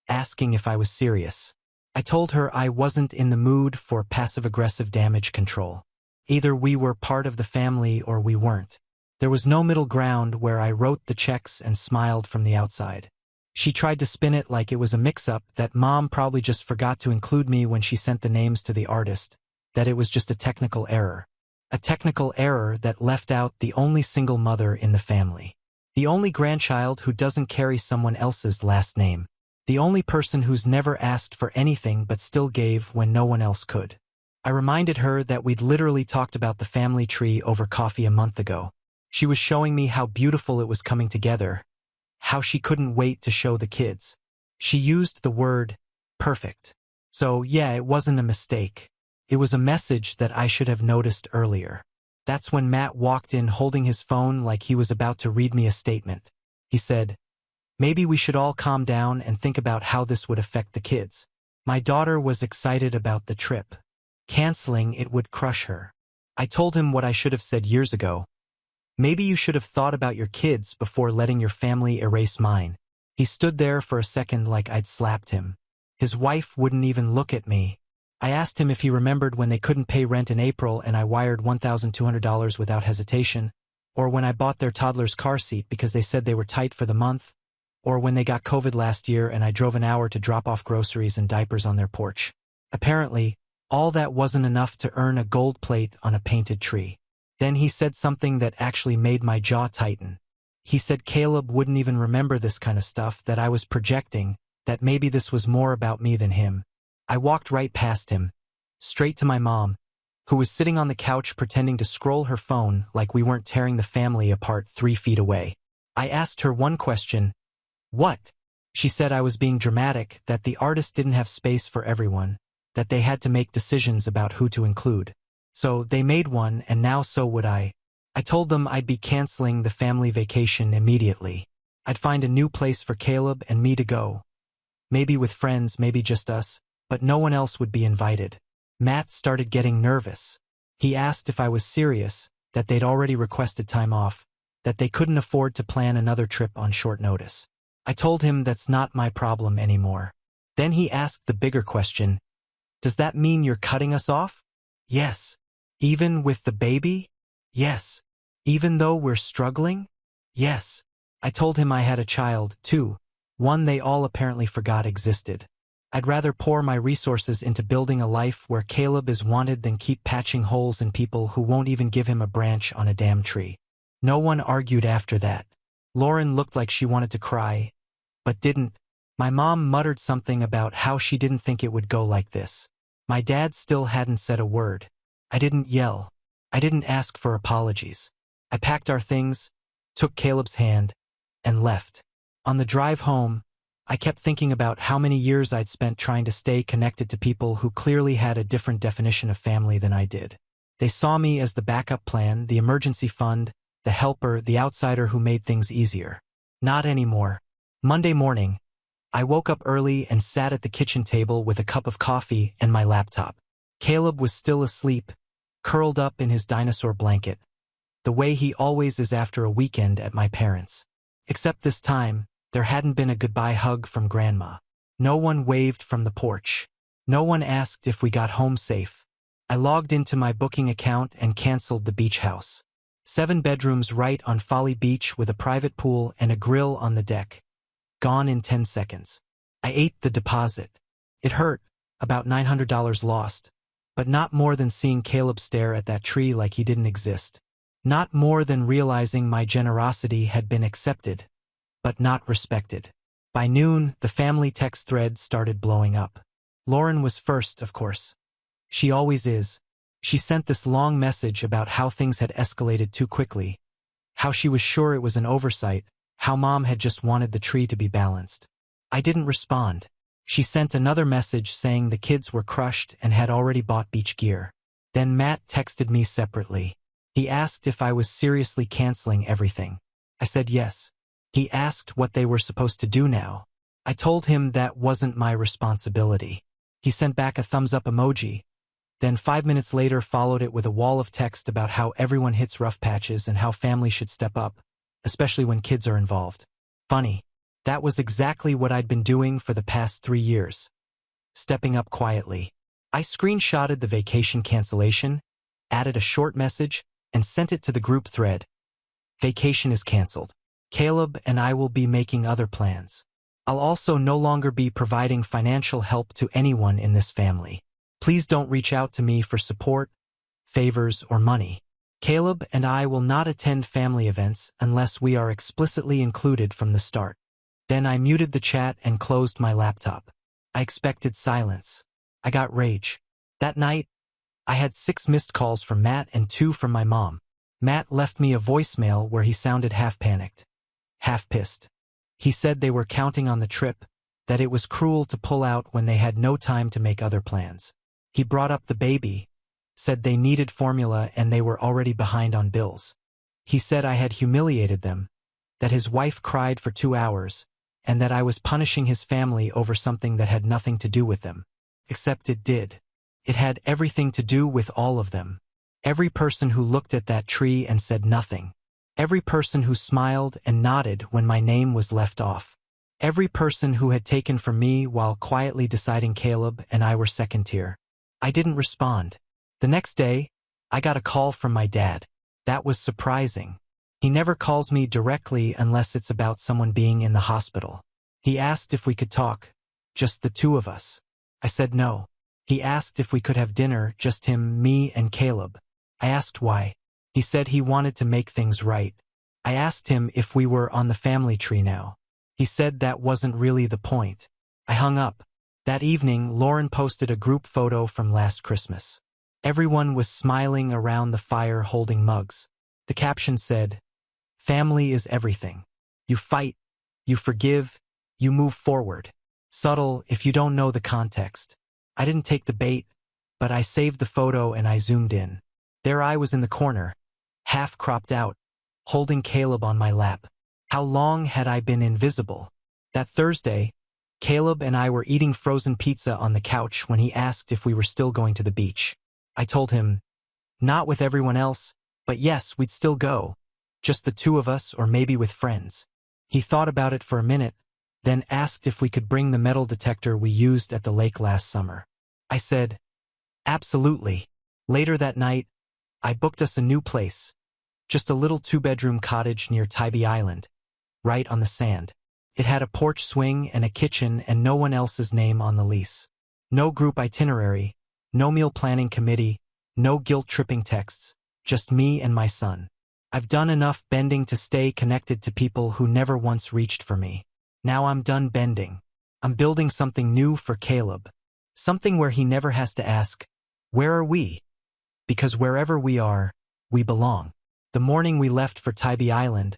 Speaker 1: asking if I was serious. I told her I wasn't in the mood for passive-aggressive damage control. Either we were part of the family or we weren't. There was no middle ground where I wrote the checks and smiled from the outside. She tried to spin it like it was a mix-up, that Mom probably just forgot to include me when she sent the names to the artist, that it was just a technical error. A technical error that left out the only single mother in the family. The only grandchild who doesn't carry someone else's last name. The only person who's never asked for anything but still gave when no one else could. I reminded her that we'd literally talked about the family tree over coffee a month ago. She was showing me how beautiful it was coming together, how she couldn't wait to show the kids. She used the word perfect. So yeah, it wasn't a mistake. It was a message that I should have noticed earlier. That's when Matt walked in holding his phone like he was about to read me a statement. He said, "Maybe we should all calm down and think about how this would affect the kids." My daughter was excited about the trip. Canceling it would crush her. I told him what I should have said years ago. Maybe you should have thought about your kids before letting your family erase mine. He stood there for a second like I'd slapped him. His wife wouldn't even look at me. I asked him if he remembered when they couldn't pay rent in April and I wired $1,200 without hesitation, or when I bought their toddler's car seat because they said they were tight for the month, or when they got COVID last year and I drove an hour to drop off groceries and diapers on their porch. Apparently, all that wasn't enough to earn a gold plate on a painted tree. Then he said something that actually made my jaw tighten. He said Caleb wouldn't even remember this kind of stuff, that I was projecting, that maybe this was more about me than him. I walked right past him, straight to my mom, who was sitting on the couch pretending to scroll her phone like we weren't tearing the family apart 3 feet away. I asked her one question. What? She said I was being dramatic, that the artist didn't have space for everyone, that they had to make decisions about who to include. So they made one, and now so would I. I told them I'd be canceling the family vacation immediately. I'd find a new place for Caleb and me to go. Maybe with friends, maybe just us, but no one else would be invited. Matt started getting nervous. He asked if I was serious, that they'd already requested time off, that they couldn't afford to plan another trip on short notice. I told him that's not my problem anymore. Then he asked the bigger question. Does that mean you're cutting us off? Yes. Even with the baby? Yes. Even though we're struggling? Yes. I told him I had a child, too, one they all apparently forgot existed. I'd rather pour my resources into building a life where Caleb is wanted than keep patching holes in people who won't even give him a branch on a damn tree. No one argued after that. Lauren looked like she wanted to cry, but didn't. My mom muttered something about how she didn't think it would go like this. My dad still hadn't said a word. I didn't yell. I didn't ask for apologies. I packed our things, took Caleb's hand, and left. On the drive home, I kept thinking about how many years I'd spent trying to stay connected to people who clearly had a different definition of family than I did. They saw me as the backup plan, the emergency fund, the helper, the outsider who made things easier. Not anymore. Monday morning, I woke up early and sat at the kitchen table with a cup of coffee and my laptop. Caleb was still asleep, curled up in his dinosaur blanket, the way he always is after a weekend at my parents'. Except this time, there hadn't been a goodbye hug from Grandma. No one waved from the porch. No one asked if we got home safe. I logged into my booking account and canceled the beach house. 7 bedrooms right on Folly Beach with a private pool and a grill on the deck. Gone in 10 seconds. I ate the deposit. It hurt, about $900 lost, but not more than seeing Caleb stare at that tree like he didn't exist. Not more than realizing my generosity had been accepted, but not respected. By noon, the family text thread started blowing up. Lauren was first, of course. She always is. She sent this long message about how things had escalated too quickly, how she was sure it was an oversight, how Mom had just wanted the tree to be balanced. I didn't respond. She sent another message saying the kids were crushed and had already bought beach gear. Then Matt texted me separately. He asked if I was seriously canceling everything. I said yes. He asked what they were supposed to do now. I told him that wasn't my responsibility. He sent back a thumbs-up emoji, then 5 minutes later followed it with a wall of text about how everyone hits rough patches and how family should step up, especially when kids are involved. Funny. That was exactly what I'd been doing for the past 3 years. Stepping up quietly. I screenshotted the vacation cancellation, added a short message, and sent it to the group thread. Vacation is canceled. Caleb and I will be making other plans. I'll also no longer be providing financial help to anyone in this family. Please don't reach out to me for support, favors, or money. Caleb and I will not attend family events unless we are explicitly included from the start. Then I muted the chat and closed my laptop. I expected silence. I got rage. That night, I had 6 missed calls from Matt and 2 from my mom. Matt left me a voicemail where he sounded half panicked, half pissed. He said they were counting on the trip, that it was cruel to pull out when they had no time to make other plans. He brought up the baby, said they needed formula and they were already behind on bills. He said I had humiliated them, that his wife cried for 2 hours, and that I was punishing his family over something that had nothing to do with them. Except it did. It had everything to do with all of them. Every person who looked at that tree and said nothing. Every person who smiled and nodded when my name was left off. Every person who had taken from me while quietly deciding Caleb and I were second tier. I didn't respond. The next day, I got a call from my dad. That was surprising. He never calls me directly unless it's about someone being in the hospital. He asked if we could talk, just the 2 of us. I said no. He asked if we could have dinner, just him, me, and Caleb. I asked why. He said he wanted to make things right. I asked him if we were on the family tree now. He said that wasn't really the point. I hung up. That evening, Lauren posted a group photo from last Christmas. Everyone was smiling around the fire holding mugs. The caption said, "Family is everything. You fight, you forgive, you move forward." Subtle if you don't know the context. I didn't take the bait, but I saved the photo and I zoomed in. There I was in the corner, half cropped out, holding Caleb on my lap. How long had I been invisible? That Thursday, Caleb and I were eating frozen pizza on the couch when he asked if we were still going to the beach. I told him, not with everyone else, but yes, we'd still go. Just the two of us or maybe with friends. He thought about it for a minute, then asked if we could bring the metal detector we used at the lake last summer. I said, absolutely. Later that night, I booked us a new place. Just a little 2-bedroom cottage near Tybee Island, right on the sand. It had a porch swing and a kitchen and no one else's name on the lease. No group itinerary, no meal planning committee, no guilt-tripping texts, just me and my son. I've done enough bending to stay connected to people who never once reached for me. Now I'm done bending. I'm building something new for Caleb. Something where he never has to ask, where are we? Because wherever we are, we belong. The morning we left for Tybee Island,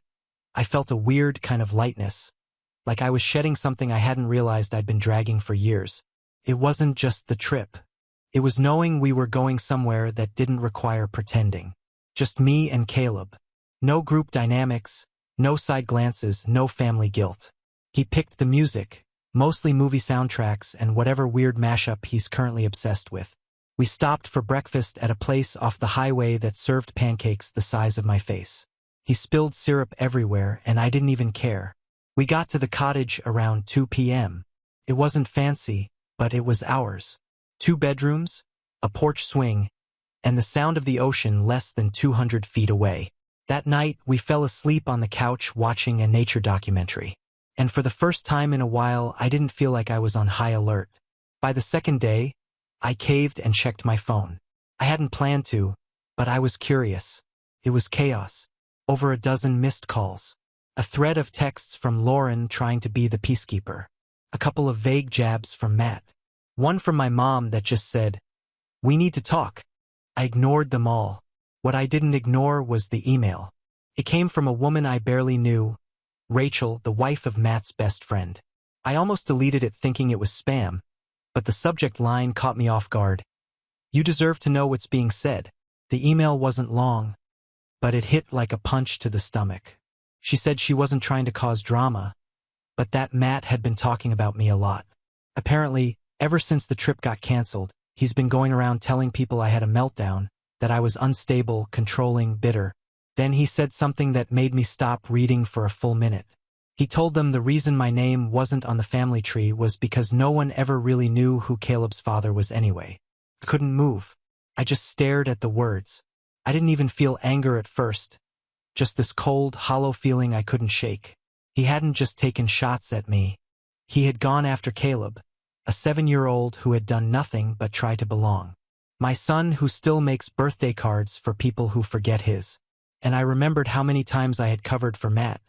Speaker 1: I felt a weird kind of lightness, like I was shedding something I hadn't realized I'd been dragging for years. It wasn't just the trip. It was knowing we were going somewhere that didn't require pretending. Just me and Caleb. No group dynamics, no side glances, no family guilt. He picked the music, mostly movie soundtracks and whatever weird mashup he's currently obsessed with. We stopped for breakfast at a place off the highway that served pancakes the size of my face. He spilled syrup everywhere and I didn't even care. We got to the cottage around 2 p.m. It wasn't fancy, but it was ours. 2 bedrooms, a porch swing, and the sound of the ocean less than 200 feet away. That night, we fell asleep on the couch watching a nature documentary. And for the first time in a while, I didn't feel like I was on high alert. By the second day, I caved and checked my phone. I hadn't planned to, but I was curious. It was chaos. Over a dozen missed calls. A thread of texts from Lauren trying to be the peacekeeper. A couple of vague jabs from Matt. One from my mom that just said, "We need to talk." I ignored them all. What I didn't ignore was the email. It came from a woman I barely knew, Rachel, the wife of Matt's best friend. I almost deleted it thinking it was spam, but the subject line caught me off guard. "You deserve to know what's being said." The email wasn't long, but it hit like a punch to the stomach. She said she wasn't trying to cause drama, but that Matt had been talking about me a lot. Apparently, ever since the trip got canceled, he's been going around telling people I had a meltdown, that I was unstable, controlling, bitter. Then he said something that made me stop reading for a full minute. He told them the reason my name wasn't on the family tree was because no one ever really knew who Caleb's father was anyway. I couldn't move. I just stared at the words. I didn't even feel anger at first. Just this cold, hollow feeling I couldn't shake. He hadn't just taken shots at me. He had gone after Caleb, a 7-year-old who had done nothing but try to belong. My son who still makes birthday cards for people who forget his. And I remembered how many times I had covered for Matt,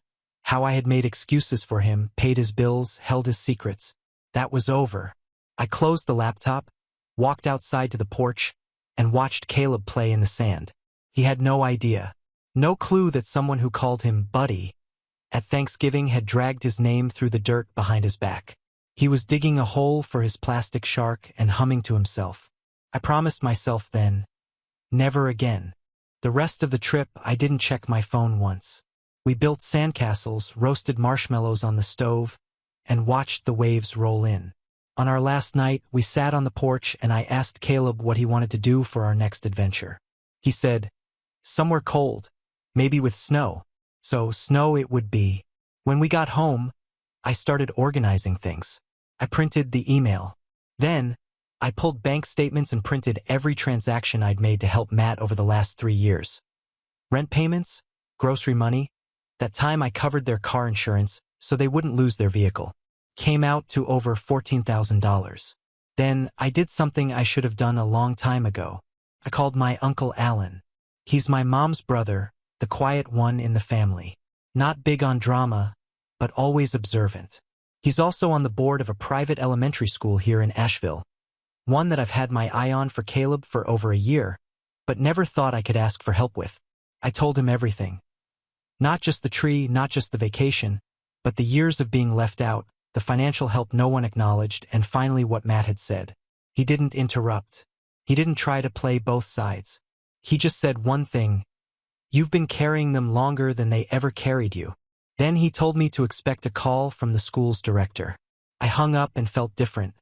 Speaker 1: how I had made excuses for him, paid his bills, held his secrets. That was over. I closed the laptop, walked outside to the porch, and watched Caleb play in the sand. He had no idea. No clue that someone who called him Buddy at Thanksgiving had dragged his name through the dirt behind his back. He was digging a hole for his plastic shark and humming to himself. I promised myself then, never again. The rest of the trip, I didn't check my phone once. We built sandcastles, roasted marshmallows on the stove, and watched the waves roll in. On our last night, we sat on the porch and I asked Caleb what he wanted to do for our next adventure. He said, somewhere cold, maybe with snow. So snow it would be. When we got home, I started organizing things. I printed the email. Then, I pulled bank statements and printed every transaction I'd made to help Matt over the last 3 years. Rent payments, grocery money, that time I covered their car insurance so they wouldn't lose their vehicle. Came out to over $14,000. Then, I did something I should have done a long time ago. I called my Uncle Alan. He's my mom's brother, the quiet one in the family. Not big on drama, but always observant. He's also on the board of a private elementary school here in Asheville. One that I've had my eye on for Caleb for over a year, but never thought I could ask for help with. I told him everything. Not just the tree, not just the vacation, but the years of being left out, the financial help no one acknowledged, and finally what Matt had said. He didn't interrupt. He didn't try to play both sides. He just said one thing: "You've been carrying them longer than they ever carried you." Then he told me to expect a call from the school's director. I hung up and felt different.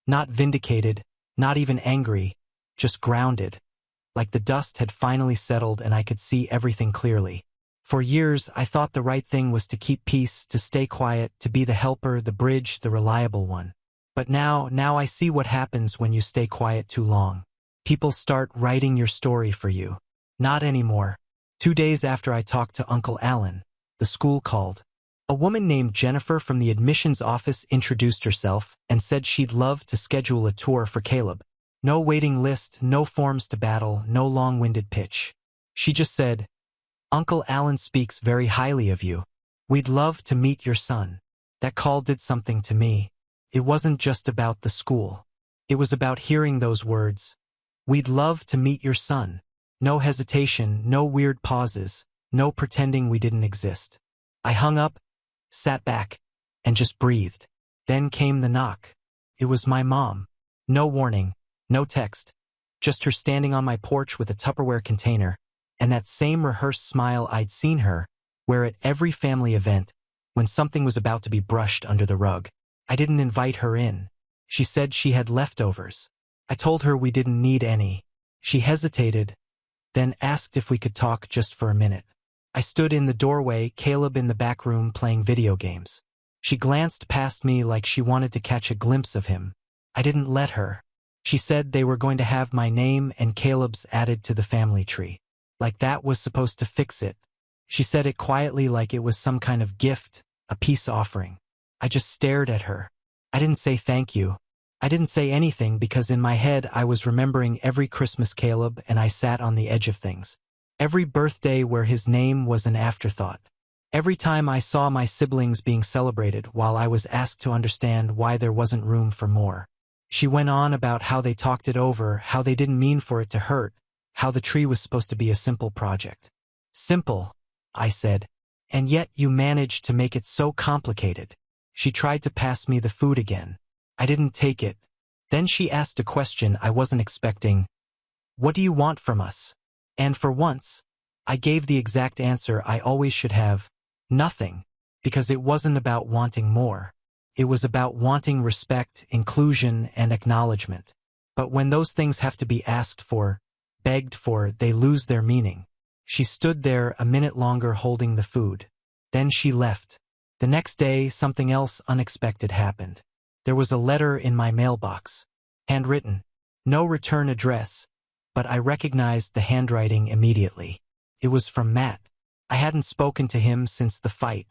Speaker 1: Not vindicated, not even angry, just grounded. Like the dust had finally settled and I could see everything clearly. For years, I thought the right thing was to keep peace, to stay quiet, to be the helper, the bridge, the reliable one. But now I see what happens when you stay quiet too long. People start writing your story for you. Not anymore. 2 days after I talked to Uncle Alan, the school called. A woman named Jennifer from the admissions office introduced herself and said she'd love to schedule a tour for Caleb. No waiting list, no forms to battle, no long-winded pitch. She just said, "Uncle Alan speaks very highly of you. We'd love to meet your son." That call did something to me. It wasn't just about the school. It was about hearing those words. "We'd love to meet your son." No hesitation, no weird pauses, no pretending we didn't exist. I hung up, sat back, and just breathed. Then came the knock. It was my mom. No warning, no text. Just her standing on my porch with a Tupperware container, and that same rehearsed smile I'd seen her wear at every family event when something was about to be brushed under the rug. I didn't invite her in. She said she had leftovers. I told her we didn't need any. She hesitated, then asked if we could talk just for a minute. I stood in the doorway, Caleb in the back room playing video games. She glanced past me like she wanted to catch a glimpse of him. I didn't let her. She said they were going to have my name and Caleb's added to the family tree. Like that was supposed to fix it. She said it quietly like it was some kind of gift, a peace offering. I just stared at her. I didn't say thank you. I didn't say anything because in my head I was remembering every Christmas Caleb and I sat on the edge of things. Every birthday where his name was an afterthought. Every time I saw my siblings being celebrated while I was asked to understand why there wasn't room for more. She went on about how they talked it over, how they didn't mean for it to hurt, how the tree was supposed to be a simple project. Simple, I said, and yet you managed to make it so complicated. She tried to pass me the food again. I didn't take it. Then she asked a question I wasn't expecting. "What do you want from us?" And for once, I gave the exact answer I always should have. Nothing. Because it wasn't about wanting more. It was about wanting respect, inclusion, and acknowledgement. But when those things have to be asked for, begged for, they lose their meaning. She stood there a minute longer holding the food. Then she left. The next day, something else unexpected happened. There was a letter in my mailbox. Handwritten. No return address, but I recognized the handwriting immediately. It was from Matt. I hadn't spoken to him since the fight.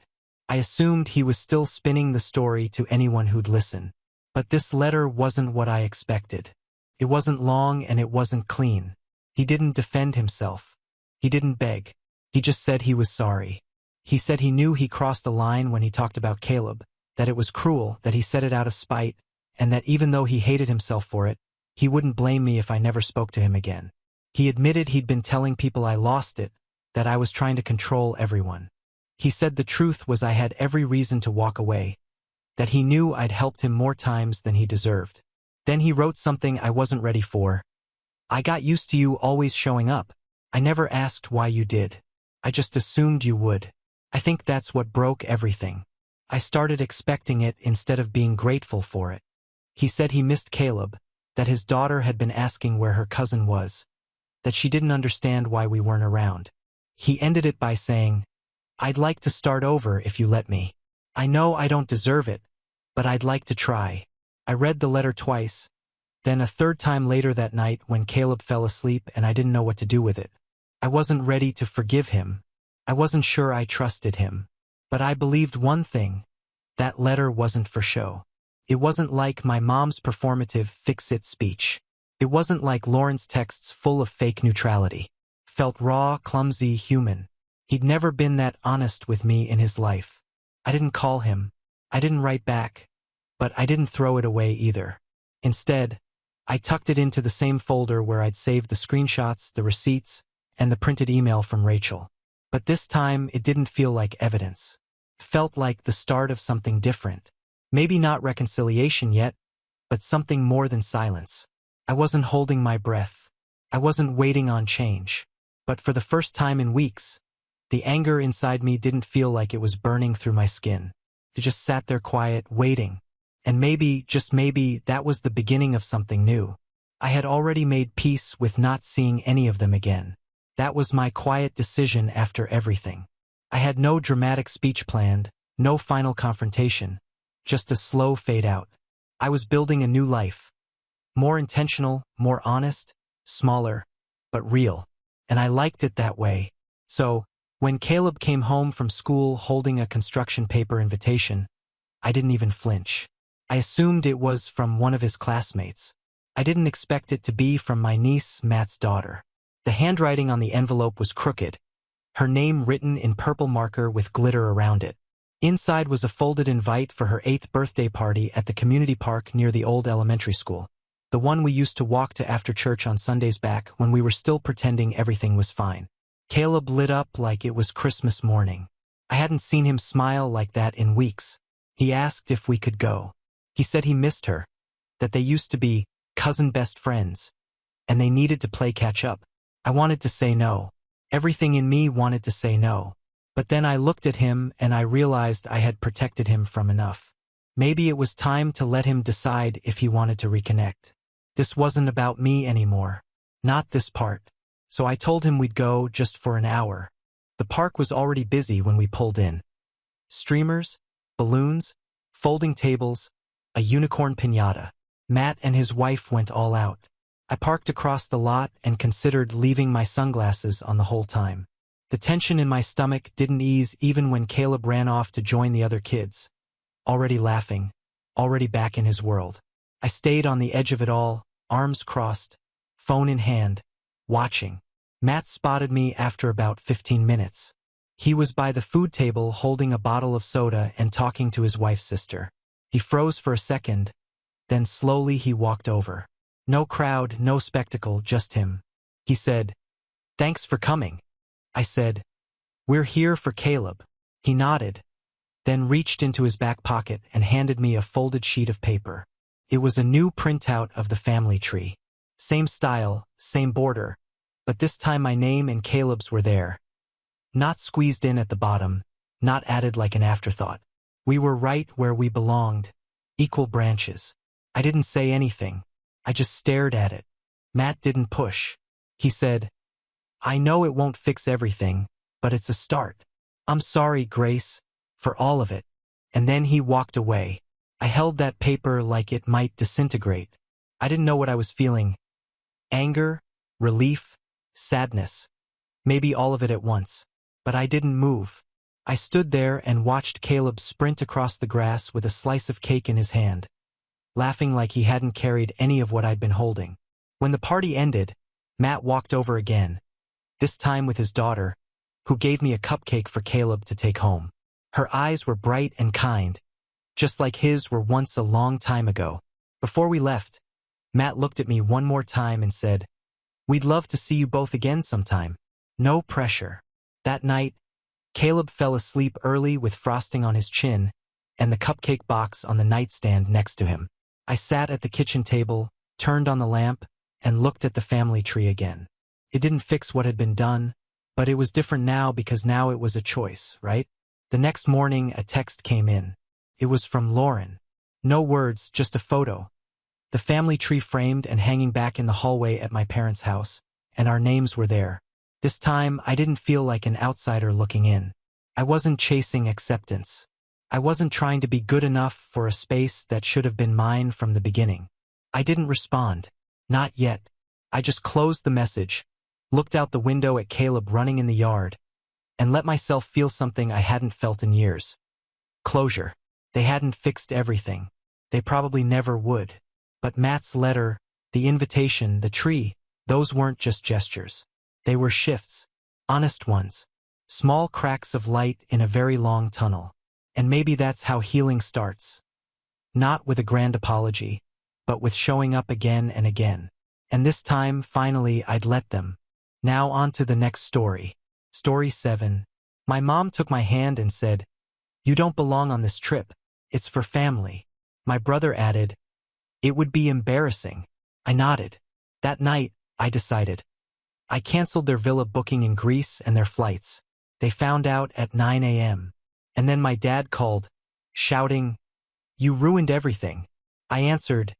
Speaker 1: I assumed he was still spinning the story to anyone who'd listen. But this letter wasn't what I expected. It wasn't long and it wasn't clean. He didn't defend himself. He didn't beg. He just said he was sorry. He said he knew he crossed the line when he talked about Caleb, that it was cruel, that he said it out of spite, and that even though he hated himself for it, he wouldn't blame me if I never spoke to him again. He admitted he'd been telling people I lost it, that I was trying to control everyone. He said the truth was I had every reason to walk away, that he knew I'd helped him more times than he deserved. Then he wrote something I wasn't ready for. "I got used to you always showing up. I never asked why you did. I just assumed you would. I think that's what broke everything. I started expecting it instead of being grateful for it." He said he missed Caleb, that his daughter had been asking where her cousin was, that she didn't understand why we weren't around. He ended it by saying, "I'd like to start over if you let me. I know I don't deserve it, but I'd like to try." I read the letter twice, then a third time later that night when Caleb fell asleep and I didn't know what to do with it. I wasn't ready to forgive him. I wasn't sure I trusted him. But I believed one thing: that letter wasn't for show. It wasn't like my mom's performative fix-it speech. It wasn't like Lauren's texts full of fake neutrality. Felt raw, clumsy, human. He'd never been that honest with me in his life. I didn't call him. I didn't write back. But I didn't throw it away either. Instead, I tucked it into the same folder where I'd saved the screenshots, the receipts, and the printed email from Rachel. But this time, it didn't feel like evidence. It felt like the start of something different. Maybe not reconciliation yet, but something more than silence. I wasn't holding my breath. I wasn't waiting on change. But for the first time in weeks, the anger inside me didn't feel like it was burning through my skin. It just sat there quiet, waiting. And maybe, just maybe, that was the beginning of something new. I had already made peace with not seeing any of them again. That was my quiet decision after everything. I had no dramatic speech planned, no final confrontation, just a slow fade out. I was building a new life. More intentional, more honest, smaller, but real. And I liked it that way. So, when Caleb came home from school holding a construction paper invitation, I didn't even flinch. I assumed it was from one of his classmates. I didn't expect it to be from my niece, Matt's daughter. The handwriting on the envelope was crooked, her name written in purple marker with glitter around it. Inside was a folded invite for her 8th birthday party at the community park near the old elementary school. The one we used to walk to after church on Sundays back when we were still pretending everything was fine. Caleb lit up like it was Christmas morning. I hadn't seen him smile like that in weeks. He asked if we could go. He said he missed her, that they used to be cousin best friends, and they needed to play catch up. I wanted to say no. Everything in me wanted to say no. But then I looked at him and I realized I had protected him from enough. Maybe it was time to let him decide if he wanted to reconnect. This wasn't about me anymore. Not this part. So I told him we'd go just for an hour. The park was already busy when we pulled in. Streamers, balloons, folding tables, a unicorn piñata. Matt and his wife went all out. I parked across the lot and considered leaving my sunglasses on the whole time. The tension in my stomach didn't ease even when Caleb ran off to join the other kids. Already laughing, already back in his world. I stayed on the edge of it all, arms crossed, phone in hand, watching. Matt spotted me after about 15 minutes. He was by the food table holding a bottle of soda and talking to his wife's sister. He froze for a second, then slowly he walked over. No crowd, no spectacle, just him. He said, "Thanks for coming." I said, "We're here for Caleb." He nodded, then reached into his back pocket and handed me a folded sheet of paper. It was a new printout of the family tree. Same style, same border, but this time my name and Caleb's were there. Not squeezed in at the bottom, not added like an afterthought. We were right where we belonged, equal branches. I didn't say anything. I just stared at it. Matt didn't push. He said, "I know it won't fix everything, but it's a start. I'm sorry, Grace, for all of it." And then he walked away. I held that paper like it might disintegrate. I didn't know what I was feeling. Anger, relief, sadness. Maybe all of it at once. But I didn't move. I stood there and watched Caleb sprint across the grass with a slice of cake in his hand, laughing like he hadn't carried any of what I'd been holding. When the party ended, Matt walked over again, this time with his daughter, who gave me a cupcake for Caleb to take home. Her eyes were bright and kind, just like his were once a long time ago. Before we left, Matt looked at me one more time and said, "We'd love to see you both again sometime. No pressure." That night, Caleb fell asleep early with frosting on his chin and the cupcake box on the nightstand next to him. I sat at the kitchen table, turned on the lamp, and looked at the family tree again. It didn't fix what had been done, but it was different now because now it was a choice, right? The next morning, a text came in. It was from Lauren. No words, just a photo. The family tree framed and hanging back in the hallway at my parents' house, and our names were there. This time, I didn't feel like an outsider looking in. I wasn't chasing acceptance. I wasn't trying to be good enough for a space that should have been mine from the beginning. I didn't respond. Not yet. I just closed the message, looked out the window at Caleb running in the yard, and let myself feel something I hadn't felt in years. Closure. They hadn't fixed everything, They probably never would. But Matt's letter, the invitation, the tree, those weren't just gestures. They were shifts. Honest ones. Small cracks of light in a very long tunnel. And maybe that's how healing starts. Not with a grand apology, but with showing up again and again. And this time, finally, I'd let them. Now on to the next story. Story 7. My mom took my hand and said, "You don't belong on this trip. It's for family." My brother added, "It would be embarrassing." I nodded. That night, I decided. I canceled their villa booking in Greece and their flights. They found out at 9 a.m. And then my dad called, shouting, "You ruined everything." I answered,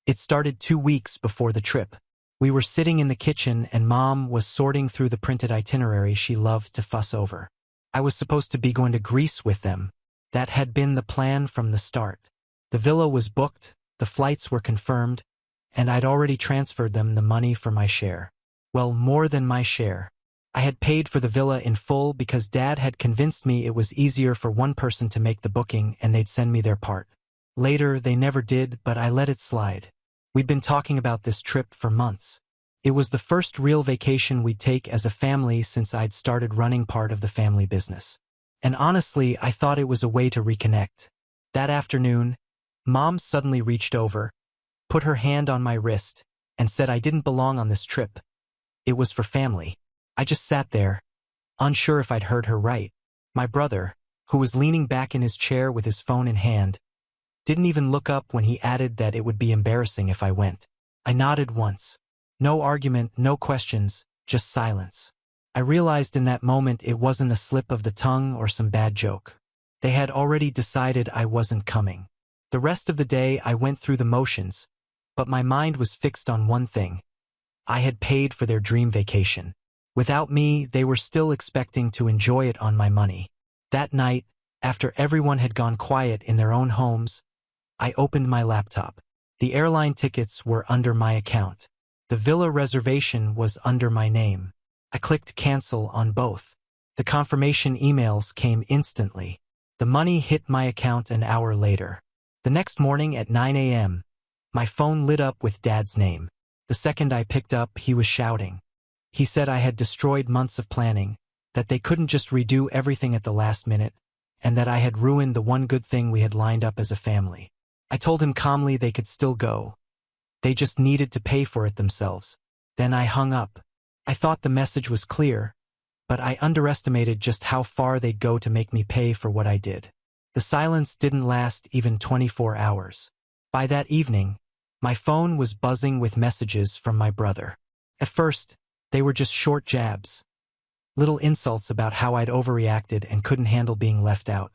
Speaker 1: "It started 2 weeks before the trip." We were sitting in the kitchen and Mom was sorting through the printed itinerary she loved to fuss over. I was supposed to be going to Greece with them. That had been the plan from the start. The villa was booked, the flights were confirmed, and I'd already transferred them the money for my share. Well, more than my share. I had paid for the villa in full because Dad had convinced me it was easier for one person to make the booking and they'd send me their part. Later, they never did, but I let it slide. We'd been talking about this trip for months. It was the first real vacation we'd take as a family since I'd started running part of the family business. And honestly, I thought it was a way to reconnect. That afternoon, Mom suddenly reached over, put her hand on my wrist, and said I didn't belong on this trip. It was for family. I just sat there, unsure if I'd heard her right. My brother, who was leaning back in his chair with his phone in hand, didn't even look up when he added that it would be embarrassing if I went. I nodded once. No argument, no questions, just silence. I realized in that moment it wasn't a slip of the tongue or some bad joke. They had already decided I wasn't coming. The rest of the day I went through the motions, but my mind was fixed on one thing. I had paid for their dream vacation. Without me, they were still expecting to enjoy it on my money. That night, after everyone had gone quiet in their own homes, I opened my laptop. The airline tickets were under my account. The villa reservation was under my name. I clicked cancel on both. The confirmation emails came instantly. The money hit my account an hour later. The next morning at 9 a.m., my phone lit up with Dad's name. The second I picked up, he was shouting. He said I had destroyed months of planning, that they couldn't just redo everything at the last minute, and that I had ruined the one good thing we had lined up as a family. I told him calmly they could still go. They just needed to pay for it themselves. Then I hung up. I thought the message was clear, but I underestimated just how far they'd go to make me pay for what I did. The silence didn't last even 24 hours. By that evening, my phone was buzzing with messages from my brother. At first, they were just short jabs. Little insults about how I'd overreacted and couldn't handle being left out.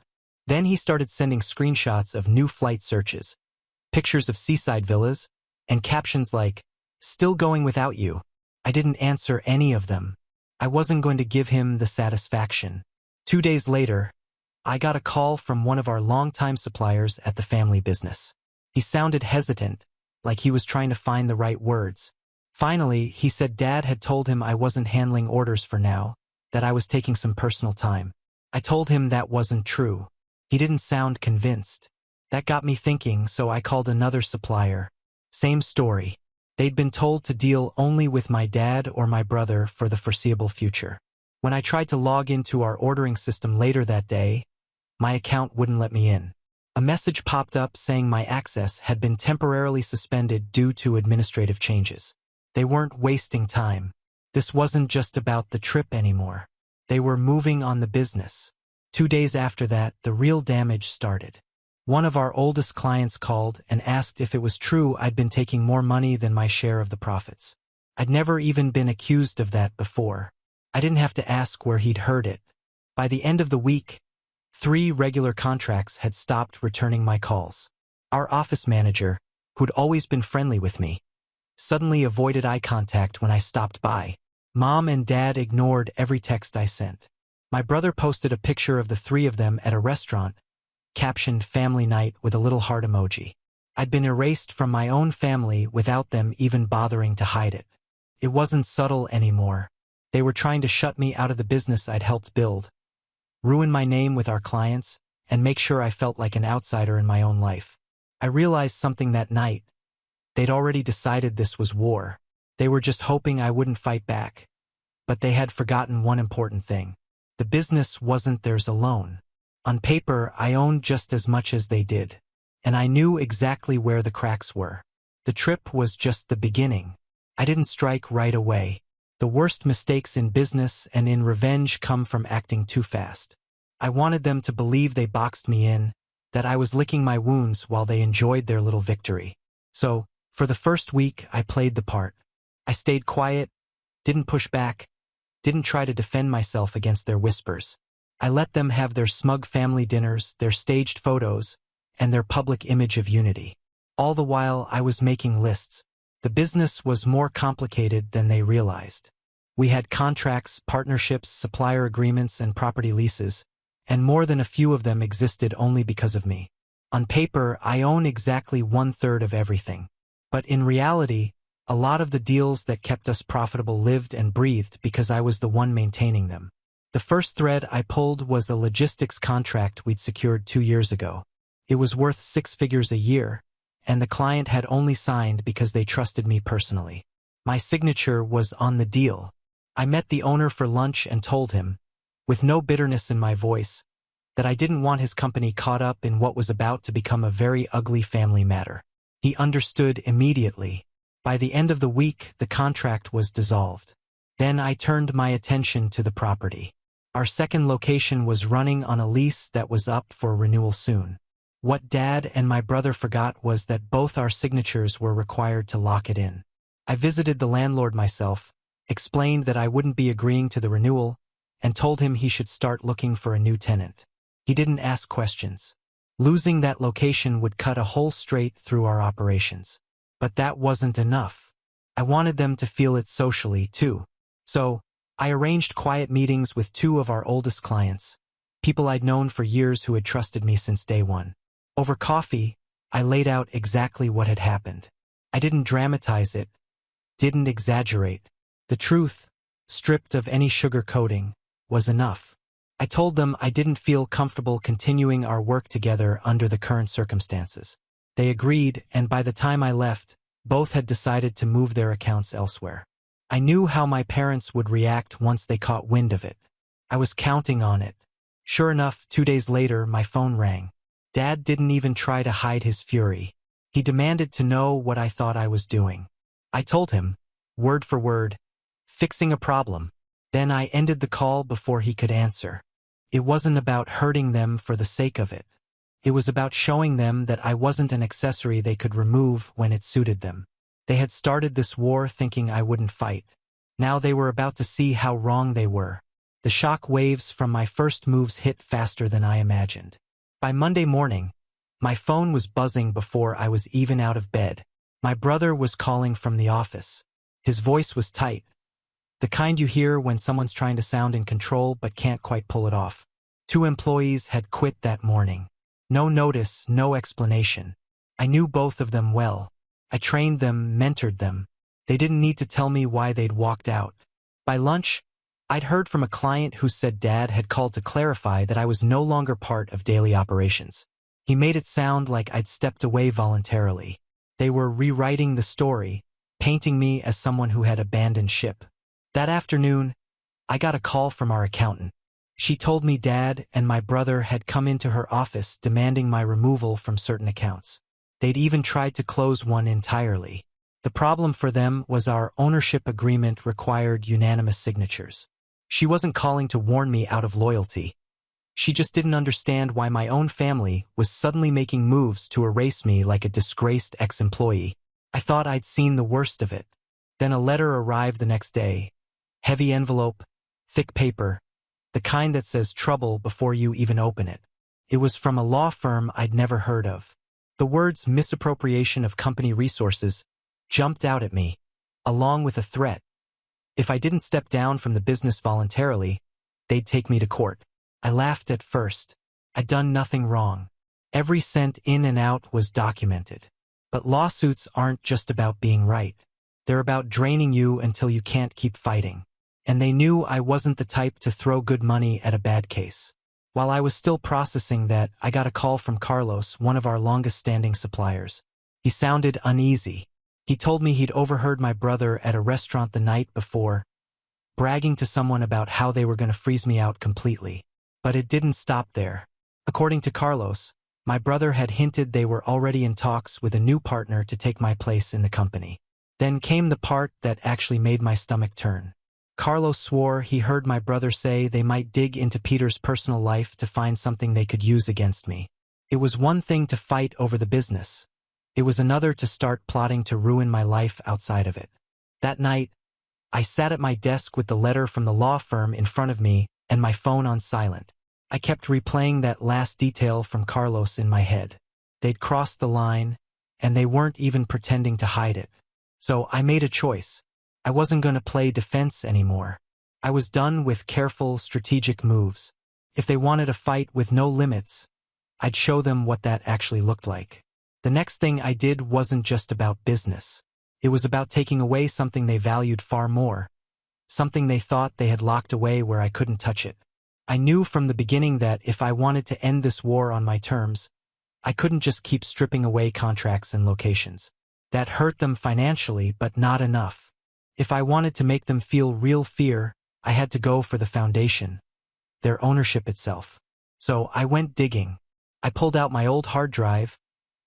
Speaker 1: Then he started sending screenshots of new flight searches, pictures of seaside villas, and captions like, "Still going without you." I didn't answer any of them. I wasn't going to give him the satisfaction. 2 days later, I got a call from one of our longtime suppliers at the family business. He sounded hesitant, like he was trying to find the right words. Finally, he said Dad had told him I wasn't handling orders for now, that I was taking some personal time. I told him that wasn't true. He didn't sound convinced. That got me thinking, so I called another supplier. Same story. They'd been told to deal only with my dad or my brother for the foreseeable future. When I tried to log into our ordering system later that day, my account wouldn't let me in. A message popped up saying my access had been temporarily suspended due to administrative changes. They weren't wasting time. This wasn't just about the trip anymore. They were moving on the business. 2 days after that, the real damage started. One of our oldest clients called and asked if it was true I'd been taking more money than my share of the profits. I'd never even been accused of that before. I didn't have to ask where he'd heard it. By the end of the week, 3 regular contracts had stopped returning my calls. Our office manager, who'd always been friendly with me, suddenly avoided eye contact when I stopped by. Mom and Dad ignored every text I sent. My brother posted a picture of the 3 of them at a restaurant, captioned "Family Night" with a little heart emoji. I'd been erased from my own family without them even bothering to hide it. It wasn't subtle anymore. They were trying to shut me out of the business I'd helped build, ruin my name with our clients, and make sure I felt like an outsider in my own life. I realized something that night. They'd already decided this was war. They were just hoping I wouldn't fight back. But they had forgotten one important thing. The business wasn't theirs alone. On paper, I owned just as much as they did. And I knew exactly where the cracks were. The trip was just the beginning. I didn't strike right away. The worst mistakes in business and in revenge come from acting too fast. I wanted them to believe they boxed me in, that I was licking my wounds while they enjoyed their little victory. So, for the first week, I played the part. I stayed quiet, didn't push back, didn't try to defend myself against their whispers. I let them have their smug family dinners, their staged photos, and their public image of unity. All the while, I was making lists. The business was more complicated than they realized. We had contracts, partnerships, supplier agreements, and property leases, and more than a few of them existed only because of me. On paper, I own exactly 1/3 of everything. But in reality, a lot of the deals that kept us profitable lived and breathed because I was the one maintaining them. The first thread I pulled was a logistics contract we'd secured 2 years ago. It was worth 6 figures a year, and the client had only signed because they trusted me personally. My signature was on the deal. I met the owner for lunch and told him, with no bitterness in my voice, that I didn't want his company caught up in what was about to become a very ugly family matter. He understood immediately. By the end of the week, the contract was dissolved. Then I turned my attention to the property. Our second location was running on a lease that was up for renewal soon. What Dad and my brother forgot was that both our signatures were required to lock it in. I visited the landlord myself, explained that I wouldn't be agreeing to the renewal, and told him he should start looking for a new tenant. He didn't ask questions. Losing that location would cut a hole straight through our operations. But that wasn't enough. I wanted them to feel it socially, too. So, I arranged quiet meetings with 2 of our oldest clients, people I'd known for years who had trusted me since day one. Over coffee, I laid out exactly what had happened. I didn't dramatize it, didn't exaggerate. The truth, stripped of any sugarcoating, was enough. I told them I didn't feel comfortable continuing our work together under the current circumstances. They agreed, and by the time I left, both had decided to move their accounts elsewhere. I knew how my parents would react once they caught wind of it. I was counting on it. Sure enough, 2 days later, my phone rang. Dad didn't even try to hide his fury. He demanded to know what I thought I was doing. I told him, word for word, fixing a problem. Then I ended the call before he could answer. It wasn't about hurting them for the sake of it. It was about showing them that I wasn't an accessory they could remove when it suited them. They had started this war thinking I wouldn't fight. Now they were about to see how wrong they were. The shock waves from my first moves hit faster than I imagined. By Monday morning, my phone was buzzing before I was even out of bed. My brother was calling from the office. His voice was tight, the kind you hear when someone's trying to sound in control but can't quite pull it off. 2 employees had quit that morning. No notice, no explanation. I knew both of them well. I trained them, mentored them. They didn't need to tell me why they'd walked out. By lunch, I'd heard from a client who said Dad had called to clarify that I was no longer part of daily operations. He made it sound like I'd stepped away voluntarily. They were rewriting the story, painting me as someone who had abandoned ship. That afternoon, I got a call from our accountant. She told me Dad and my brother had come into her office demanding my removal from certain accounts. They'd even tried to close one entirely. The problem for them was our ownership agreement required unanimous signatures. She wasn't calling to warn me out of loyalty. She just didn't understand why my own family was suddenly making moves to erase me like a disgraced ex-employee. I thought I'd seen the worst of it. Then a letter arrived the next day. Heavy envelope, thick paper, the kind that says trouble before you even open it. It was from a law firm I'd never heard of. The words misappropriation of company resources jumped out at me, along with a threat. If I didn't step down from the business voluntarily, they'd take me to court. I laughed at first. I'd done nothing wrong. Every cent in and out was documented. But lawsuits aren't just about being right. They're about draining you until you can't keep fighting. And they knew I wasn't the type to throw good money at a bad case. While I was still processing that, I got a call from Carlos, one of our longest-standing suppliers. He sounded uneasy. He told me he'd overheard my brother at a restaurant the night before, bragging to someone about how they were going to freeze me out completely. But it didn't stop there. According to Carlos, my brother had hinted they were already in talks with a new partner to take my place in the company. Then came the part that actually made my stomach turn. Carlos swore he heard my brother say they might dig into Peter's personal life to find something they could use against me. It was one thing to fight over the business. It was another to start plotting to ruin my life outside of it. That night, I sat at my desk with the letter from the law firm in front of me and my phone on silent. I kept replaying that last detail from Carlos in my head. They'd crossed the line, and they weren't even pretending to hide it. So I made a choice. I wasn't going to play defense anymore. I was done with careful, strategic moves. If they wanted a fight with no limits, I'd show them what that actually looked like. The next thing I did wasn't just about business. It was about taking away something they valued far more, something they thought they had locked away where I couldn't touch it. I knew from the beginning that if I wanted to end this war on my terms, I couldn't just keep stripping away contracts and locations. That hurt them financially, but not enough. If I wanted to make them feel real fear, I had to go for the foundation, their ownership itself. So I went digging. I pulled out my old hard drive,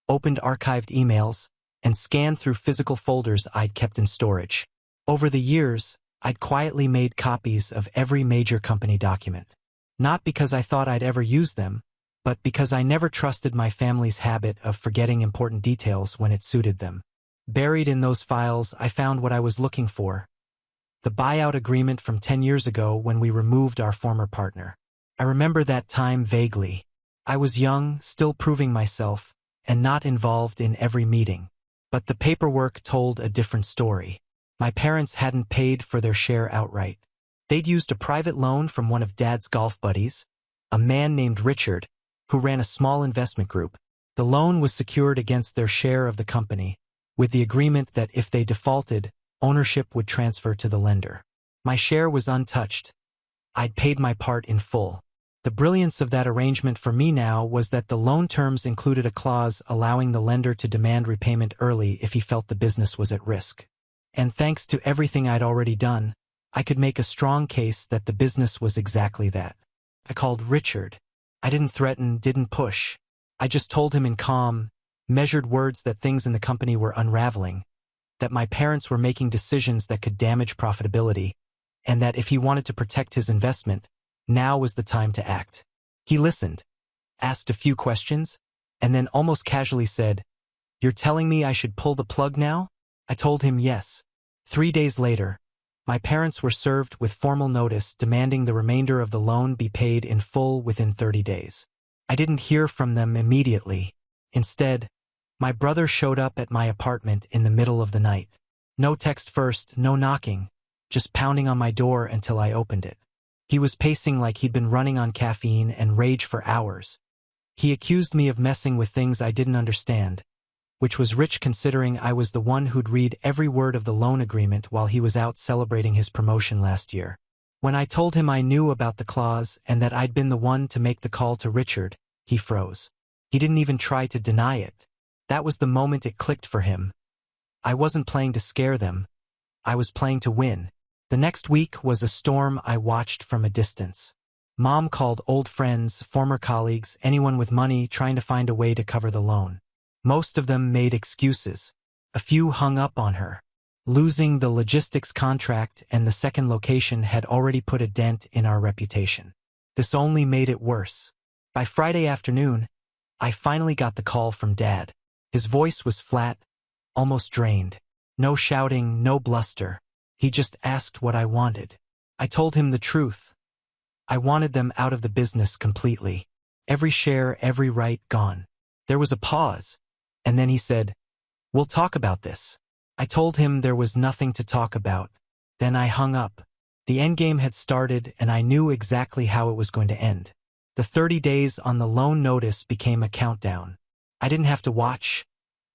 Speaker 1: opened archived emails, and scanned through physical folders I'd kept in storage. Over the years, I'd quietly made copies of every major company document. Not because I thought I'd ever use them, but because I never trusted my family's habit of forgetting important details when it suited them. Buried in those files, I found what I was looking for. The buyout agreement from 10 years ago when we removed our former partner. I remember that time vaguely. I was young, still proving myself, and not involved in every meeting. But the paperwork told a different story. My parents hadn't paid for their share outright. They'd used a private loan from one of Dad's golf buddies, a man named Richard, who ran a small investment group. The loan was secured against their share of the company, with the agreement that if they defaulted, ownership would transfer to the lender. My share was untouched. I'd paid my part in full. The brilliance of that arrangement for me now was that the loan terms included a clause allowing the lender to demand repayment early if he felt the business was at risk. And thanks to everything I'd already done, I could make a strong case that the business was exactly that. I called Richard. I didn't threaten, didn't push. I just told him in calm, measured words that things in the company were unraveling, that my parents were making decisions that could damage profitability, and that if he wanted to protect his investment, now was the time to act. He listened, asked a few questions, and then almost casually said, "You're telling me I should pull the plug now?" I told him yes. 3 days later, my parents were served with formal notice demanding the remainder of the loan be paid in full within 30 days. I didn't hear from them immediately. Instead, my brother showed up at my apartment in the middle of the night. No text first, no knocking, just pounding on my door until I opened it. He was pacing like he'd been running on caffeine and rage for hours. He accused me of messing with things I didn't understand, which was rich considering I was the one who'd read every word of the loan agreement while he was out celebrating his promotion last year. When I told him I knew about the clause and that I'd been the one to make the call to Richard, he froze. He didn't even try to deny it. That was the moment it clicked for him. I wasn't playing to scare them. I was playing to win. The next week was a storm I watched from a distance. Mom called old friends, former colleagues, anyone with money trying to find a way to cover the loan. Most of them made excuses. A few hung up on her. Losing the logistics contract and the second location had already put a dent in our reputation. This only made it worse. By Friday afternoon, I finally got the call from Dad. His voice was flat, almost drained. No shouting, no bluster. He just asked what I wanted. I told him the truth. I wanted them out of the business completely. Every share, every right gone. There was a pause, and then he said, "We'll talk about this." I told him there was nothing to talk about. Then I hung up. The endgame had started, and I knew exactly how it was going to end. The 30 days on the loan notice became a countdown. I didn't have to watch.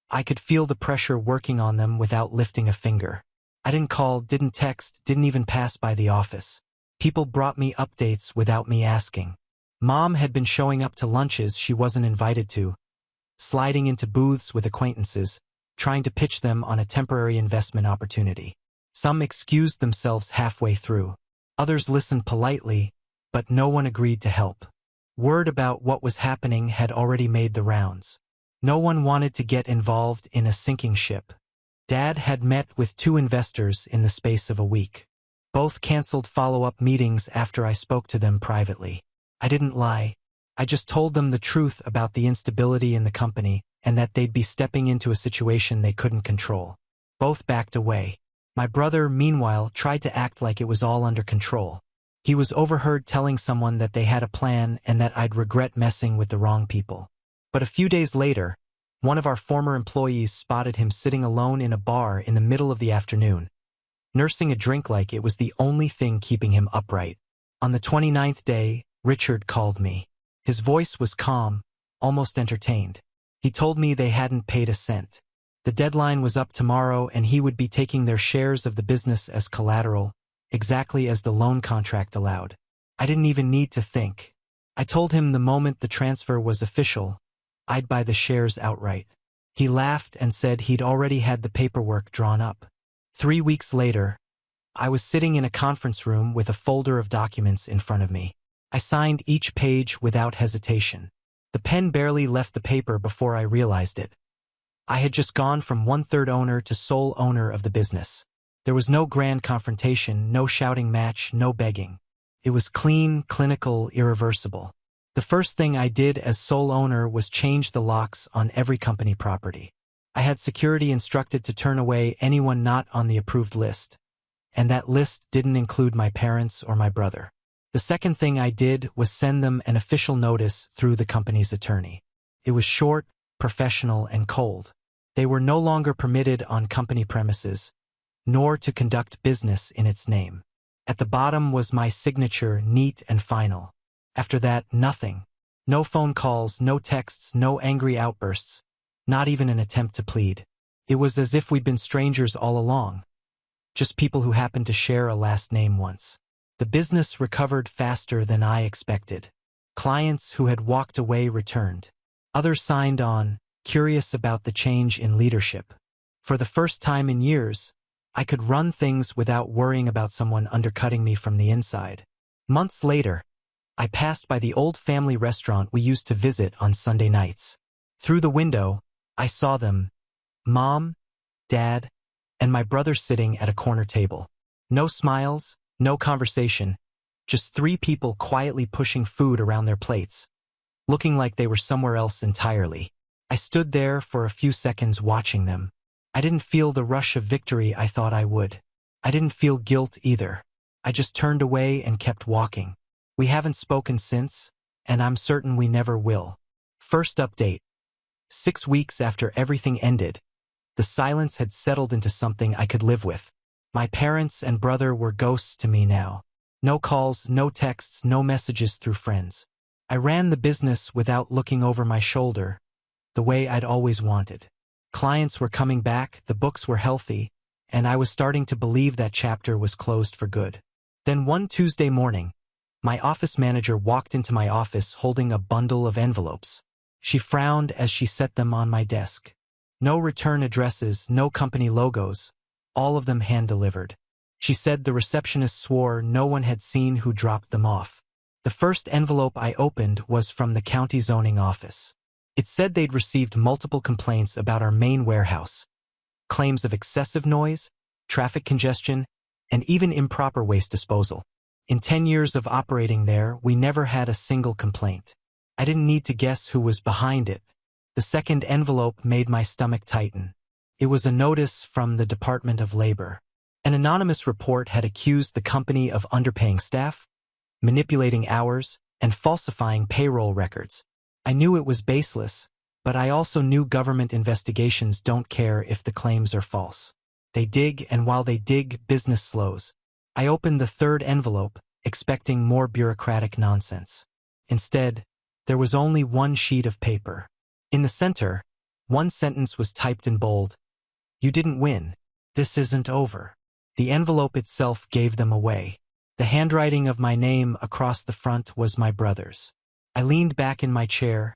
Speaker 1: I could feel the pressure working on them without lifting a finger. I didn't call, didn't text, didn't even pass by the office. People brought me updates without me asking. Mom had been showing up to lunches she wasn't invited to, sliding into booths with acquaintances, trying to pitch them on a temporary investment opportunity. Some excused themselves halfway through. Others listened politely, but no one agreed to help. Word about what was happening had already made the rounds. No one wanted to get involved in a sinking ship. Dad had met with 2 investors in the space of a week. Both canceled follow-up meetings after I spoke to them privately. I didn't lie. I just told them the truth about the instability in the company and that they'd be stepping into a situation they couldn't control. Both backed away. My brother, meanwhile, tried to act like it was all under control. He was overheard telling someone that they had a plan and that I'd regret messing with the wrong people. But a few days later, one of our former employees spotted him sitting alone in a bar in the middle of the afternoon, nursing a drink like it was the only thing keeping him upright. On the 29th day, Richard called me. His voice was calm, almost entertained. He told me they hadn't paid a cent. The deadline was up tomorrow and he would be taking their shares of the business as collateral, exactly as the loan contract allowed. I didn't even need to think. I told him the moment the transfer was official, I'd buy the shares outright. He laughed and said he'd already had the paperwork drawn up. 3 weeks later, I was sitting in a conference room with a folder of documents in front of me. I signed each page without hesitation. The pen barely left the paper before I realized it. I had just gone from 1/3 owner to sole owner of the business. There was no grand confrontation, no shouting match, no begging. It was clean, clinical, irreversible. The first thing I did as sole owner was change the locks on every company property. I had security instructed to turn away anyone not on the approved list, and that list didn't include my parents or my brother. The second thing I did was send them an official notice through the company's attorney. It was short, professional, and cold. They were no longer permitted on company premises, nor to conduct business in its name. At the bottom was my signature, neat and final. After that, nothing. No phone calls, no texts, no angry outbursts, not even an attempt to plead. It was as if we'd been strangers all along, just people who happened to share a last name once. The business recovered faster than I expected. Clients who had walked away returned. Others signed on, curious about the change in leadership. For the first time in years, I could run things without worrying about someone undercutting me from the inside. Months later, I passed by the old family restaurant we used to visit on Sunday nights. Through the window, I saw them, Mom, Dad, and my brother sitting at a corner table. No smiles, no conversation, just 3 people quietly pushing food around their plates, looking like they were somewhere else entirely. I stood there for a few seconds watching them. I didn't feel the rush of victory I thought I would. I didn't feel guilt either. I just turned away and kept walking. We haven't spoken since, and I'm certain we never will. First update. 6 weeks after everything ended, the silence had settled into something I could live with. My parents and brother were ghosts to me now. No calls, no texts, no messages through friends. I ran the business without looking over my shoulder, the way I'd always wanted. Clients were coming back, the books were healthy, and I was starting to believe that chapter was closed for good. Then one Tuesday morning, my office manager walked into my office holding a bundle of envelopes. She frowned as she set them on my desk. No return addresses, no company logos, all of them hand-delivered. She said the receptionist swore no one had seen who dropped them off. The first envelope I opened was from the county zoning office. It said they'd received multiple complaints about our main warehouse. Claims of excessive noise, traffic congestion, and even improper waste disposal. In 10 years of operating there, we never had a single complaint. I didn't need to guess who was behind it. The second envelope made my stomach tighten. It was a notice from the Department of Labor. An anonymous report had accused the company of underpaying staff, manipulating hours, and falsifying payroll records. I knew it was baseless, but I also knew government investigations don't care if the claims are false. They dig, and while they dig, business slows. I opened the third envelope, expecting more bureaucratic nonsense. Instead, there was only one sheet of paper. In the center, one sentence was typed in bold. "You didn't win. This isn't over." The envelope itself gave them away. The handwriting of my name across the front was my brother's. I leaned back in my chair,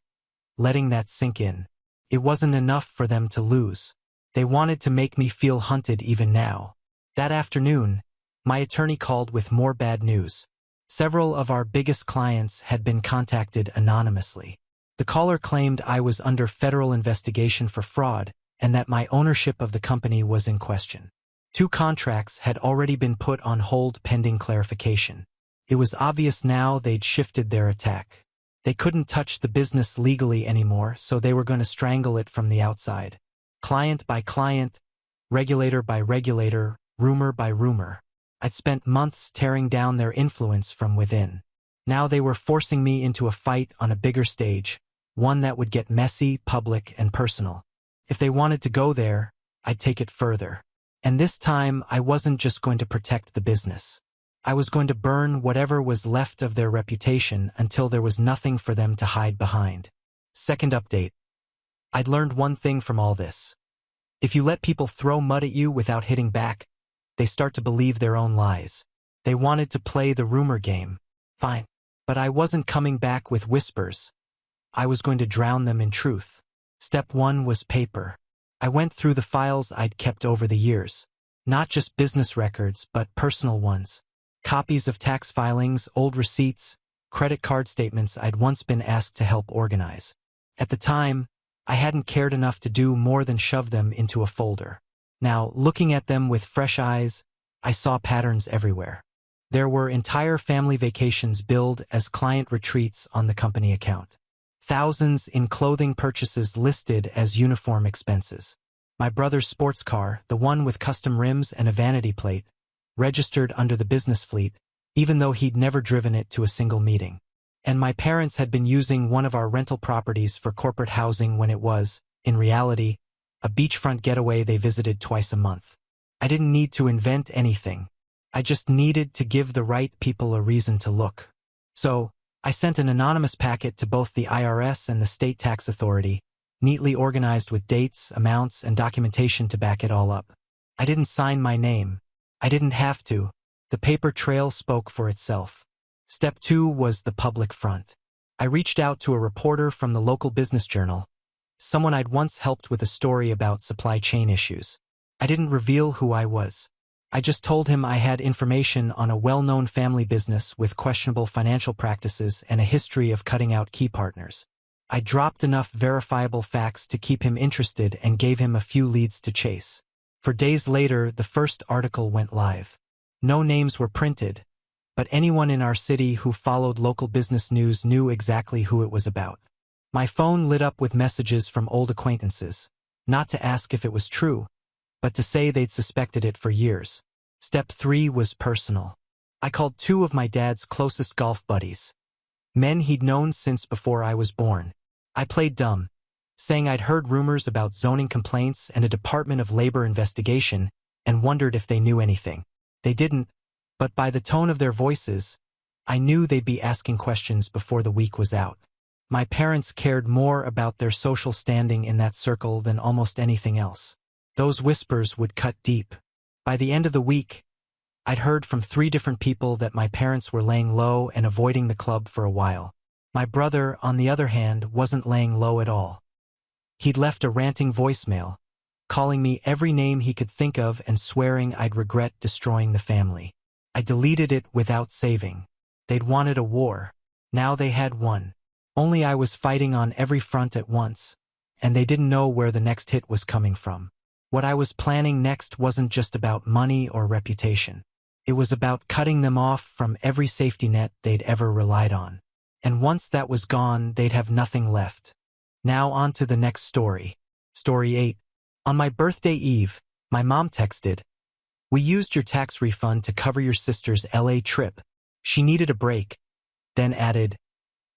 Speaker 1: letting that sink in. It wasn't enough for them to lose. They wanted to make me feel hunted even now. That afternoon, my attorney called with more bad news. Several of our biggest clients had been contacted anonymously. The caller claimed I was under federal investigation for fraud and that my ownership of the company was in question. 2 contracts had already been put on hold pending clarification. It was obvious now they'd shifted their attack. They couldn't touch the business legally anymore, so they were going to strangle it from the outside. Client by client, regulator by regulator, rumor by rumor. I'd spent months tearing down their influence from within. Now they were forcing me into a fight on a bigger stage, one that would get messy, public, and personal. If they wanted to go there, I'd take it further. And this time, I wasn't just going to protect the business. I was going to burn whatever was left of their reputation until there was nothing for them to hide behind. Second update. I'd learned one thing from all this. If you let people throw mud at you without hitting back, they start to believe their own lies. They wanted to play the rumor game. Fine. But I wasn't coming back with whispers. I was going to drown them in truth. Step 1 was paper. I went through the files I'd kept over the years. Not just business records, but personal ones. Copies of tax filings, old receipts, credit card statements I'd once been asked to help organize. At the time, I hadn't cared enough to do more than shove them into a folder. Now, looking at them with fresh eyes, I saw patterns everywhere. There were entire family vacations billed as client retreats on the company account. Thousands in clothing purchases listed as uniform expenses. My brother's sports car, the one with custom rims and a vanity plate, registered under the business fleet, even though he'd never driven it to a single meeting. And my parents had been using one of our rental properties for corporate housing when it was, in reality, a beachfront getaway they visited twice a month. I didn't need to invent anything. I just needed to give the right people a reason to look. So, I sent an anonymous packet to both the IRS and the state tax authority, neatly organized with dates, amounts, and documentation to back it all up. I didn't sign my name. I didn't have to. The paper trail spoke for itself. Step 2 was the public front. I reached out to a reporter from the local business journal, someone I'd once helped with a story about supply chain issues. I didn't reveal who I was. I just told him I had information on a well-known family business with questionable financial practices and a history of cutting out key partners. I dropped enough verifiable facts to keep him interested and gave him a few leads to chase. For days later, the first article went live. No names were printed, but anyone in our city who followed local business news knew exactly who it was about. My phone lit up with messages from old acquaintances, not to ask if it was true, but to say they'd suspected it for years. Step 3 was personal. I called 2 of my dad's closest golf buddies, men he'd known since before I was born. I played dumb, saying I'd heard rumors about zoning complaints and a Department of Labor investigation and wondered if they knew anything. They didn't, but by the tone of their voices, I knew they'd be asking questions before the week was out. My parents cared more about their social standing in that circle than almost anything else. Those whispers would cut deep. By the end of the week, I'd heard from 3 different people that my parents were laying low and avoiding the club for a while. My brother, on the other hand, wasn't laying low at all. He'd left a ranting voicemail, calling me every name he could think of and swearing I'd regret destroying the family. I deleted it without saving. They'd wanted a war. Now they had one. Only I was fighting on every front at once, and they didn't know where the next hit was coming from. What I was planning next wasn't just about money or reputation. It was about cutting them off from every safety net they'd ever relied on. And once that was gone, they'd have nothing left. Now on to the next story. Story 8. On my birthday eve, my mom texted, "We used your tax refund to cover your sister's LA trip. She needed a break." Then added,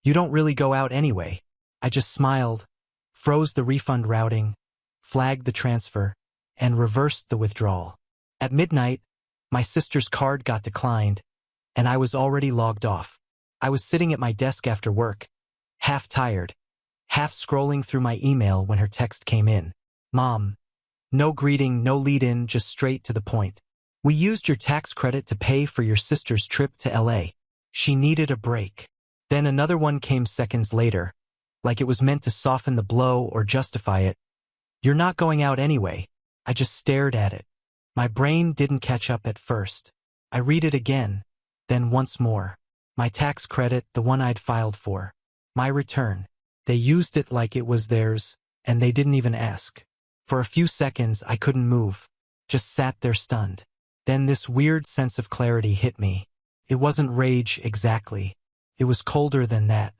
Speaker 1: "You don't really go out anyway." I just smiled, froze the refund routing, flagged the transfer, and reversed the withdrawal. At midnight, my sister's card got declined, and I was already logged off. I was sitting at my desk after work, half tired, half scrolling through my email when her text came in. "Mom." No greeting, no lead-in, just straight to the point. "We used your tax credit to pay for your sister's trip to LA. She needed a break." Then another one came seconds later, like it was meant to soften the blow or justify it. "You're not going out anyway." I just stared at it. My brain didn't catch up at first. I read it again, then once more. My tax credit, the one I'd filed for. My return. They used it like it was theirs, and they didn't even ask. For a few seconds I couldn't move, just sat there stunned. Then this weird sense of clarity hit me. It wasn't rage exactly. It was colder than that.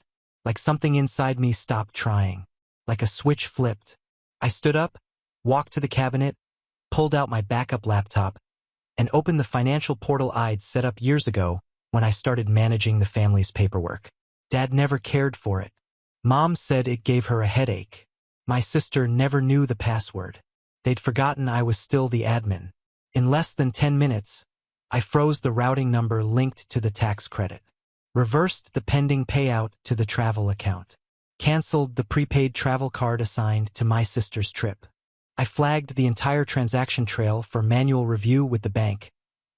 Speaker 1: Like something inside me stopped trying. Like a switch flipped. I stood up, walked to the cabinet, pulled out my backup laptop, and opened the financial portal I'd set up years ago when I started managing the family's paperwork. Dad never cared for it. Mom said it gave her a headache. My sister never knew the password. They'd forgotten I was still the admin. In less than 10 minutes, I froze the routing number linked to the tax credit, reversed the pending payout to the travel account, canceled the prepaid travel card assigned to my sister's trip. I flagged the entire transaction trail for manual review with the bank,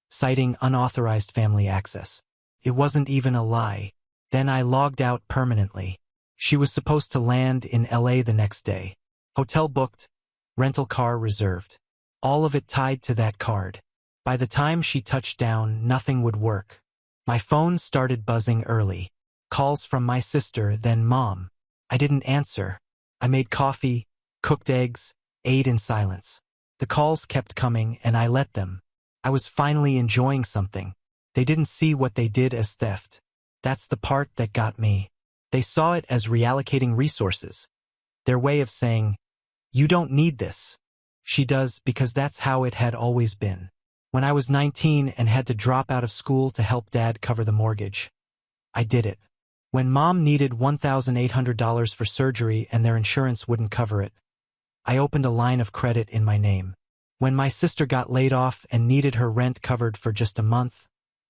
Speaker 1: citing unauthorized family access. It wasn't even a lie. Then I logged out permanently. She was supposed to land in LA the next day. Hotel booked, rental car reserved. All of it tied to that card. By the time she touched down, nothing would work. My phone started buzzing early. Calls from my sister, then Mom. I didn't answer. I made coffee, cooked eggs, ate in silence. The calls kept coming and I let them. I was finally enjoying something. They didn't see what they did as theft. That's the part that got me. They saw it as reallocating resources. Their way of saying, "You don't need this." She does because that's how it had always been. When I was 19 and had to drop out of school to help Dad cover the mortgage, I did it. When Mom needed $1,800 for surgery and their insurance wouldn't cover it, I opened a line of credit in my name. When my sister got laid off and needed her rent covered for just a month,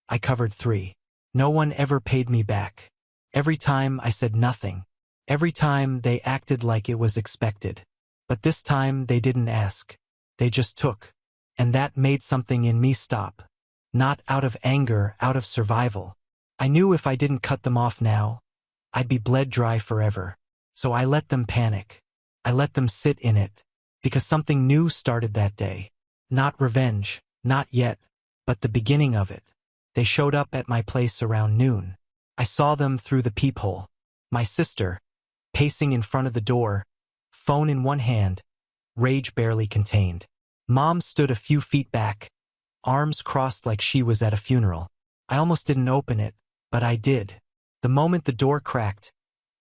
Speaker 1: I covered 3. No one ever paid me back. Every time I said nothing. Every time they acted like it was expected. But this time they didn't ask. They just took. And that made something in me stop. Not out of anger, out of survival. I knew if I didn't cut them off now, I'd be bled dry forever. So I let them panic. I let them sit in it. Because something new started that day. Not revenge, not yet, but the beginning of it. They showed up at my place around noon. I saw them through the peephole. My sister, pacing in front of the door, phone in one hand, rage barely contained. Mom stood a few feet back, arms crossed like she was at a funeral. I almost didn't open it, but I did. The moment the door cracked,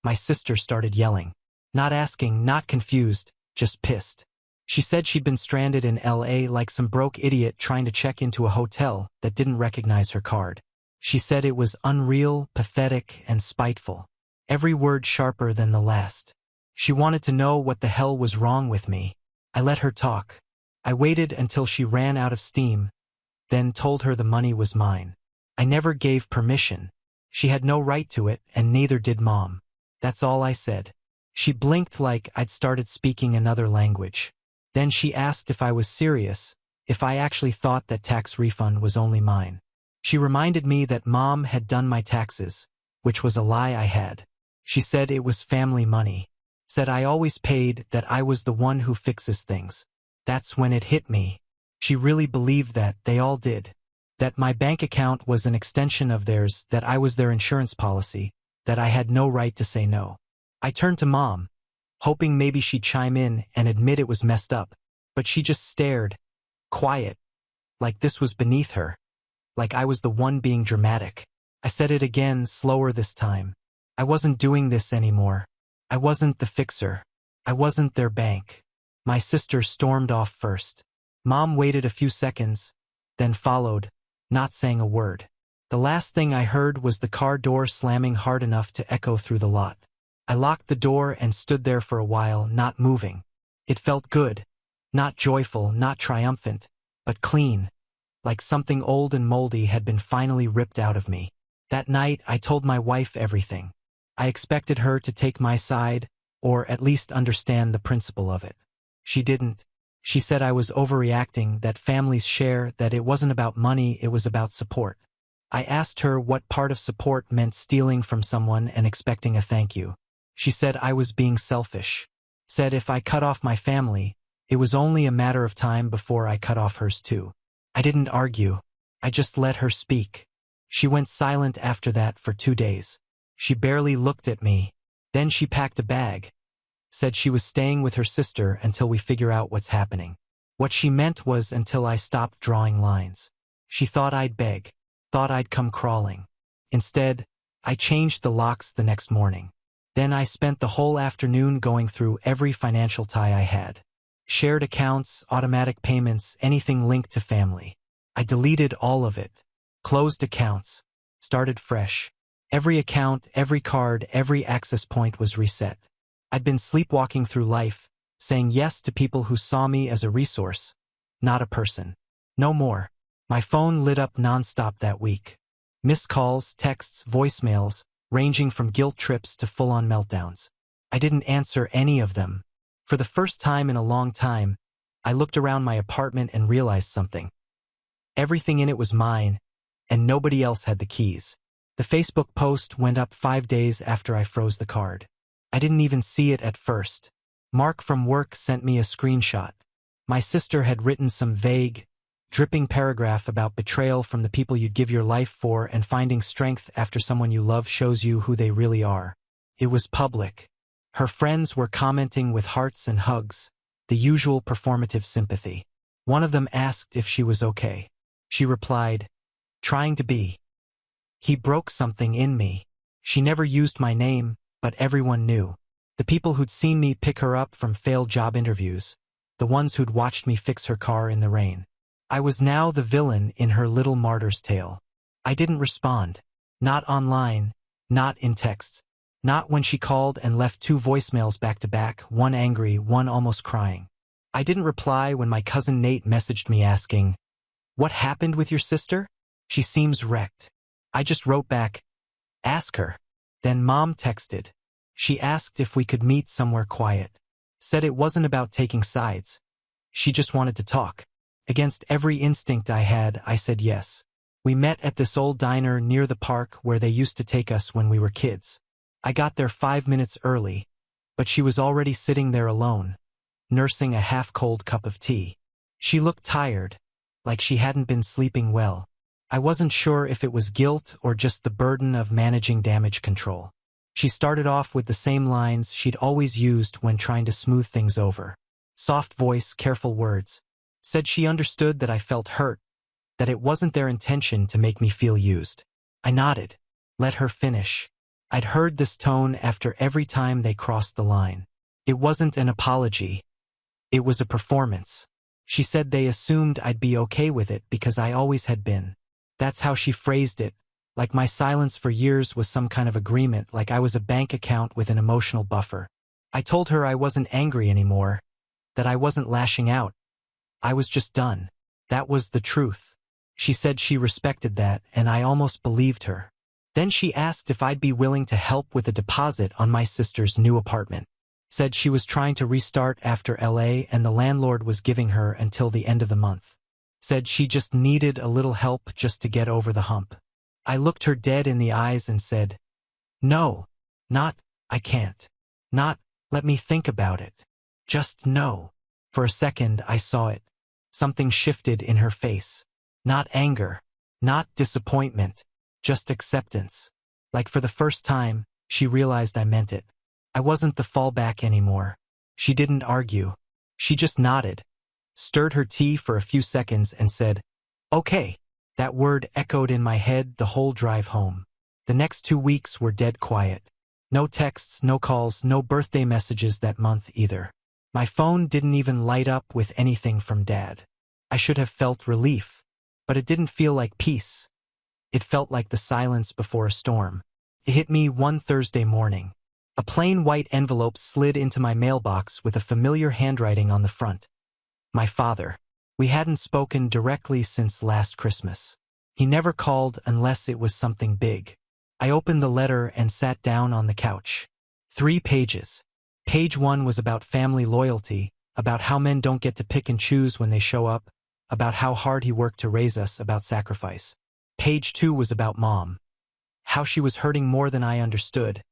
Speaker 1: my sister started yelling. Not asking, not confused, just pissed. She said she'd been stranded in LA like some broke idiot trying to check into a hotel that didn't recognize her card. She said it was unreal, pathetic, and spiteful. Every word sharper than the last. She wanted to know what the hell was wrong with me. I let her talk. I waited until she ran out of steam, then told her the money was mine. I never gave permission. She had no right to it, and neither did Mom. That's all I said. She blinked like I'd started speaking another language. Then she asked if I was serious, if I actually thought that tax refund was only mine. She reminded me that Mom had done my taxes, which was a lie I had. She said it was family money. Said I always paid, that I was the one who fixes things. That's when it hit me. She really believed that, they all did. That my bank account was an extension of theirs, that I was their insurance policy, that I had no right to say no. I turned to Mom, hoping maybe she'd chime in and admit it was messed up, but she just stared, quiet, like this was beneath her, like I was the one being dramatic. I said it again, slower this time. I wasn't doing this anymore. I wasn't the fixer. I wasn't their bank. My sister stormed off first. Mom waited a few seconds, then followed, not saying a word. The last thing I heard was the car door slamming hard enough to echo through the lot. I locked the door and stood there for a while, not moving. It felt good. Not joyful, not triumphant, but clean. Like something old and moldy had been finally ripped out of me. That night, I told my wife everything. I expected her to take my side, or at least understand the principle of it. She didn't. She said I was overreacting, that families share, that it wasn't about money, it was about support. I asked her what part of support meant stealing from someone and expecting a thank you. She said I was being selfish. Said if I cut off my family, it was only a matter of time before I cut off hers too. I didn't argue. I just let her speak. She went silent after that for 2 days. She barely looked at me. Then she packed a bag. Said she was staying with her sister until we figure out what's happening. What she meant was until I stopped drawing lines. She thought I'd beg. Thought I'd come crawling. Instead, I changed the locks the next morning. Then I spent the whole afternoon going through every financial tie I had. Shared accounts, automatic payments, anything linked to family. I deleted all of it. Closed accounts. Started fresh. Every account, every card, every access point was reset. I'd been sleepwalking through life, saying yes to people who saw me as a resource, not a person. No more. My phone lit up nonstop that week. Missed calls, texts, voicemails, ranging from guilt trips to full-on meltdowns. I didn't answer any of them. For the first time in a long time, I looked around my apartment and realized something. Everything in it was mine, and nobody else had the keys. The Facebook post went up 5 days after I froze the card. I didn't even see it at first. Mark from work sent me a screenshot. My sister had written some vague, dripping paragraph about betrayal from the people you'd give your life for, and finding strength after someone you love shows you who they really are. It was public. Her friends were commenting with hearts and hugs, the usual performative sympathy. One of them asked if she was okay. She replied, "Trying to be." He broke something in me. She never used my name, but everyone knew. The people who'd seen me pick her up from failed job interviews, the ones who'd watched me fix her car in the rain. I was now the villain in her little martyr's tale. I didn't respond. Not online, not in texts, not when she called and left 2 voicemails back to back, one angry, one almost crying. I didn't reply when my cousin Nate messaged me asking, "What happened with your sister? She seems wrecked." I just wrote back, "Ask her." Then Mom texted. She asked if we could meet somewhere quiet. Said it wasn't about taking sides. She just wanted to talk. Against every instinct I had, I said yes. We met at this old diner near the park where they used to take us when we were kids. I got there 5 minutes early, but she was already sitting there alone, nursing a half-cold cup of tea. She looked tired, like she hadn't been sleeping well. I wasn't sure if it was guilt or just the burden of managing damage control. She started off with the same lines she'd always used when trying to smooth things over. Soft voice, careful words. Said she understood that I felt hurt, that it wasn't their intention to make me feel used. I nodded. Let her finish. I'd heard this tone after every time they crossed the line. It wasn't an apology. It was a performance. She said they assumed I'd be okay with it because I always had been. That's how she phrased it, like my silence for years was some kind of agreement, like I was a bank account with an emotional buffer. I told her I wasn't angry anymore, that I wasn't lashing out. I was just done. That was the truth. She said she respected that, and I almost believed her. Then she asked if I'd be willing to help with a deposit on my sister's new apartment. Said she was trying to restart after LA and the landlord was giving her until the end of the month. Said she just needed a little help just to get over the hump. I looked her dead in the eyes and said, "No, not, I can't. Not, let me think about it. Just no." For a second I saw it. Something shifted in her face. Not anger, not disappointment, just acceptance. Like for the first time, she realized I meant it. I wasn't the fallback anymore. She didn't argue. She just nodded, stirred her tea for a few seconds and said, "Okay." That word echoed in my head the whole drive home. The next 2 weeks were dead quiet. No texts, no calls, no birthday messages that month either. My phone didn't even light up with anything from Dad. I should have felt relief, but it didn't feel like peace. It felt like the silence before a storm. It hit me one Thursday morning. A plain white envelope slid into my mailbox with a familiar handwriting on the front. My father. We hadn't spoken directly since last Christmas. He never called unless it was something big. I opened the letter and sat down on the couch. 3 pages. Page 1 was about family loyalty, about how men don't get to pick and choose when they show up, about how hard he worked to raise us, about sacrifice. Page 2 was about Mom. How she was hurting more than I understood.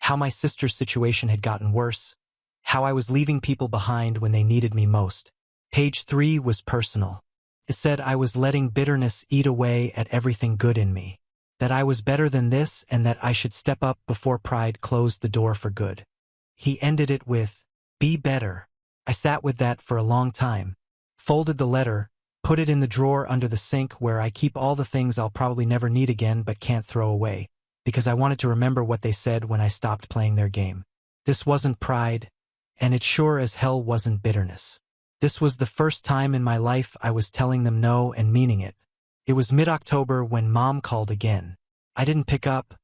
Speaker 1: How my sister's situation had gotten worse. How I was leaving people behind when they needed me most. Page 3 was personal. It said I was letting bitterness eat away at everything good in me. That I was better than this and that I should step up before pride closed the door for good. He ended it with, "Be better." I sat with that for a long time. Folded the letter, put it in the drawer under the sink where I keep all the things I'll probably never need again but can't throw away, because I wanted to remember what they said when I stopped playing their game. This wasn't pride, and it sure as hell wasn't bitterness. This was the first time in my life I was telling them no and meaning it. It was mid-October when Mom called again. I didn't pick up,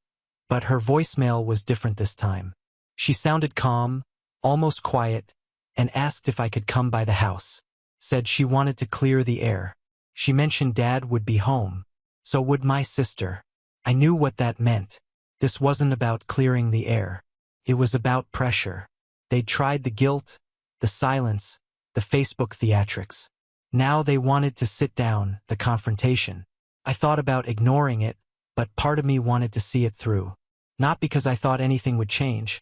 Speaker 1: but her voicemail was different this time. She sounded calm, almost quiet, and asked if I could come by the house. Said she wanted to clear the air. She mentioned Dad would be home. So would my sister. I knew what that meant. This wasn't about clearing the air. It was about pressure. They'd tried the guilt, the silence, the Facebook theatrics. Now they wanted to sit down, the confrontation. I thought about ignoring it, but part of me wanted to see it through. Not because I thought anything would change,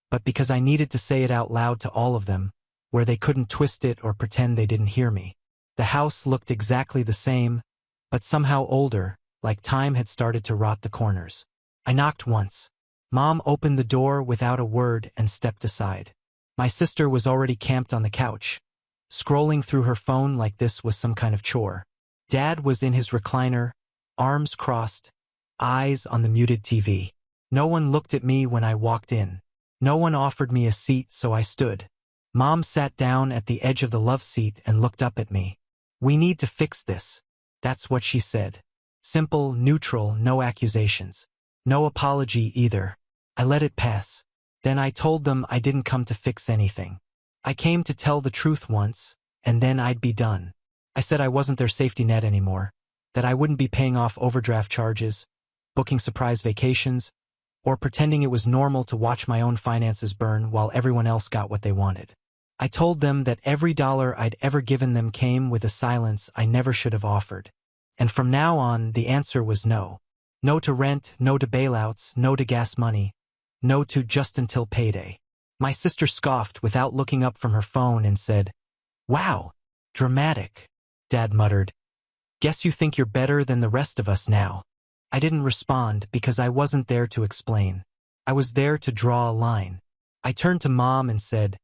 Speaker 1: but because I needed to say it out loud to all of them, where they couldn't twist it or pretend they didn't hear me. The house looked exactly the same, but somehow older, like time had started to rot the corners. I knocked once. Mom opened the door without a word and stepped aside. My sister was already camped on the couch, scrolling through her phone like this was some kind of chore. Dad was in his recliner, arms crossed, eyes on the muted TV. No one looked at me when I walked in. No one offered me a seat, so I stood. Mom sat down at the edge of the love seat and looked up at me. "We need to fix this." That's what she said. Simple, neutral, no accusations. No apology either. I let it pass. Then I told them I didn't come to fix anything. I came to tell the truth once, and then I'd be done. I said I wasn't their safety net anymore, that I wouldn't be paying off overdraft charges, booking surprise vacations, or pretending it was normal to watch my own finances burn while everyone else got what they wanted. I told them that every dollar I'd ever given them came with a silence I never should have offered. And from now on, the answer was no. No to rent, no to bailouts, no to gas money, no to just until payday. My sister scoffed without looking up from her phone and said, "Wow, dramatic." Dad muttered, "Guess you think you're better than the rest of us now." I didn't respond because I wasn't there to explain. I was there to draw a line. I turned to Mom and said,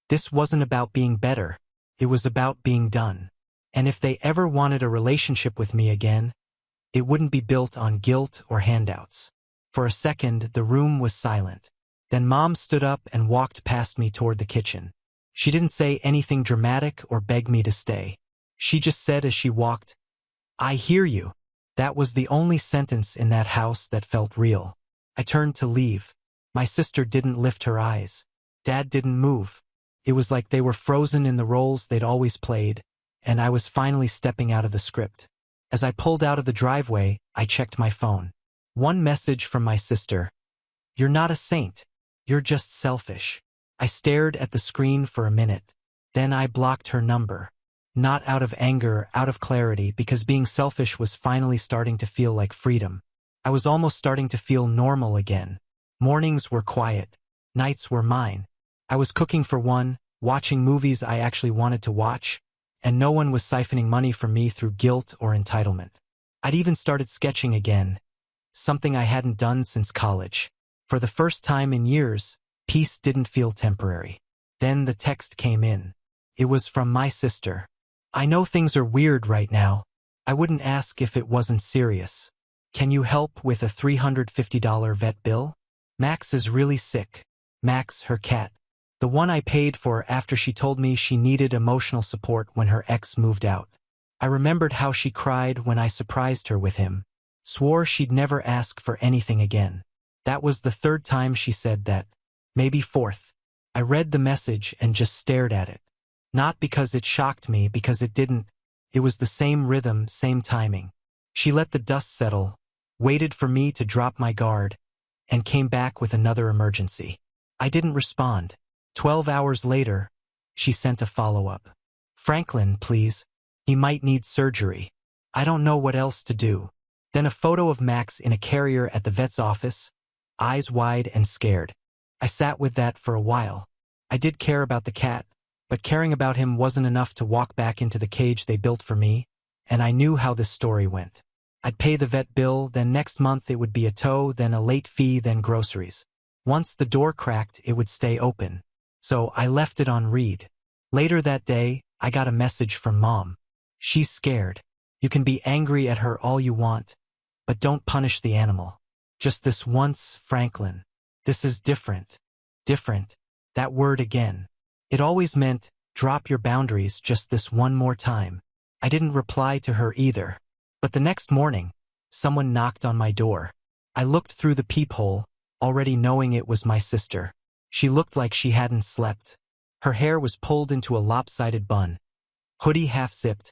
Speaker 1: "This wasn't about being better. It was about being done. And if they ever wanted a relationship with me again, it wouldn't be built on guilt or handouts." For a second, the room was silent. Then Mom stood up and walked past me toward the kitchen. She didn't say anything dramatic or beg me to stay. She just said as she walked, "I hear you." That was the only sentence in that house that felt real. I turned to leave. My sister didn't lift her eyes. Dad didn't move. It was like they were frozen in the roles they'd always played, and I was finally stepping out of the script. As I pulled out of the driveway, I checked my phone. One message from my sister. "You're not a saint. You're just selfish." I stared at the screen for a minute. Then I blocked her number. Not out of anger, out of clarity, because being selfish was finally starting to feel like freedom. I was almost starting to feel normal again. Mornings were quiet. Nights were mine. I was cooking for one, watching movies I actually wanted to watch, and no one was siphoning money from me through guilt or entitlement. I'd even started sketching again, something I hadn't done since college. For the first time in years, peace didn't feel temporary. Then the text came in. It was from my sister. "I know things are weird right now. I wouldn't ask if it wasn't serious. Can you help with a $350 vet bill? Max is really sick." Max, her cat. The one I paid for after she told me she needed emotional support when her ex moved out. I remembered how she cried when I surprised her with him. Swore she'd never ask for anything again. That was the third time she said that. Maybe fourth. I read the message and just stared at it. Not because it shocked me, because it didn't. It was the same rhythm, same timing. She let the dust settle, waited for me to drop my guard, and came back with another emergency. I didn't respond. 12 hours later, she sent a follow-up. "Franklin, please. He might need surgery. I don't know what else to do." Then a photo of Max in a carrier at the vet's office, eyes wide and scared. I sat with that for a while. I did care about the cat, but caring about him wasn't enough to walk back into the cage they built for me, and I knew how this story went. I'd pay the vet bill, then next month it would be a tow, then a late fee, then groceries. Once the door cracked, it would stay open. So I left it on read. Later that day, I got a message from Mom. She's scared. You can be angry at her all you want, but don't punish the animal. Just this once, Franklin. This is different. Different. That word again. It always meant, drop your boundaries just this one more time. I didn't reply to her either. But the next morning, someone knocked on my door. I looked through the peephole, already knowing it was my sister. She looked like she hadn't slept. Her hair was pulled into a lopsided bun. Hoodie half-zipped.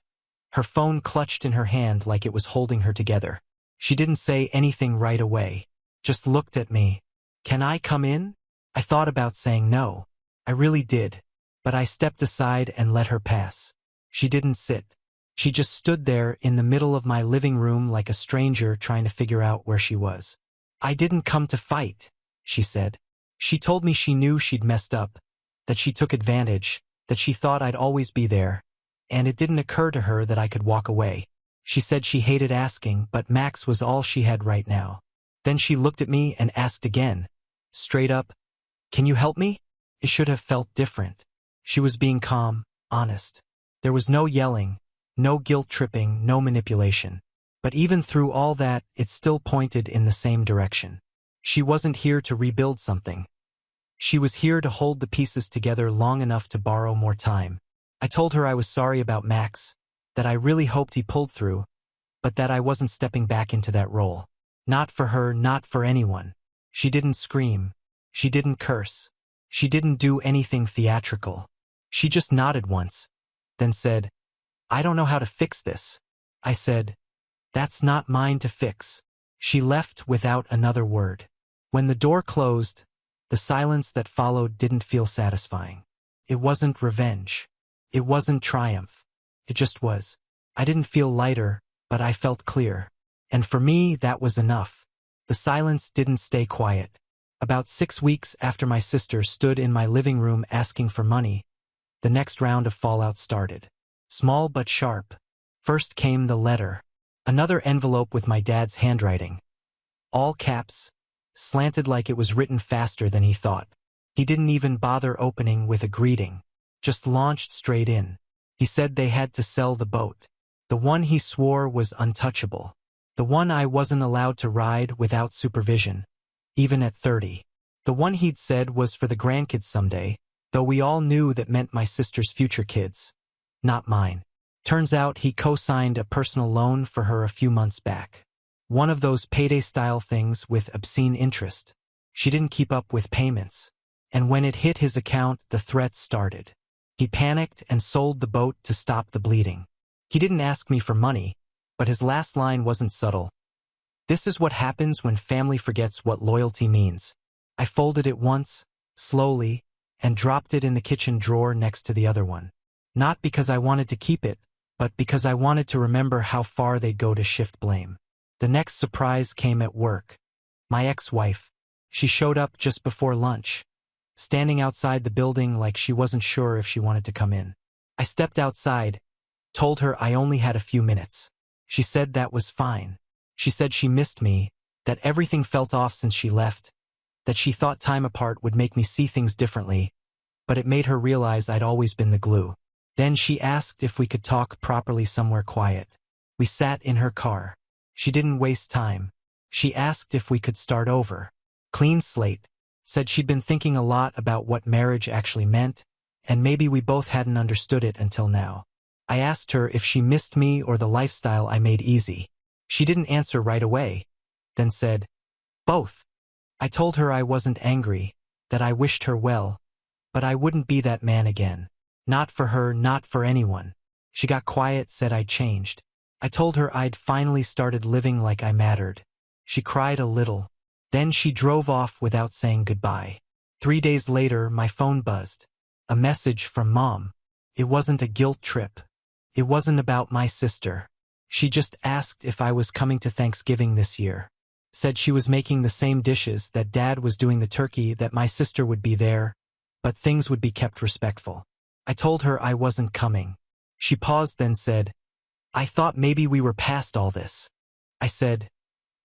Speaker 1: Her phone clutched in her hand like it was holding her together. She didn't say anything right away. Just looked at me. Can I come in? I thought about saying no. I really did. But I stepped aside and let her pass. She didn't sit. She just stood there in the middle of my living room like a stranger trying to figure out where she was. I didn't come to fight, she said. She told me she knew she'd messed up, that she took advantage, that she thought I'd always be there, and it didn't occur to her that I could walk away. She said she hated asking, but Max was all she had right now. Then she looked at me and asked again, straight up, "Can you help me?" It should have felt different. She was being calm, honest. There was no yelling, no guilt-tripping, no manipulation. But even through all that, it still pointed in the same direction. She wasn't here to rebuild something. She was here to hold the pieces together long enough to borrow more time. I told her I was sorry about Max, that I really hoped he pulled through, but that I wasn't stepping back into that role. Not for her, not for anyone. She didn't scream. She didn't curse. She didn't do anything theatrical. She just nodded once, then said, "I don't know how to fix this." I said, "That's not mine to fix." She left without another word. When the door closed, the silence that followed didn't feel satisfying. It wasn't revenge. It wasn't triumph. It just was. I didn't feel lighter, but I felt clear. And for me, that was enough. The silence didn't stay quiet. About 6 weeks after my sister stood in my living room asking for money, the next round of fallout started. Small but sharp. First came the letter. Another envelope with my dad's handwriting. All caps, slanted like it was written faster than he thought. He didn't even bother opening with a greeting. Just launched straight in. He said they had to sell the boat. The one he swore was untouchable. The one I wasn't allowed to ride without supervision, even at 30. The one he'd said was for the grandkids someday, though we all knew that meant my sister's future kids, not mine. Turns out he co-signed a personal loan for her a few months back. One of those payday-style things with obscene interest. She didn't keep up with payments. And when it hit his account, the threats started. He panicked and sold the boat to stop the bleeding. He didn't ask me for money, but his last line wasn't subtle. "This is what happens when family forgets what loyalty means." I folded it once, slowly, and dropped it in the kitchen drawer next to the other one. Not because I wanted to keep it, but because I wanted to remember how far they'd go to shift blame. The next surprise came at work. My ex-wife. She showed up just before lunch, standing outside the building like she wasn't sure if she wanted to come in. I stepped outside, told her I only had a few minutes. She said that was fine. She said she missed me, that everything felt off since she left, that she thought time apart would make me see things differently, but it made her realize I'd always been the glue. Then she asked if we could talk properly somewhere quiet. We sat in her car. She didn't waste time. She asked if we could start over. Clean slate. Said she'd been thinking a lot about what marriage actually meant, and maybe we both hadn't understood it until now. I asked her if she missed me or the lifestyle I made easy. She didn't answer right away, then said, "Both." I told her I wasn't angry, that I wished her well, but I wouldn't be that man again. Not for her, not for anyone. She got quiet, said I'd changed. I told her I'd finally started living like I mattered. She cried a little. Then she drove off without saying goodbye. 3 days later, my phone buzzed. A message from Mom. It wasn't a guilt trip. It wasn't about my sister. She just asked if I was coming to Thanksgiving this year. Said she was making the same dishes, that Dad was doing the turkey, that my sister would be there, but things would be kept respectful. I told her I wasn't coming. She paused, then said, "I thought maybe we were past all this." I said,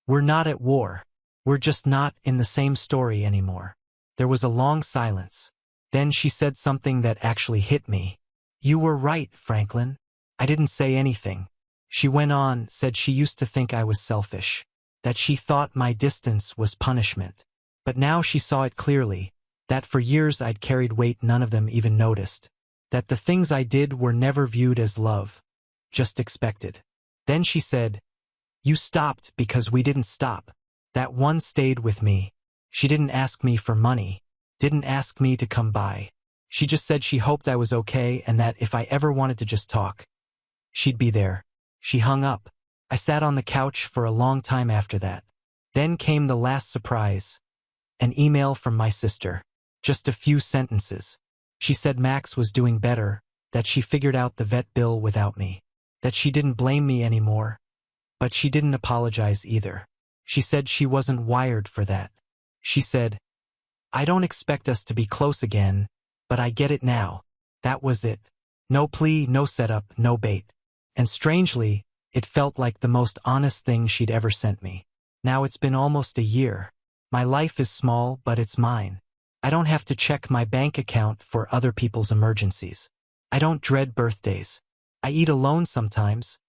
Speaker 1: "We're not at war. We're just not in the same story anymore." There was a long silence. Then she said something that actually hit me. "You were right, Franklin." I didn't say anything. She went on, said she used to think I was selfish, that she thought my distance was punishment. But now she saw it clearly, that for years I'd carried weight none of them even noticed, that the things I did were never viewed as love, just expected. Then she said, "You stopped because we didn't stop." That one stayed with me. She didn't ask me for money, didn't ask me to come by. She just said she hoped I was okay and that if I ever wanted to just talk, she'd be there. She hung up. I sat on the couch for a long time after that. Then came the last surprise. An email from my sister. Just a few sentences. She said Max was doing better, that she figured out the vet bill without me, that she didn't blame me anymore, but she didn't apologize either. She said she wasn't wired for that. She said, "I don't expect us to be close again, but I get it now." That was it. No plea, no setup, no bait. And strangely, it felt like the most honest thing she'd ever sent me. Now it's been almost a year. My life is small, but it's mine. I don't have to check my bank account for other people's emergencies. I don't dread birthdays. I eat alone sometimes,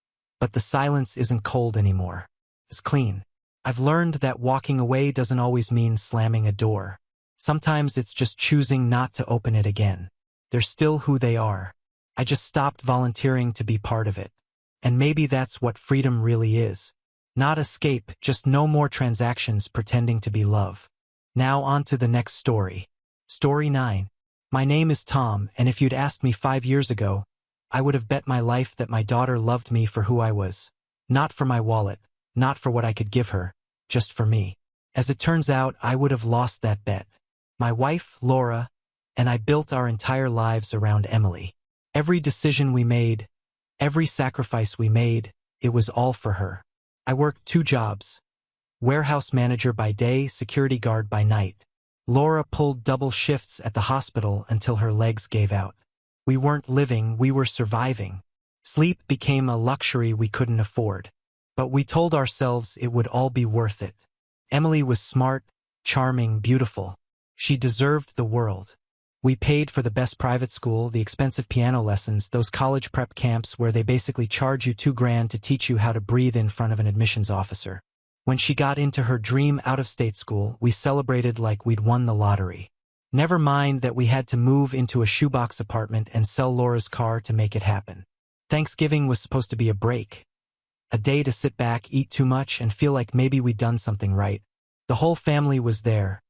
Speaker 1: but the silence isn't cold anymore. It's clean. I've learned that walking away doesn't always mean slamming a door. Sometimes it's just choosing not to open it again. They're still who they are. I just stopped volunteering to be part of it. And maybe that's what freedom really is. Not escape, just no more transactions pretending to be love. Now on to the next story. Story 9. My name is Tom, and if you'd asked me 5 years ago, I would have bet my life that my daughter loved me for who I was. Not for my wallet, not for what I could give her, just for me. As it turns out, I would have lost that bet. My wife, Laura, and I built our entire lives around Emily. Every decision we made, every sacrifice we made, it was all for her. I worked 2 jobs. Warehouse manager by day, security guard by night. Laura pulled double shifts at the hospital until her legs gave out. We weren't living, we were surviving. Sleep became a luxury we couldn't afford. But we told ourselves it would all be worth it. Emily was smart, charming, beautiful. She deserved the world. We paid for the best private school, the expensive piano lessons, those college prep camps where they basically charge you $2,000 to teach you how to breathe in front of an admissions officer. When she got into her dream out-of-state school, we celebrated like we'd won the lottery. Never mind that we had to move into a shoebox apartment and sell Laura's car to make it happen. Thanksgiving was supposed to be a break. A day to sit back, eat too much, and feel like maybe we'd done something right. The whole family was there.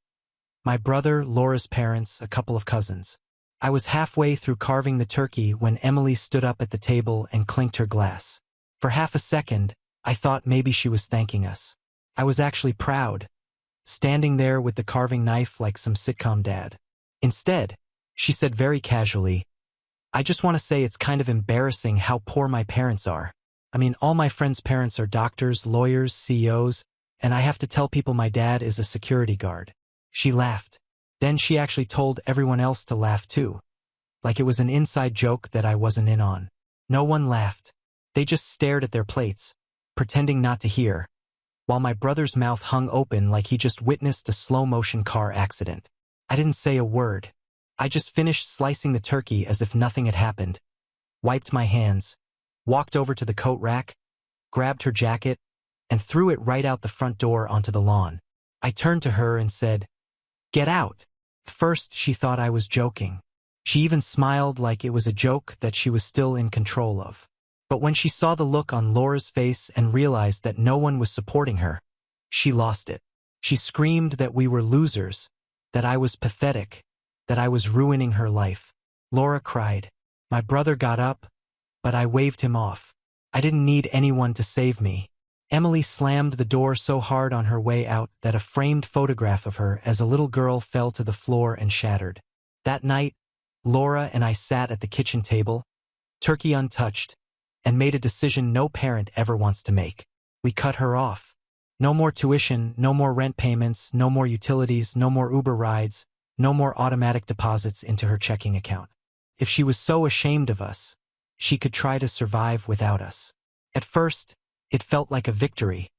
Speaker 1: My brother, Laura's parents, a couple of cousins. I was halfway through carving the turkey when Emily stood up at the table and clinked her glass. For half a second, I thought maybe she was thanking us. I was actually proud, standing there with the carving knife like some sitcom dad. Instead, she said very casually, "I just want to say it's kind of embarrassing how poor my parents are. I mean, all my friends' parents are doctors, lawyers, CEOs, and I have to tell people my dad is a security guard." She laughed. Then she actually told everyone else to laugh too, like it was an inside joke that I wasn't in on. No one laughed. They just stared at their plates, pretending not to hear, while my brother's mouth hung open like he just witnessed a slow-motion car accident. I didn't say a word. I just finished slicing the turkey as if nothing had happened, wiped my hands, walked over to the coat rack, grabbed her jacket, and threw it right out the front door onto the lawn. I turned to her and said, "Get out." First, she thought I was joking. She even smiled like it was a joke that she was still in control of. But when she saw the look on Laura's face and realized that no one was supporting her, she lost it. She screamed that we were losers, that I was pathetic, that I was ruining her life. Laura cried. My brother got up, but I waved him off. I didn't need anyone to save me. Emily slammed the door so hard on her way out that a framed photograph of her as a little girl fell to the floor and shattered. That night, Laura and I sat at the kitchen table, turkey untouched, and made a decision no parent ever wants to make. We cut her off. No more tuition, no more rent payments, no more utilities, no more Uber rides, no more automatic deposits into her checking account. If she was so ashamed of us, she could try to survive without us. At first, it felt like a victory,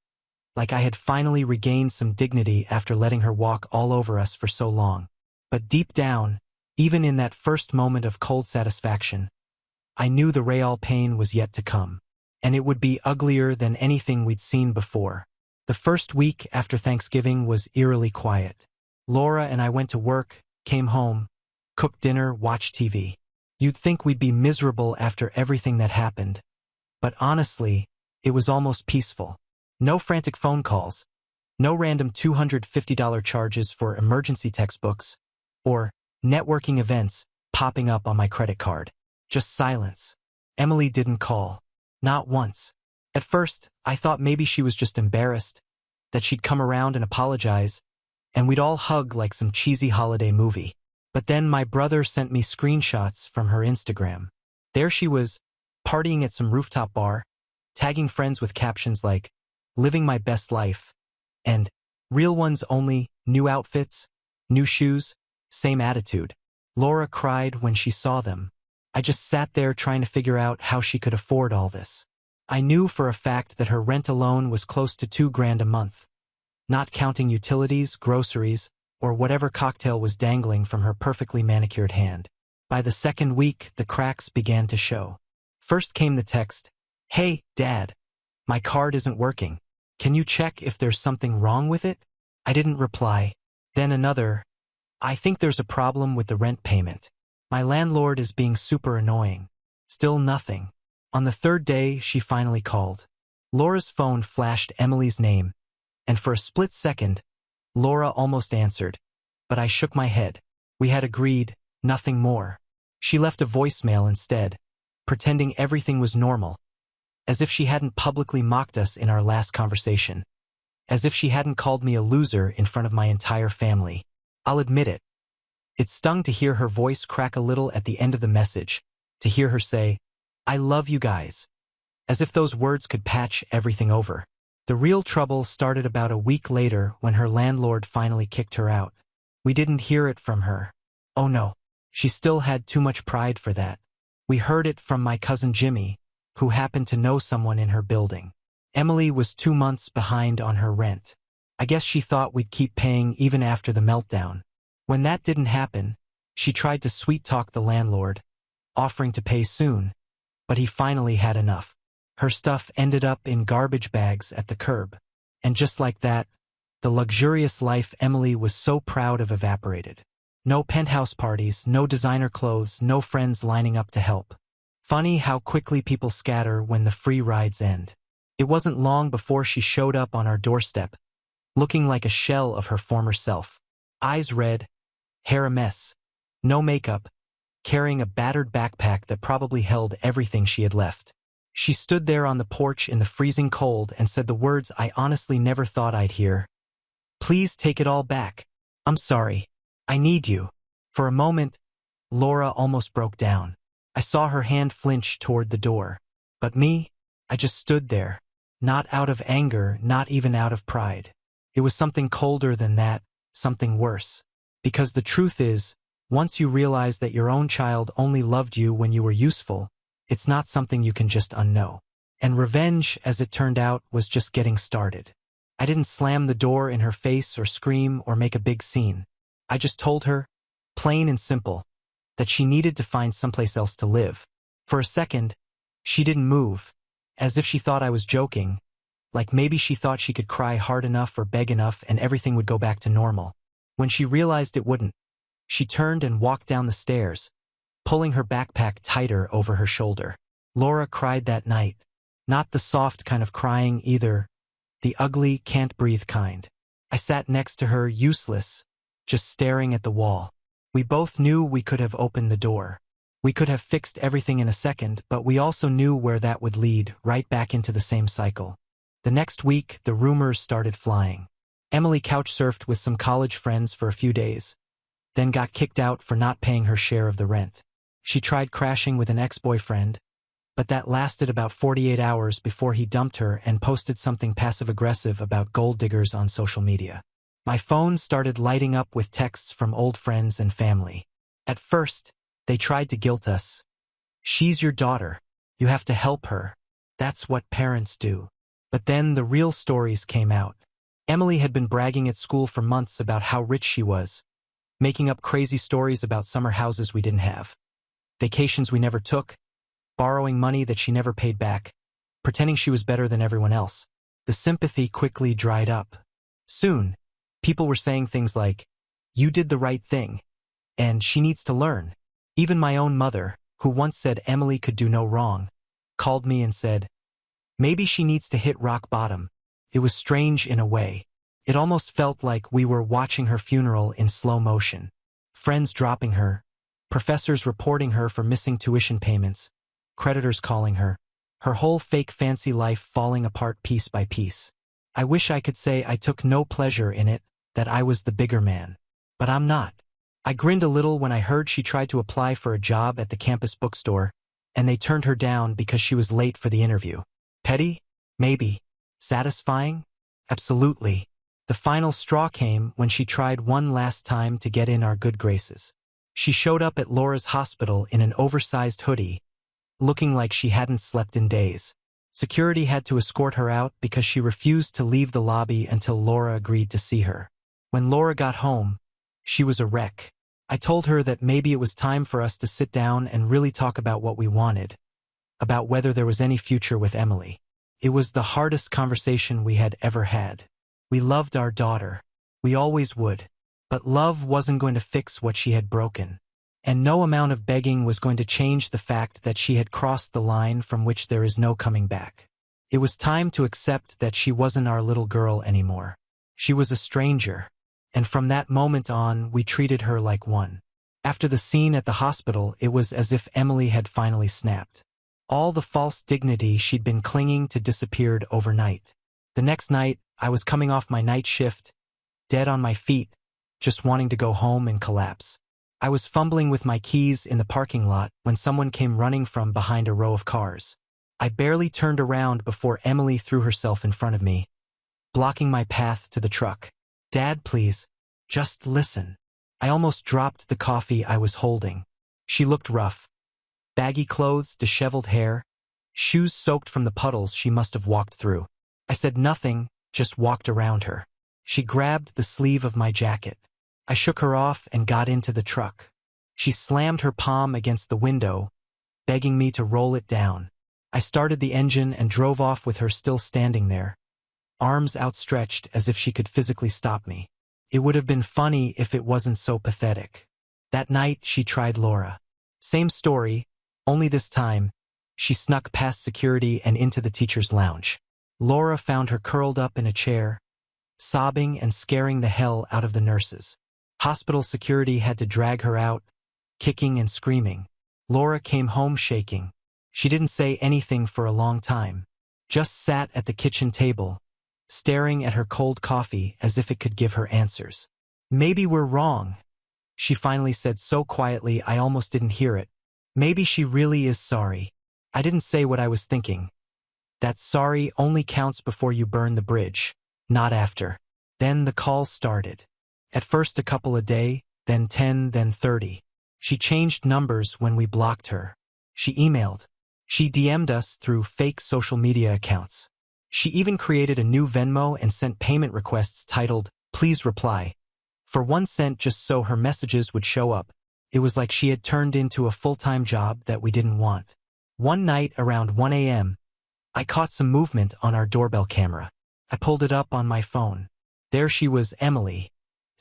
Speaker 1: like I had finally regained some dignity after letting her walk all over us for so long. But deep down, even in that first moment of cold satisfaction, I knew the real pain was yet to come, and it would be uglier than anything we'd seen before. The first week after Thanksgiving was eerily quiet. Laura and I went to work, came home, cooked dinner, watched TV. You'd think we'd be miserable after everything that happened, but honestly, it was almost peaceful. No frantic phone calls, no random $250 charges for emergency textbooks, or networking events popping up on my credit card. Just silence. Emily didn't call. Not once. At first, I thought maybe she was just embarrassed, that she'd come around and apologize, and we'd all hug like some cheesy holiday movie. But then my brother sent me screenshots from her Instagram. There she was, partying at some rooftop bar, tagging friends with captions like, "Living my best life," and "Real ones only, new outfits, new shoes, same attitude." Laura cried when she saw them. I just sat there trying to figure out how she could afford all this. I knew for a fact that her rent alone was close to $2,000 a month, not counting utilities, groceries, or whatever cocktail was dangling from her perfectly manicured hand. By the second week, the cracks began to show. First came the text, "Hey, Dad, my card isn't working. Can you check if there's something wrong with it?" I didn't reply. Then another, "I think there's a problem with the rent payment. My landlord is being super annoying." Still nothing. On the third day, she finally called. Laura's phone flashed Emily's name, and for a split second, Laura almost answered, but I shook my head. We had agreed, nothing more. She left a voicemail instead, pretending everything was normal, as if she hadn't publicly mocked us in our last conversation, as if she hadn't called me a loser in front of my entire family. I'll admit it. It stung to hear her voice crack a little at the end of the message, to hear her say, "I love you guys," as if those words could patch everything over. The real trouble started about a week later when her landlord finally kicked her out. We didn't hear it from her. Oh no, she still had too much pride for that. We heard it from my cousin Jimmy, who happened to know someone in her building. Emily was 2 months behind on her rent. I guess she thought we'd keep paying even after the meltdown. When that didn't happen, she tried to sweet-talk the landlord, offering to pay soon, but he finally had enough. Her stuff ended up in garbage bags at the curb. And just like that, the luxurious life Emily was so proud of evaporated. No penthouse parties, no designer clothes, no friends lining up to help. Funny how quickly people scatter when the free rides end. It wasn't long before she showed up on our doorstep, looking like a shell of her former self. Eyes red, hair a mess, no makeup, carrying a battered backpack that probably held everything she had left. She stood there on the porch in the freezing cold and said the words I honestly never thought I'd hear. "Please take it all back. I'm sorry. I need you." For a moment, Laura almost broke down. I saw her hand flinch toward the door. But me, I just stood there, not out of anger, not even out of pride. It was something colder than that, something worse. Because the truth is, once you realize that your own child only loved you when you were useful, it's not something you can just unknow. And revenge, as it turned out, was just getting started. I didn't slam the door in her face or scream or make a big scene. I just told her, plain and simple, that she needed to find someplace else to live. For a second, she didn't move, as if she thought I was joking, like maybe she thought she could cry hard enough or beg enough and everything would go back to normal. When she realized it wouldn't, she turned and walked down the stairs, pulling her backpack tighter over her shoulder. Laura cried that night. Not the soft kind of crying either, the ugly, can't-breathe kind. I sat next to her, useless, just staring at the wall. We both knew we could have opened the door. We could have fixed everything in a second, but we also knew where that would lead, right back into the same cycle. The next week, the rumors started flying. Emily couch-surfed with some college friends for a few days, then got kicked out for not paying her share of the rent. She tried crashing with an ex-boyfriend, but that lasted about 48 hours before he dumped her and posted something passive-aggressive about gold diggers on social media. My phone started lighting up with texts from old friends and family. At first, they tried to guilt us. "She's your daughter. You have to help her. That's what parents do." But then the real stories came out. Emily had been bragging at school for months about how rich she was, making up crazy stories about summer houses we didn't have, vacations we never took, borrowing money that she never paid back, pretending she was better than everyone else. The sympathy quickly dried up. Soon, people were saying things like, "You did the right thing," and "She needs to learn." Even my own mother, who once said Emily could do no wrong, called me and said, "Maybe she needs to hit rock bottom." It was strange in a way. It almost felt like we were watching her funeral in slow motion. Friends dropping her, professors reporting her for missing tuition payments, creditors calling her whole fake fancy life falling apart piece by piece. I wish I could say I took no pleasure in it, that I was the bigger man. But I'm not. I grinned a little when I heard she tried to apply for a job at the campus bookstore, and they turned her down because she was late for the interview. Petty? Maybe. Satisfying? Absolutely. The final straw came when she tried one last time to get in our good graces. She showed up at Laura's hospital in an oversized hoodie, looking like she hadn't slept in days. Security had to escort her out because she refused to leave the lobby until Laura agreed to see her. When Laura got home, she was a wreck. I told her that maybe it was time for us to sit down and really talk about what we wanted, about whether there was any future with Emily. It was the hardest conversation we had ever had. We loved our daughter. We always would. But love wasn't going to fix what she had broken. And no amount of begging was going to change the fact that she had crossed the line from which there is no coming back. It was time to accept that she wasn't our little girl anymore. She was a stranger. And from that moment on, we treated her like one. After the scene at the hospital, it was as if Emily had finally snapped. All the false dignity she'd been clinging to disappeared overnight. The next night, I was coming off my night shift, dead on my feet, just wanting to go home and collapse. I was fumbling with my keys in the parking lot when someone came running from behind a row of cars. I barely turned around before Emily threw herself in front of me, blocking my path to the truck. "Dad, please, just listen." I almost dropped the coffee I was holding. She looked rough. Baggy clothes, disheveled hair, shoes soaked from the puddles she must have walked through. I said nothing, just walked around her. She grabbed the sleeve of my jacket. I shook her off and got into the truck. She slammed her palm against the window, begging me to roll it down. I started the engine and drove off with her still standing there, arms outstretched as if she could physically stop me. It would have been funny if it wasn't so pathetic. That night, she tried Laura. Same story, only this time, she snuck past security and into the teacher's lounge. Laura found her curled up in a chair, sobbing and scaring the hell out of the nurses. Hospital security had to drag her out, kicking and screaming. Laura came home shaking. She didn't say anything for a long time, just sat at the kitchen table, staring at her cold coffee as if it could give her answers. "Maybe we're wrong," she finally said so quietly I almost didn't hear it. "Maybe she really is sorry." I didn't say what I was thinking. That sorry only counts before you burn the bridge, not after. Then the calls started. At first a couple a day, then 10, then 30. She changed numbers when we blocked her. She emailed. She DM'd us through fake social media accounts. She even created a new Venmo and sent payment requests titled, "Please reply," for 1 cent just so her messages would show up. It was like she had turned into a full-time job that we didn't want. One night around 1 a.m., I caught some movement on our doorbell camera. I pulled it up on my phone. There she was, Emily,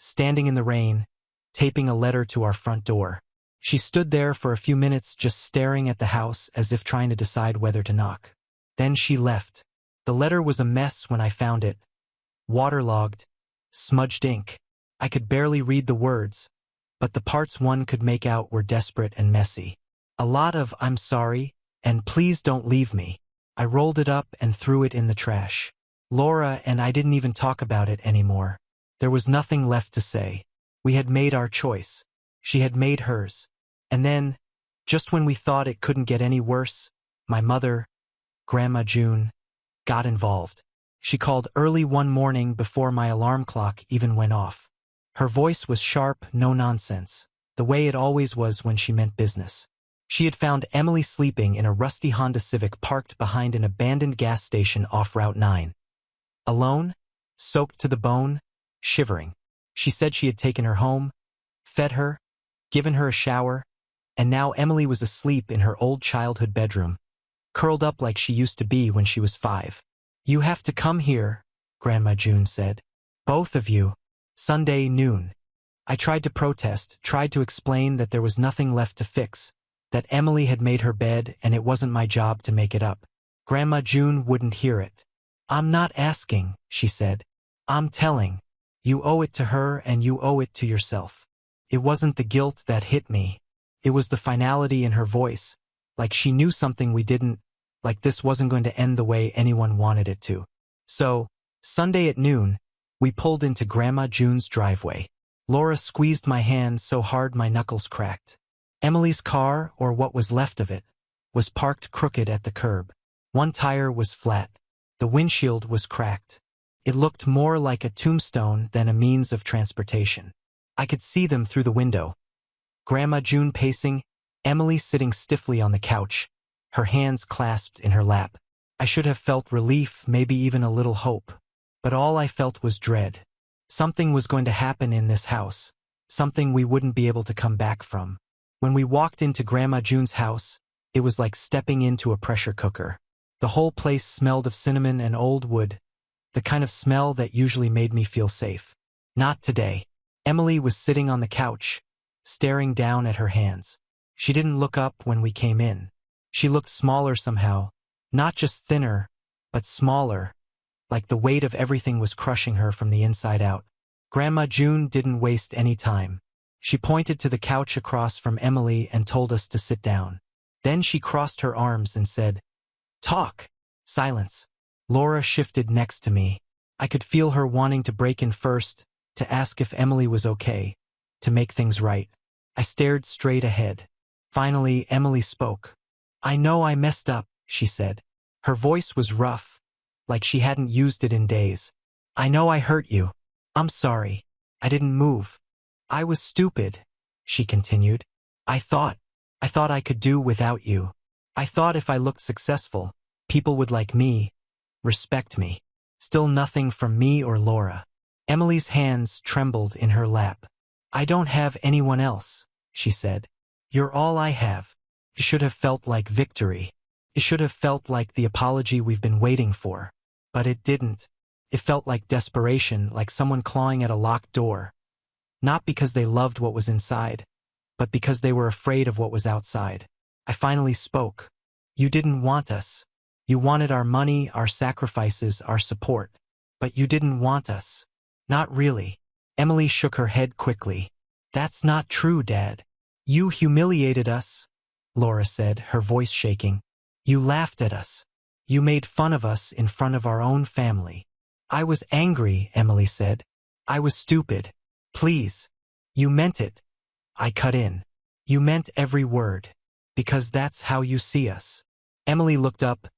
Speaker 1: standing in the rain, taping a letter to our front door. She stood there for a few minutes just staring at the house as if trying to decide whether to knock. Then she left. The letter was a mess when I found it. Waterlogged, smudged ink. I could barely read the words, but the parts one could make out were desperate and messy. A lot of "I'm sorry" and "please don't leave me." I rolled it up and threw it in the trash. Laura and I didn't even talk about it anymore. There was nothing left to say. We had made our choice. She had made hers. And then, just when we thought it couldn't get any worse, My mother, Grandma June, got involved. She called early one morning before my alarm clock even went off. Her voice was sharp, no nonsense, the way it always was when she meant business. She had found Emily sleeping in a rusty Honda Civic parked behind an abandoned gas station off Route 9. Alone, soaked to the bone, shivering. She said she had taken her home, fed her, given her a shower, and now Emily was asleep in her old childhood bedroom, curled up like she used to be when she was 5. "You have to come here," Grandma June said. "Both of you." Sunday noon. I tried to protest, tried to explain that there was nothing left to fix, that Emily had made her bed and it wasn't my job to make it up. Grandma June wouldn't hear it. "I'm not asking," she said. "I'm telling. You owe it to her and you owe it to yourself." It wasn't the guilt that hit me. It was the finality in her voice, like she knew something we didn't, like this wasn't going to end the way anyone wanted it to. So, Sunday at noon, we pulled into Grandma June's driveway. Laura squeezed my hand so hard my knuckles cracked. Emily's car, or what was left of it, was parked crooked at the curb. One tire was flat. The windshield was cracked. It looked more like a tombstone than a means of transportation. I could see them through the window. Grandma June pacing, Emily sitting stiffly on the couch, her hands clasped in her lap. I should have felt relief, maybe even a little hope. But all I felt was dread. Something was going to happen in this house, something we wouldn't be able to come back from. When we walked into Grandma June's house, it was like stepping into a pressure cooker. The whole place smelled of cinnamon and old wood, the kind of smell that usually made me feel safe. Not today. Emily was sitting on the couch, staring down at her hands. She didn't look up when we came in. She looked smaller somehow, not just thinner, but smaller, like the weight of everything was crushing her from the inside out. Grandma June didn't waste any time. She pointed to the couch across from Emily and told us to sit down. Then she crossed her arms and said, "Talk." Silence. Laura shifted next to me. I could feel her wanting to break in first, to ask if Emily was okay, to make things right. I stared straight ahead. Finally, Emily spoke. "I know I messed up," she said. Her voice was rough, like she hadn't used it in days. "I know I hurt you. I'm sorry. I didn't move. I was stupid," she continued. I thought I could do without you. I thought if I looked successful, people would like me, respect me. Still nothing from me or Laura." Emily's hands trembled in her lap. "I don't have anyone else," she said. "You're all I have." It should have felt like victory. It should have felt like the apology we've been waiting for. But it didn't. It felt like desperation, like someone clawing at a locked door. Not because they loved what was inside, but because they were afraid of what was outside. I finally spoke. "You didn't want us. You wanted our money, our sacrifices, our support. But you didn't want us." "Not really." Emily shook her head quickly. "That's not true, Dad. You humiliated us," Laura said, her voice shaking. "You laughed at us. You made fun of us in front of our own family." "I was angry," Emily said. "I was stupid. Please. You meant it." I cut in. "You meant every word. Because that's how you see us." Emily looked up,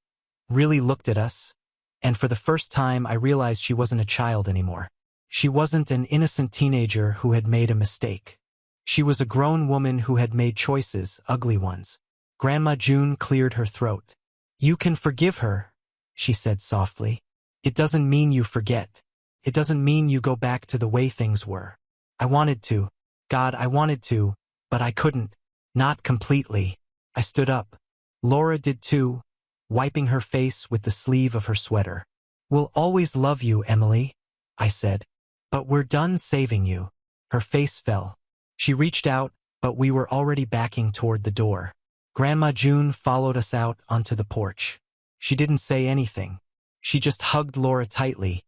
Speaker 1: really looked at us, and for the first time I realized she wasn't a child anymore. She wasn't an innocent teenager who had made a mistake. She was a grown woman who had made choices, ugly ones. Grandma June cleared her throat. "You can forgive her," she said softly. "It doesn't mean you forget. It doesn't mean you go back to the way things were." I wanted to. God, I wanted to, but I couldn't. Not completely. I stood up. Laura did too, wiping her face with the sleeve of her sweater. "We'll always love you, Emily," I said. "But we're done saving you." Her face fell. She reached out, but we were already backing toward the door. Grandma June followed us out onto the porch. She didn't say anything. She just hugged Laura tightly,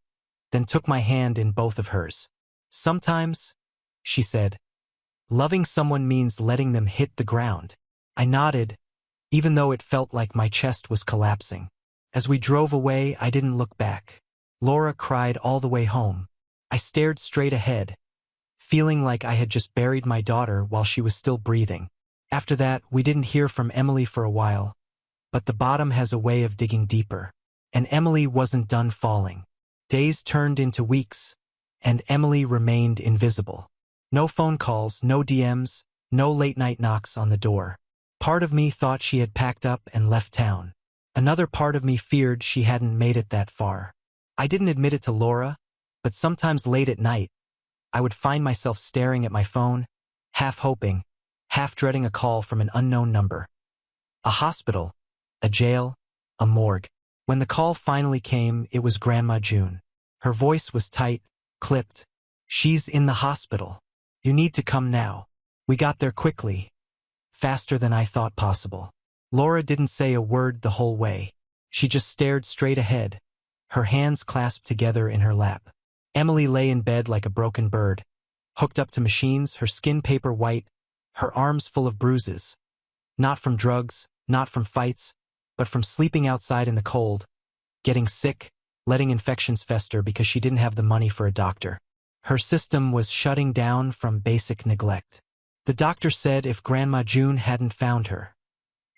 Speaker 1: then took my hand in both of hers. "Sometimes," she said, "loving someone means letting them hit the ground." I nodded, even though it felt like my chest was collapsing. As we drove away, I didn't look back. Laura cried all the way home. I stared straight ahead, feeling like I had just buried my daughter while she was still breathing. After that, we didn't hear from Emily for a while. but the bottom has a way of digging deeper. And Emily wasn't done falling. Days turned into weeks, and Emily remained invisible. No phone calls, no DMs, no late-night knocks on the door. Part of me thought she had packed up and left town. Another part of me feared she hadn't made it that far. I didn't admit it to Laura, but sometimes late at night, I would find myself staring at my phone, half hoping, half dreading a call from an unknown number. A hospital, a jail, a morgue. When the call finally came, it was Grandma June. Her voice was tight, clipped. "She's in the hospital. You need to come now." We got there quickly, faster than I thought possible. Laura didn't say a word the whole way. She just stared straight ahead, her hands clasped together in her lap. Emily lay in bed like a broken bird, hooked up to machines, her skin paper white, her arms full of bruises. Not from drugs, not from fights, but from sleeping outside in the cold, getting sick, letting infections fester because she didn't have the money for a doctor. Her system was shutting down from basic neglect. The doctor said if Grandma June hadn't found her,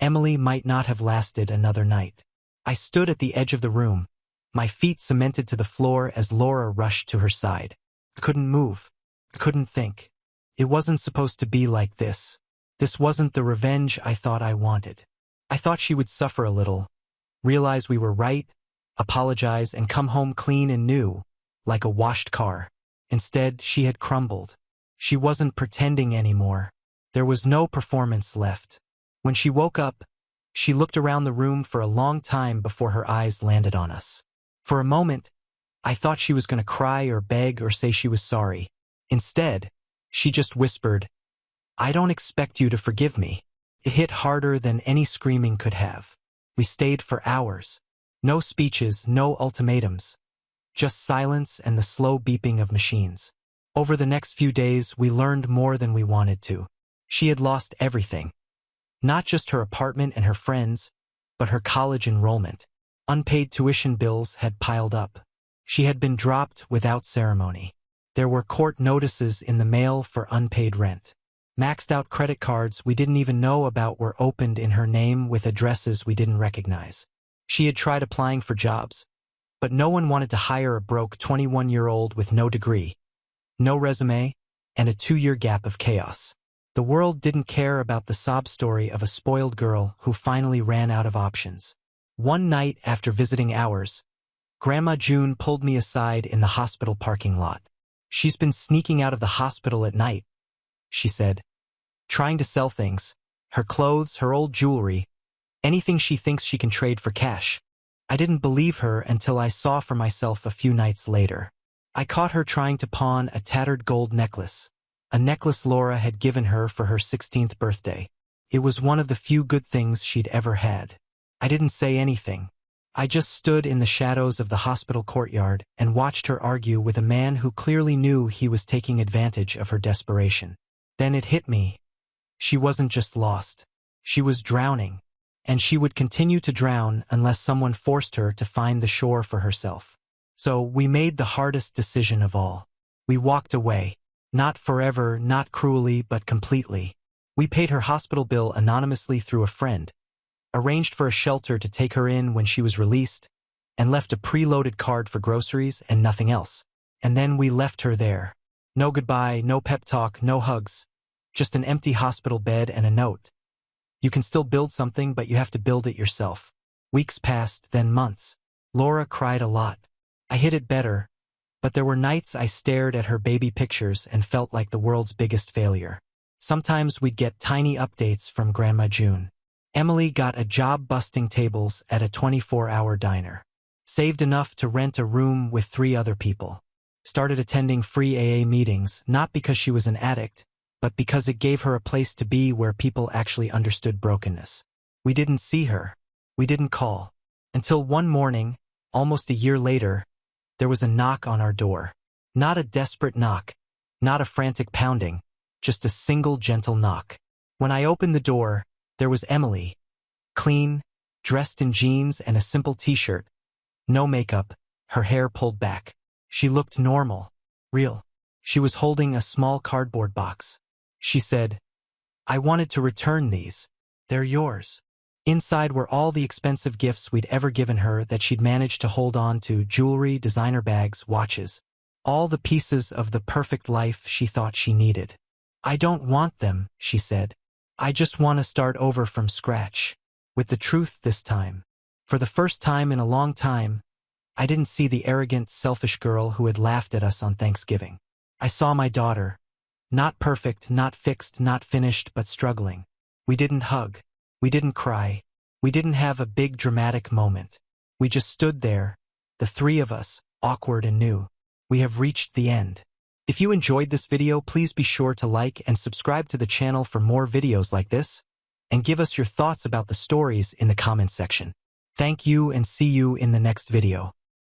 Speaker 1: Emily might not have lasted another night. I stood at the edge of the room, my feet cemented to the floor as Laura rushed to her side. I couldn't move. I couldn't think. It wasn't supposed to be like this. This wasn't the revenge I thought I wanted. I thought she would suffer a little, realize we were right, apologize, and come home clean and new, like a washed car. Instead, she had crumbled. She wasn't pretending anymore. There was no performance left. When she woke up, she looked around the room for a long time before her eyes landed on us. For a moment, I thought she was going to cry or beg or say she was sorry. Instead, she just whispered, "I don't expect you to forgive me." It hit harder than any screaming could have. We stayed for hours. No speeches, no ultimatums. Just silence and the slow beeping of machines. Over the next few days, we learned more than we wanted to. She had lost everything. Not just her apartment and her friends, but her college enrollment. Unpaid tuition bills had piled up. She had been dropped without ceremony. There were court notices in the mail for unpaid rent. Maxed-out credit cards we didn't even know about were opened in her name with addresses we didn't recognize. She had tried applying for jobs, but no one wanted to hire a broke 21-year-old with no degree, no resume, and a 2-year gap of chaos. The world didn't care about the sob story of a spoiled girl who finally ran out of options. One night after visiting ours, Grandma June pulled me aside in the hospital parking lot. "She's been sneaking out of the hospital at night," she said, "trying to sell things, her clothes, her old jewelry, anything she thinks she can trade for cash." I didn't believe her until I saw for myself a few nights later. I caught her trying to pawn a tattered gold necklace, a necklace Laura had given her for her 16th birthday. It was one of the few good things she'd ever had. I didn't say anything. I just stood in the shadows of the hospital courtyard and watched her argue with a man who clearly knew he was taking advantage of her desperation. Then it hit me. She wasn't just lost. She was drowning, and she would continue to drown unless someone forced her to find the shore for herself. So we made the hardest decision of all. We walked away. Not forever, not cruelly, but completely. We paid her hospital bill anonymously through a friend, arranged for a shelter to take her in when she was released, and left a preloaded card for groceries and nothing else. And then we left her there. No goodbye, no pep talk, no hugs. Just an empty hospital bed and a note. "You can still build something, but you have to build it yourself." Weeks passed, then months. Laura cried a lot. I hid it better, but there were nights I stared at her baby pictures and felt like the world's biggest failure. Sometimes we'd get tiny updates from Grandma June. Emily got a job busting tables at a 24-hour diner. Saved enough to rent a room with 3 other people. Started attending free AA meetings, not because she was an addict, but because it gave her a place to be where people actually understood brokenness. We didn't see her. We didn't call. Until one morning, almost a year later, there was a knock on our door. Not a desperate knock, not a frantic pounding, just a single gentle knock. When I opened the door, there was Emily, clean, dressed in jeans and a simple t-shirt, no makeup, her hair pulled back. She looked normal, real. She was holding a small cardboard box. She said, "I wanted to return these. They're yours." Inside were all the expensive gifts we'd ever given her that she'd managed to hold on to: jewelry, designer bags, watches. All the pieces of the perfect life she thought she needed. "I don't want them," she said. "I just want to start over from scratch." With the truth this time. For the first time in a long time, I didn't see the arrogant, selfish girl who had laughed at us on Thanksgiving. I saw my daughter. Not perfect, not fixed, not finished, but struggling. We didn't hug. We didn't cry. We didn't have a big dramatic moment. We just stood there, the three of us, awkward and new. We have reached the end. If you enjoyed this video, please be sure to like and subscribe to the channel for more videos like this, and give us your thoughts about the stories in the comments section. Thank you and see you in the next video.